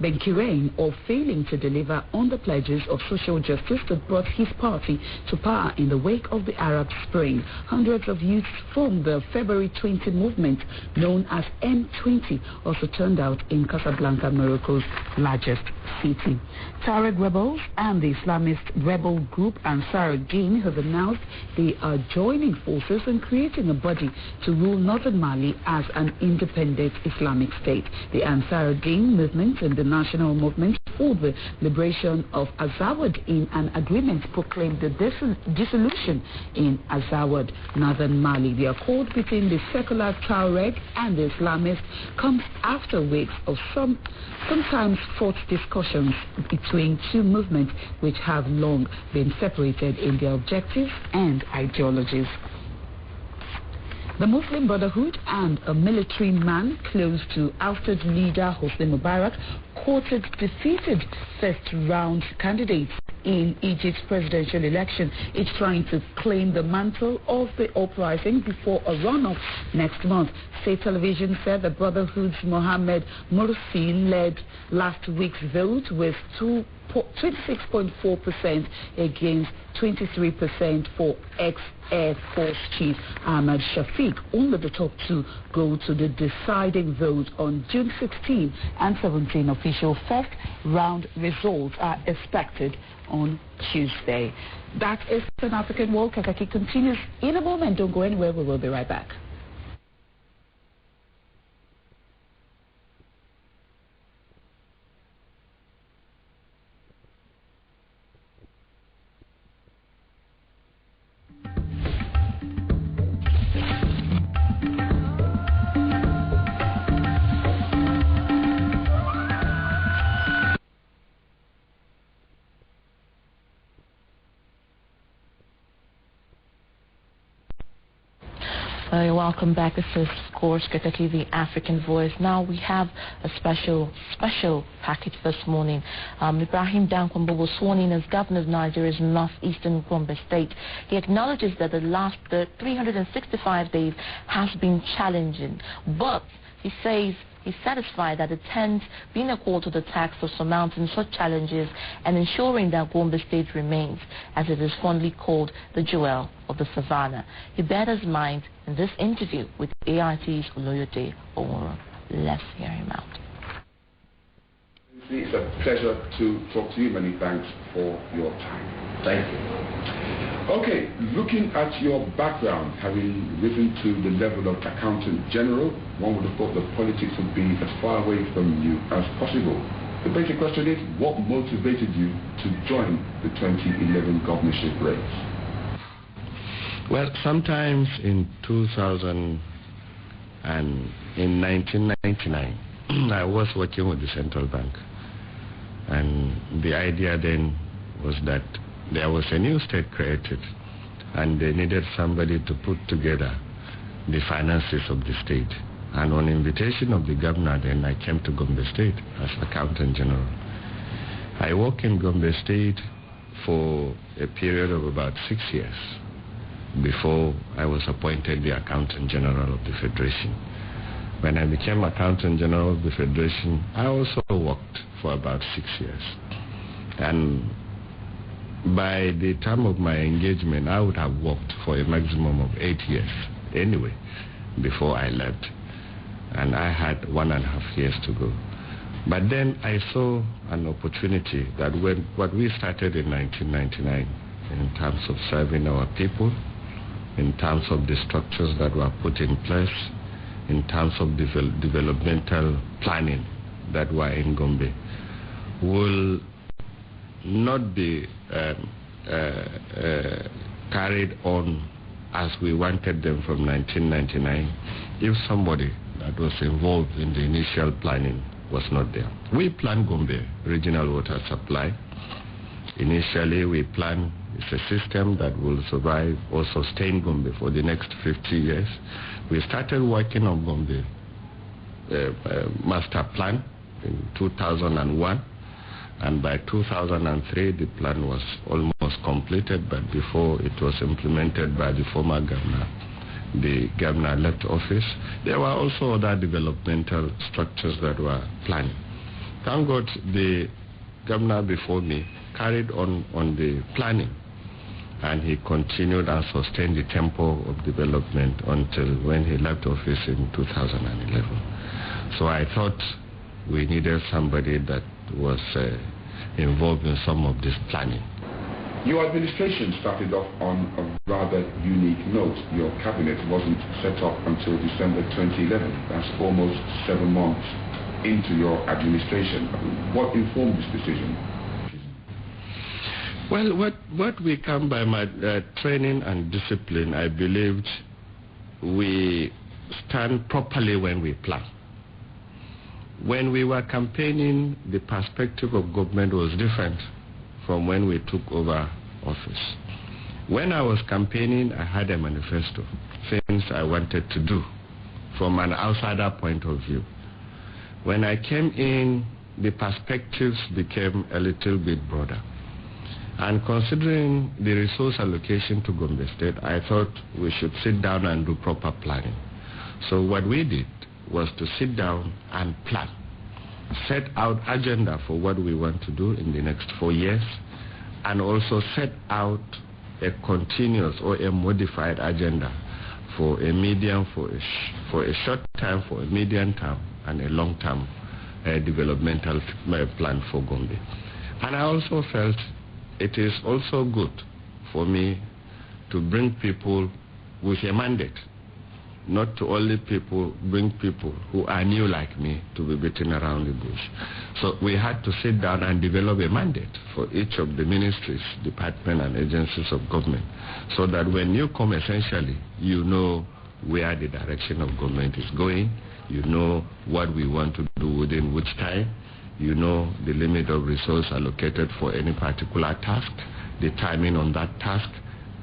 Ben-Kirain of failing to deliver on the pledges of social justice that brought his party to power in the wake of the Arab Spring. Hundreds of youths formed the February 20 movement known as M20, also turned out in Casablanca, Morocco's largest city. Tuareg rebels and the Islamist rebel group Ansar Din have announced they are joining forces and creating a body to rule northern Mali as an independent Islamic state. The Ansar Din movement and the National Movement for the Liberation of Azawad in an agreement proclaimed the dissolution in Azawad, northern Mali. The accord between the secular Tuareg and the Islamists comes after weeks of sometimes fought discussions between two movements which have long been separated in their objectives and ideologies. The Muslim Brotherhood and a military man close to ousted leader Hosni Mubarak courted defeated first-round candidates in Egypt's presidential election, each trying to claim the mantle of the uprising before a runoff next month. State television said the Brotherhood's Mohamed Morsi led last week's vote with 26.4% against 23% for ex-Air Force Chief Ahmad Shafiq. Only the top two go to the deciding vote on June 16 and 17. Official first-round results are expected on Tuesday. That is Pan African World. Kaakaki continues in a moment. Don't go anywhere. We will be right back. Welcome back. This is, of course, Kaakaki B African Voice. Now we have a special package this morning. Ibrahim Dankwambo was sworn in as governor of Nigeria's northeastern Gombe state. He acknowledges that the 365 days has been challenging, but he says he's satisfied that the 10th being equal to the task of surmounting such challenges and ensuring that Gombe State remains, as it is fondly called, the jewel of the savannah. He bared his mind in this interview with AIT's Oloyede Oworo. Let's hear him out. It's a pleasure to talk to you. Many thanks for your time. Thank you. Okay, looking at your background, having risen to the level of Accountant General, one would have thought that politics would be as far away from you as possible. The basic question is, what motivated you to join the 2011 governorship race? Well, sometimes in 1999, I was working with the central bank. And the idea then was that there was a new state created, and they needed somebody to put together the finances of the state. And on invitation of the governor, then I came to Gombe State as Accountant General. I worked in Gombe State for a period of about 6 years before I was appointed the Accountant General of the Federation. When I became Accountant General of the Federation, I also worked for about 6 years. And by the time of my engagement, I would have worked for a maximum of 8 years anyway before I left. And I had 1.5 years to go. But then I saw an opportunity that when what we started in 1999 in terms of serving our people, in terms of the structures that were put in place, in terms of developmental planning that were in Gombe, will not be carried on as we wanted them from 1999 if somebody that was involved in the initial planning was not there. We planned Gombe regional water supply. Initially, we planned it's a system that will survive or sustain Gombe for the next 50 years. We started working on Gombe master plan in 2001, and by 2003 the plan was almost completed, but before it was implemented by the former governor, the governor left office. There were also other developmental structures that were planned. Thank God the governor before me carried on the planning, and he continued and sustained the tempo of development until when he left office in 2011. So I thought we needed somebody that was involved in some of this planning. Your administration started off on a rather unique note. Your cabinet wasn't set up until December 2011. That's almost 7 months into your administration. What informed this decision? Well, what we come by my training and discipline, I believed we stand properly when we plan. When we were campaigning, the perspective of government was different from when we took over office. When I was campaigning, I had a manifesto, things I wanted to do from an outsider point of view. When I came in, the perspectives became a little bit broader. And considering the resource allocation to Gombe State, I thought we should sit down and do proper planning. So what we did was to sit down and plan, set out agenda for what we want to do in the next 4 years, and also set out a continuous or a modified agenda for a medium, for a short term, for a medium term, and a long term developmental plan for Gombe. And I also felt it is also good for me to bring people with a mandate, not to only bring people who are new like me to be beaten around the bush. So we had to sit down and develop a mandate for each of the ministries, departments, and agencies of government, so that when you come, essentially, you know where the direction of government is going, you know what we want to do within which time, you know the limit of resource allocated for any particular task, the timing on that task,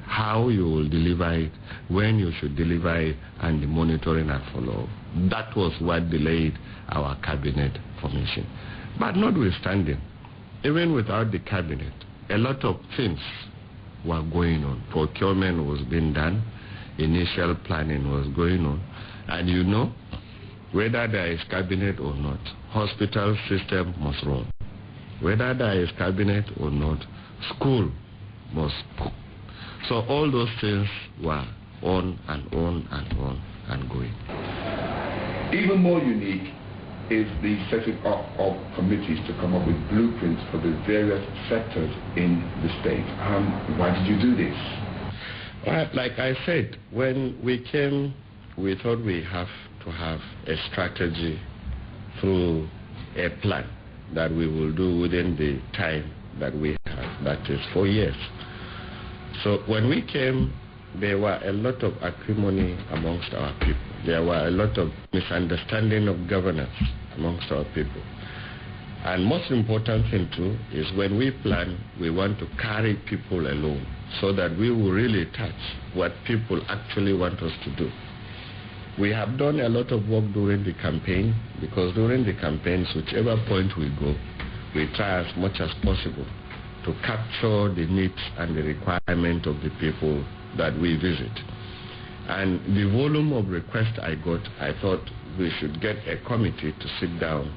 how you will deliver it, when you should deliver it, and the monitoring and follow-up. That was what delayed our cabinet formation. But notwithstanding, even without the cabinet, a lot of things were going on. Procurement was being done, initial planning was going on, and you know, whether there is cabinet or not, hospital system must run. Whether there is cabinet or not, school must go. So all those things were on and on and on and going. Even more unique is the setting up of committees to come up with blueprints for the various sectors in the state. Why did you do this? Well, like I said, when we came, we thought we have to have a strategy through a plan that we will do within the time that we have, that is 4 years. So when we came, there were a lot of acrimony amongst our people. There were a lot of misunderstanding of governance amongst our people. And most important thing too is when we plan, we want to carry people along so that we will really touch what people actually want us to do. We have done a lot of work during the campaign, because during the campaigns, whichever point we go, we try as much as possible to capture the needs and the requirement of the people that we visit. And the volume of requests I got, I thought we should get a committee to sit down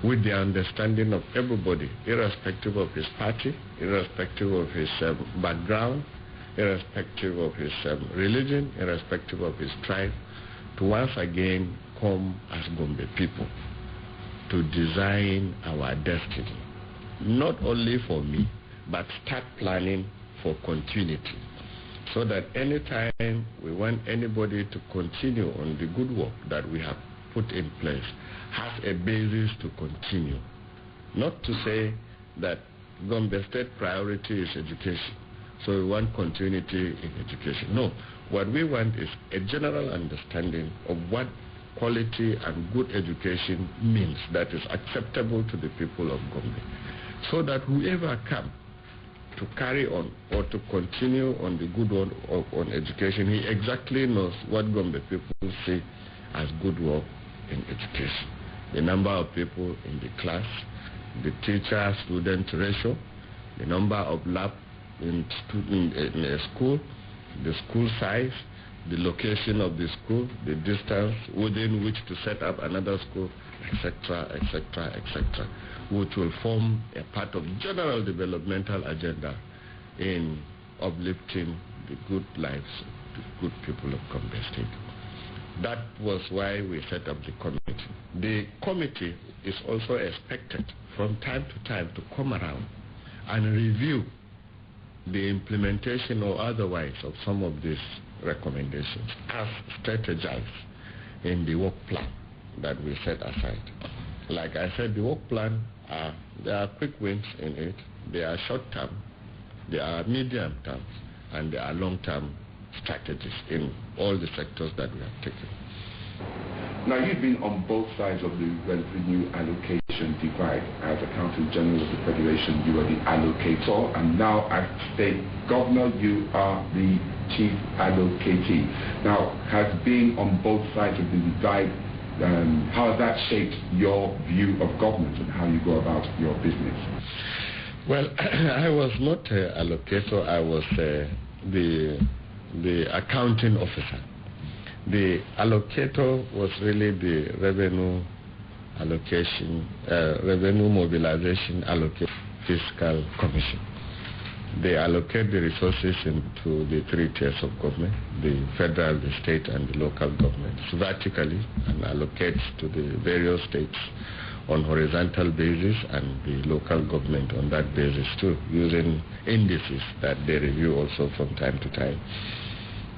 with the understanding of everybody, irrespective of his party, irrespective of his background, irrespective of his religion, irrespective of his tribe, to once again come as Gombe people to design our destiny. Not only for me, but start planning for continuity. So that anytime we want anybody to continue on the good work that we have put in place, has a basis to continue. Not to say that Gombe State priority is education, so we want continuity in education. No, what we want is a general understanding of what quality and good education means that is acceptable to the people of Gombe, so that whoever comes to carry on or to continue on the good one on education, he exactly knows what Gombe people see as good work in education. The number of people in the class, the teacher-student ratio, the number of lab in a school, the school size, the location of the school, the distance within which to set up another school, etc., etc., etc., which will form a part of general developmental agenda in uplifting the good lives of the good people of Gombe State. That was why we set up the committee. The committee is also expected from time to time to come around and review the implementation or otherwise of some of these recommendations as strategized in the work plan that we set aside. Like I said, the work plan, there are quick wins in it, there are short-term, there are medium-term, and there are long-term strategies in all the sectors that we have taken. Now, you've been on both sides of the revenue allocation divide. As Accountant General of the Federation, you are the allocator, and now as State Governor, you are the Chief Allocatee. Now, has being on both sides of the divide, how has that shaped your view of government and how you go about your business? Well, I was not an allocator, I was the accounting officer. The allocator was really the revenue allocation, revenue mobilization allocation fiscal commission. They allocate the resources into the three tiers of government, the federal, the state, and the local governments vertically, and allocates to the various states on horizontal basis and the local government on that basis too, using indices that they review also from time to time.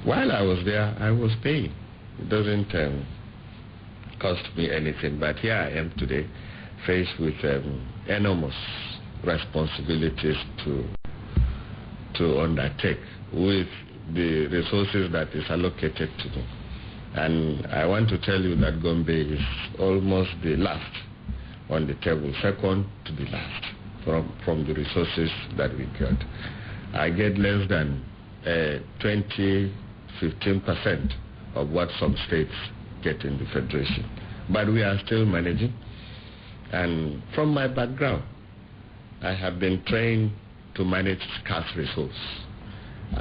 While I was there, I was paying. It doesn't cost me anything, but here I am today, faced with enormous responsibilities to undertake with the resources that is allocated to me. And I want to tell you that Gombe is almost the last on the table, second to the last from the resources that we get. I get less than 15% of what some states get in the Federation. But we are still managing. And from my background, I have been trained to manage scarce resource.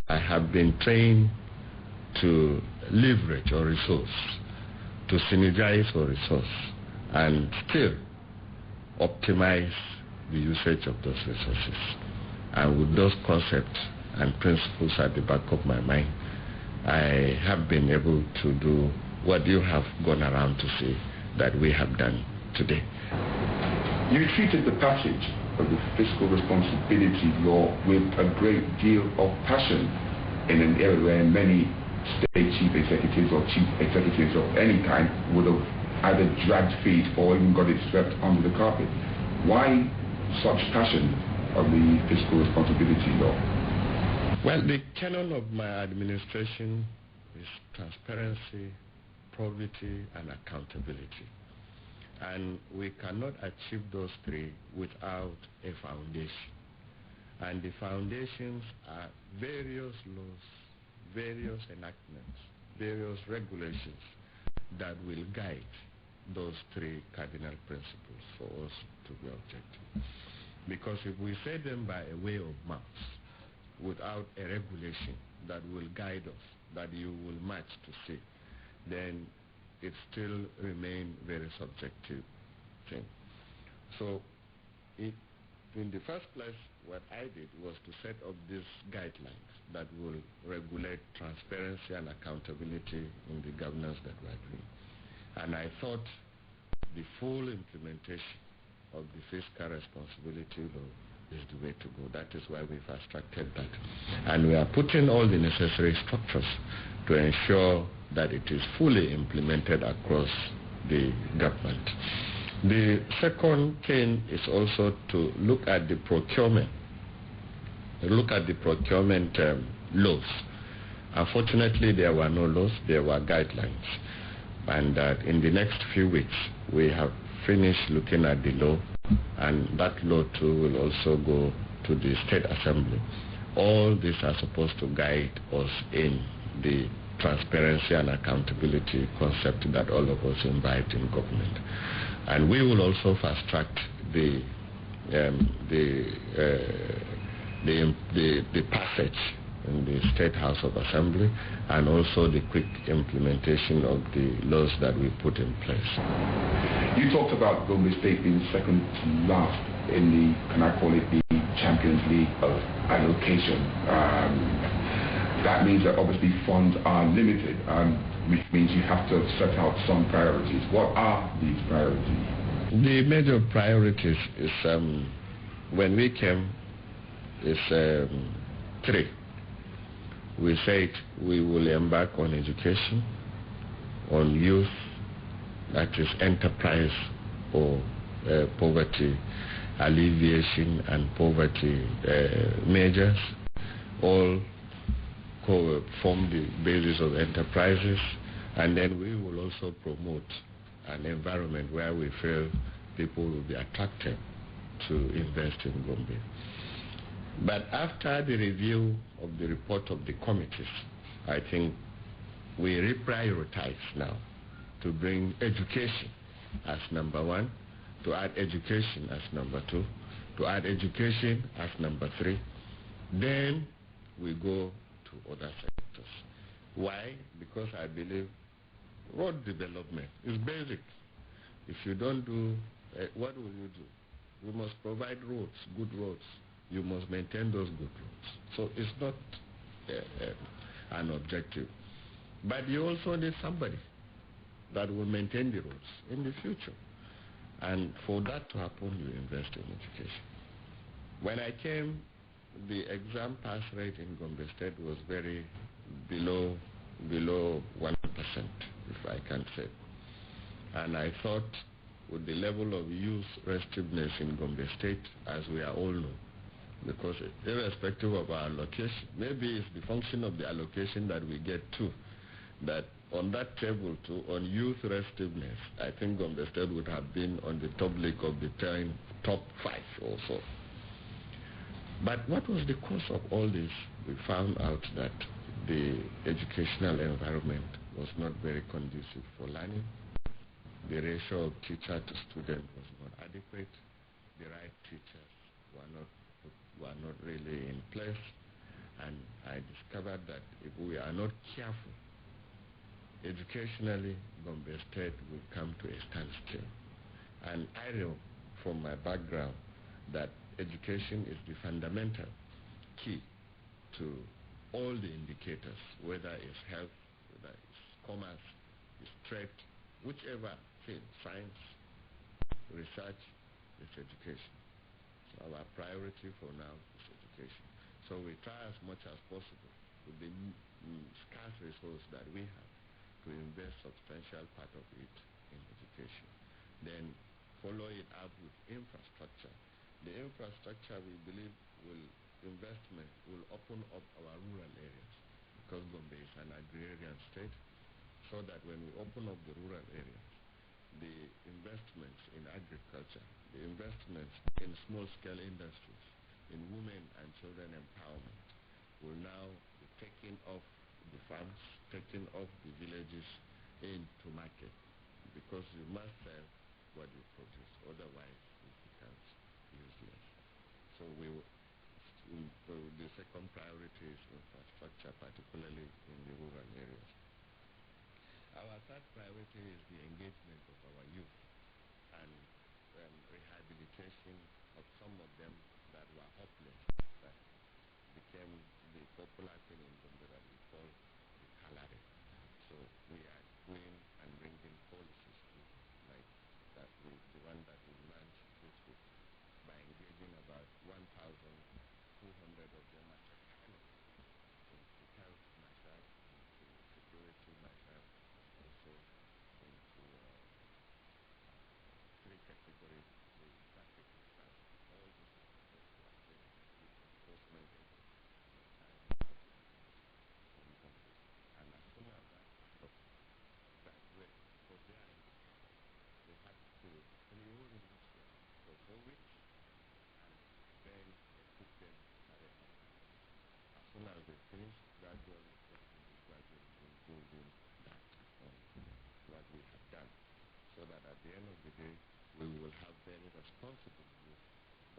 I have been trained to leverage a resource, to synergize a resource, and still optimize the usage of those resources. And with those concepts and principles at the back of my mind, I have been able to do what you have gone around to see that we have done today. You treated the passage of the fiscal responsibility law with a great deal of passion in an era where many state chief executives or chief executives of any kind would have either dragged feet or even got it swept under the carpet. Why such passion of the fiscal responsibility law? Well, the canon of my administration is transparency, probity, and accountability. And we cannot achieve those three without a foundation. And the foundations are various laws, various enactments, various regulations that will guide those three cardinal principles for us to be objective. Because if we say them by a way of mouth, without a regulation that will guide us, that you will match to see, then it still remains very subjective thing. So in the first place, what I did was to set up these guidelines that will regulate transparency and accountability in the governance that we are doing. And I thought the full implementation of the fiscal responsibility law is the way to go. That is why we fast-tracked that. And we are putting all the necessary structures to ensure that it is fully implemented across the government. The second thing is also to look at the procurement. Laws. Unfortunately, there were no laws, there were guidelines. And in the next few weeks, we have finished looking at the law, and that law too will also go to the State Assembly. All these are supposed to guide us in the transparency and accountability concept that all of us invite in government. And we will also fast-track the passage in the State House of Assembly, and also the quick implementation of the laws that we put in place. You talked about Gombe State being second to last in the, can I call it, the Champions League of allocation. That means that obviously funds are limited, which means you have to set out some priorities. What are these priorities? The major priorities is, when we came, is three. We said we will embark on education, on youth, that is enterprise or poverty alleviation and poverty measures, all form the basis of enterprises. And then we will also promote an environment where we feel people will be attracted to invest in Gombe. But after the review of the report of the committees, I think we reprioritize now to bring education as number one, to add education as number two, to add education as number three. Then we go to other sectors. Why? Because I believe road development is basic. If you don't do, what will you do? We must provide roads, good roads. You must maintain those good roads. So it's not an objective. But you also need somebody that will maintain the roads in the future. And for that to happen, you invest in education. When I came, the exam pass rate in Gombe State was very below 1%, if I can say. And I thought with the level of youth restiveness in Gombe State, as we are all know, because irrespective of our allocation, maybe it's the function of the allocation that we get too, that on that table too, on youth restiveness, I think Gombe State would have been on the top league of the top 5 or so. But what was the cause of all this? We found out that the educational environment was not very conducive for learning. The ratio of teacher to student was not adequate. The right teachers were not really in place. And I discovered that if we are not careful, educationally, Gombe State will come to a standstill. And I know from my background that education is the fundamental key to all the indicators, whether it's health, whether it's commerce, it's trade, whichever thing, science, research, it's education. So our priority for now is education. So we try as much as possible with the scarce resource that we have to invest substantial part of it in education. Then follow it up with infrastructure. The infrastructure, we believe, investment will open up our rural areas, because Gombe is an agrarian state, so that when we open up the rural areas, the investments in agriculture, the investments in small-scale industries, in women and children empowerment will now be taking off the farms, taking off the villages into market, because you must sell what you produce, otherwise it becomes useless. So the second priority is infrastructure, particularly in the rural areas. Our third priority is the engagement of our youth and rehabilitation of some of them that were hopeless, that became the popular thing in Gombe that we call the Kalare. So we are doing and bringing policies to, like that the one that we launched this week, by engaging about 1,200 of them at a time into health matters, into security matters, also into three categories, the traffic matters, all this is supposed to affect the enforcement of the time in Gombe. And as soon as that stops, graduate, because they are in the camp, they have to reorient them for 4 weeks, and then put them at a home. As soon as they finish, gradually improving that on what we have done, so that at the end of the day, we will have very responsible youth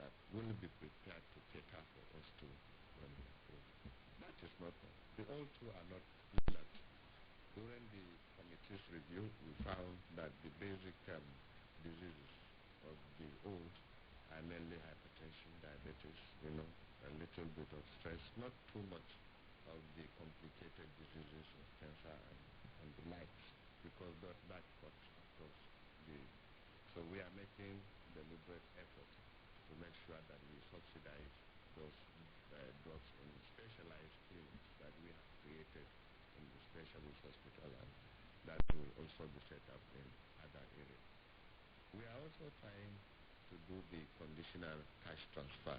that will be prepared to cater for us too when we are old. That is not all. The old too are not left. During the committee's review, we found that the basic diseases of the old are mainly hypertension, diabetes, a little bit of stress, not too much of the complicated diseases of cancer and the likes, because that cuts across the... So we are making deliberate effort to make sure that we subsidize those drugs in specialized clinics that we have created in the specialist hospital, and that will also be set up in other areas. We are also trying to do the conditional cash transfer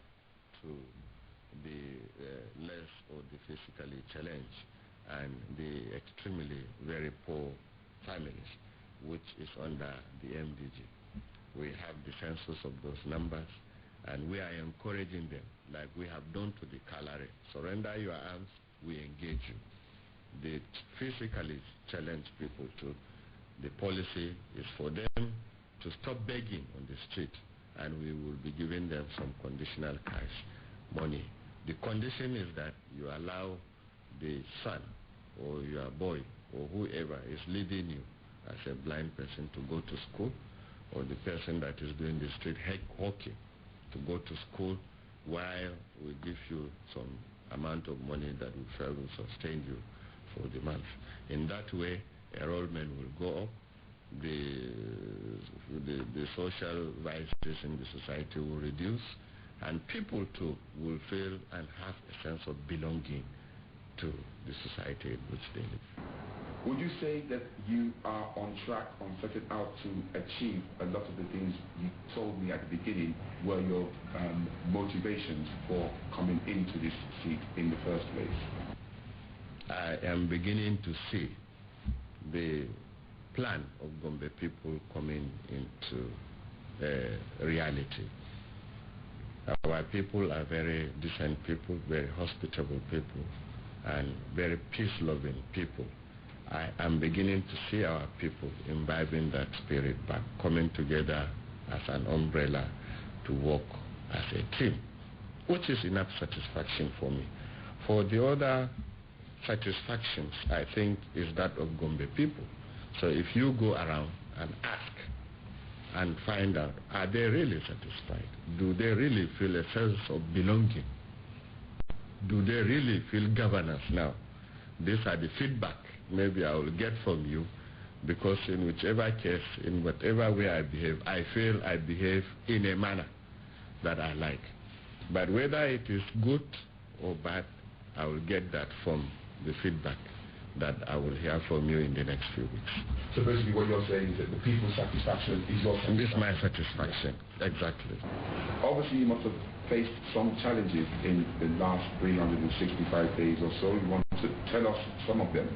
to the less or the physically challenged and the extremely very poor families, which is under the MDG. We have the census of those numbers, and we are encouraging them, like we have done to the Kalare. Surrender your arms, we engage you. The physically challenged people too, the policy is for them to stop begging on the street, and we will be giving them some conditional cash money. The condition is that you allow the son or your boy or whoever is leading you as a blind person to go to school, or the person that is doing the street hawking to go to school, while we give you some amount of money that we feel will sustain you for the month. In that way, enrollment will go up, the social vices in the society will reduce, and people too will feel and have a sense of belonging to the society in which they live. Would you say that you are on track on setting out to achieve a lot of the things you told me at the beginning were your motivations for coming into this seat in the first place? I am beginning to see the plan of Gombe people coming into reality. Our people are very decent people, very hospitable people, and very peace-loving people. I am beginning to see our people imbibing that spirit back, coming together as an umbrella to work as a team, which is enough satisfaction for me. For the other satisfactions, I think, is that of Gombe people. So if you go around and ask and find out, are they really satisfied? Do they really feel a sense of belonging? Do they really feel governance now? These are the feedback maybe I will get from you, because in whichever case, in whatever way I behave, I feel I behave in a manner that I like. But whether it is good or bad, I will get that from the feedback that I will hear from you in the next few weeks. So basically what you're saying is that the people's satisfaction is your satisfaction? It's my satisfaction, exactly. Obviously you must have faced some challenges in the last 365 days or so. You want to tell us some of them?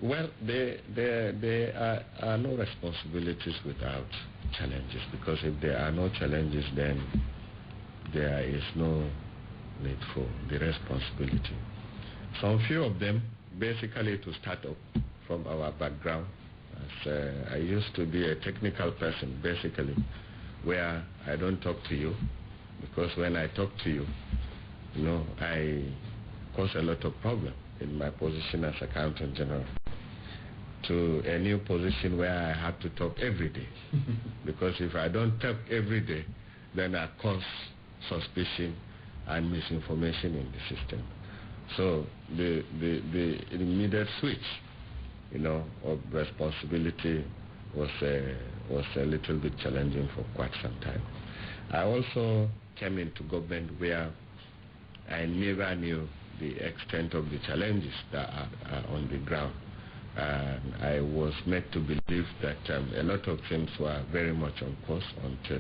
Well, there are no responsibilities without challenges, because if there are no challenges, then there is no need for the responsibility. Some few of them, basically to start up from our background, as I used to be a technical person, basically, where I don't talk to you, because when I talk to you, I cause a lot of problem in my position as Accountant General, to a new position where I have to talk every day. Because if I don't talk every day, then I cause suspicion and misinformation in the system. So the immediate switch, of responsibility was a little bit challenging for quite some time. I also came into government where I never knew the extent of the challenges that are on the ground. And I was made to believe that a lot of things were very much on course until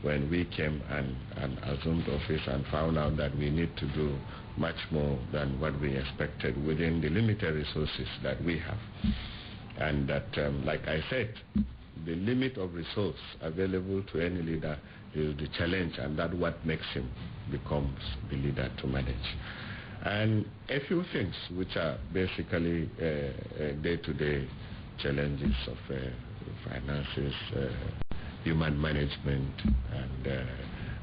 when we came and assumed office and found out that we need to do much more than what we expected within the limited resources that we have. And that, like I said, the limit of resource available to any leader is the challenge, and that what makes him becomes the leader to manage. And a few things which are basically day-to-day challenges of finances, human management, and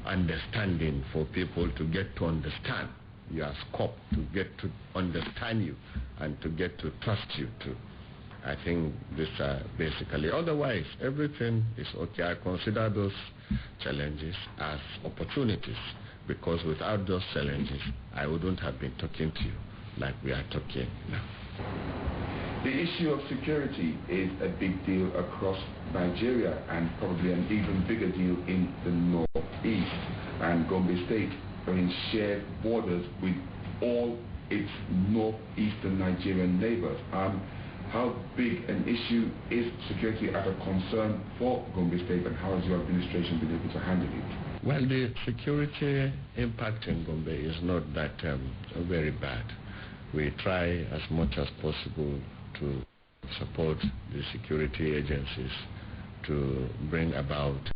understanding for people to get to understand your scope, to get to understand you, and to get to trust you too. I think these are basically, otherwise everything is okay. I consider those challenges as opportunities, because without those challenges I wouldn't have been talking to you like we are talking now. The issue of security is a big deal across Nigeria, and probably an even bigger deal in the northeast. And Gombe State are in shared borders with all its northeastern Nigerian neighbors. How big an issue is security as a concern for Gombe State, and how has your administration been able to handle it? Well, the security impact in Gombe is not that very bad. We try as much as possible to support the security agencies to bring about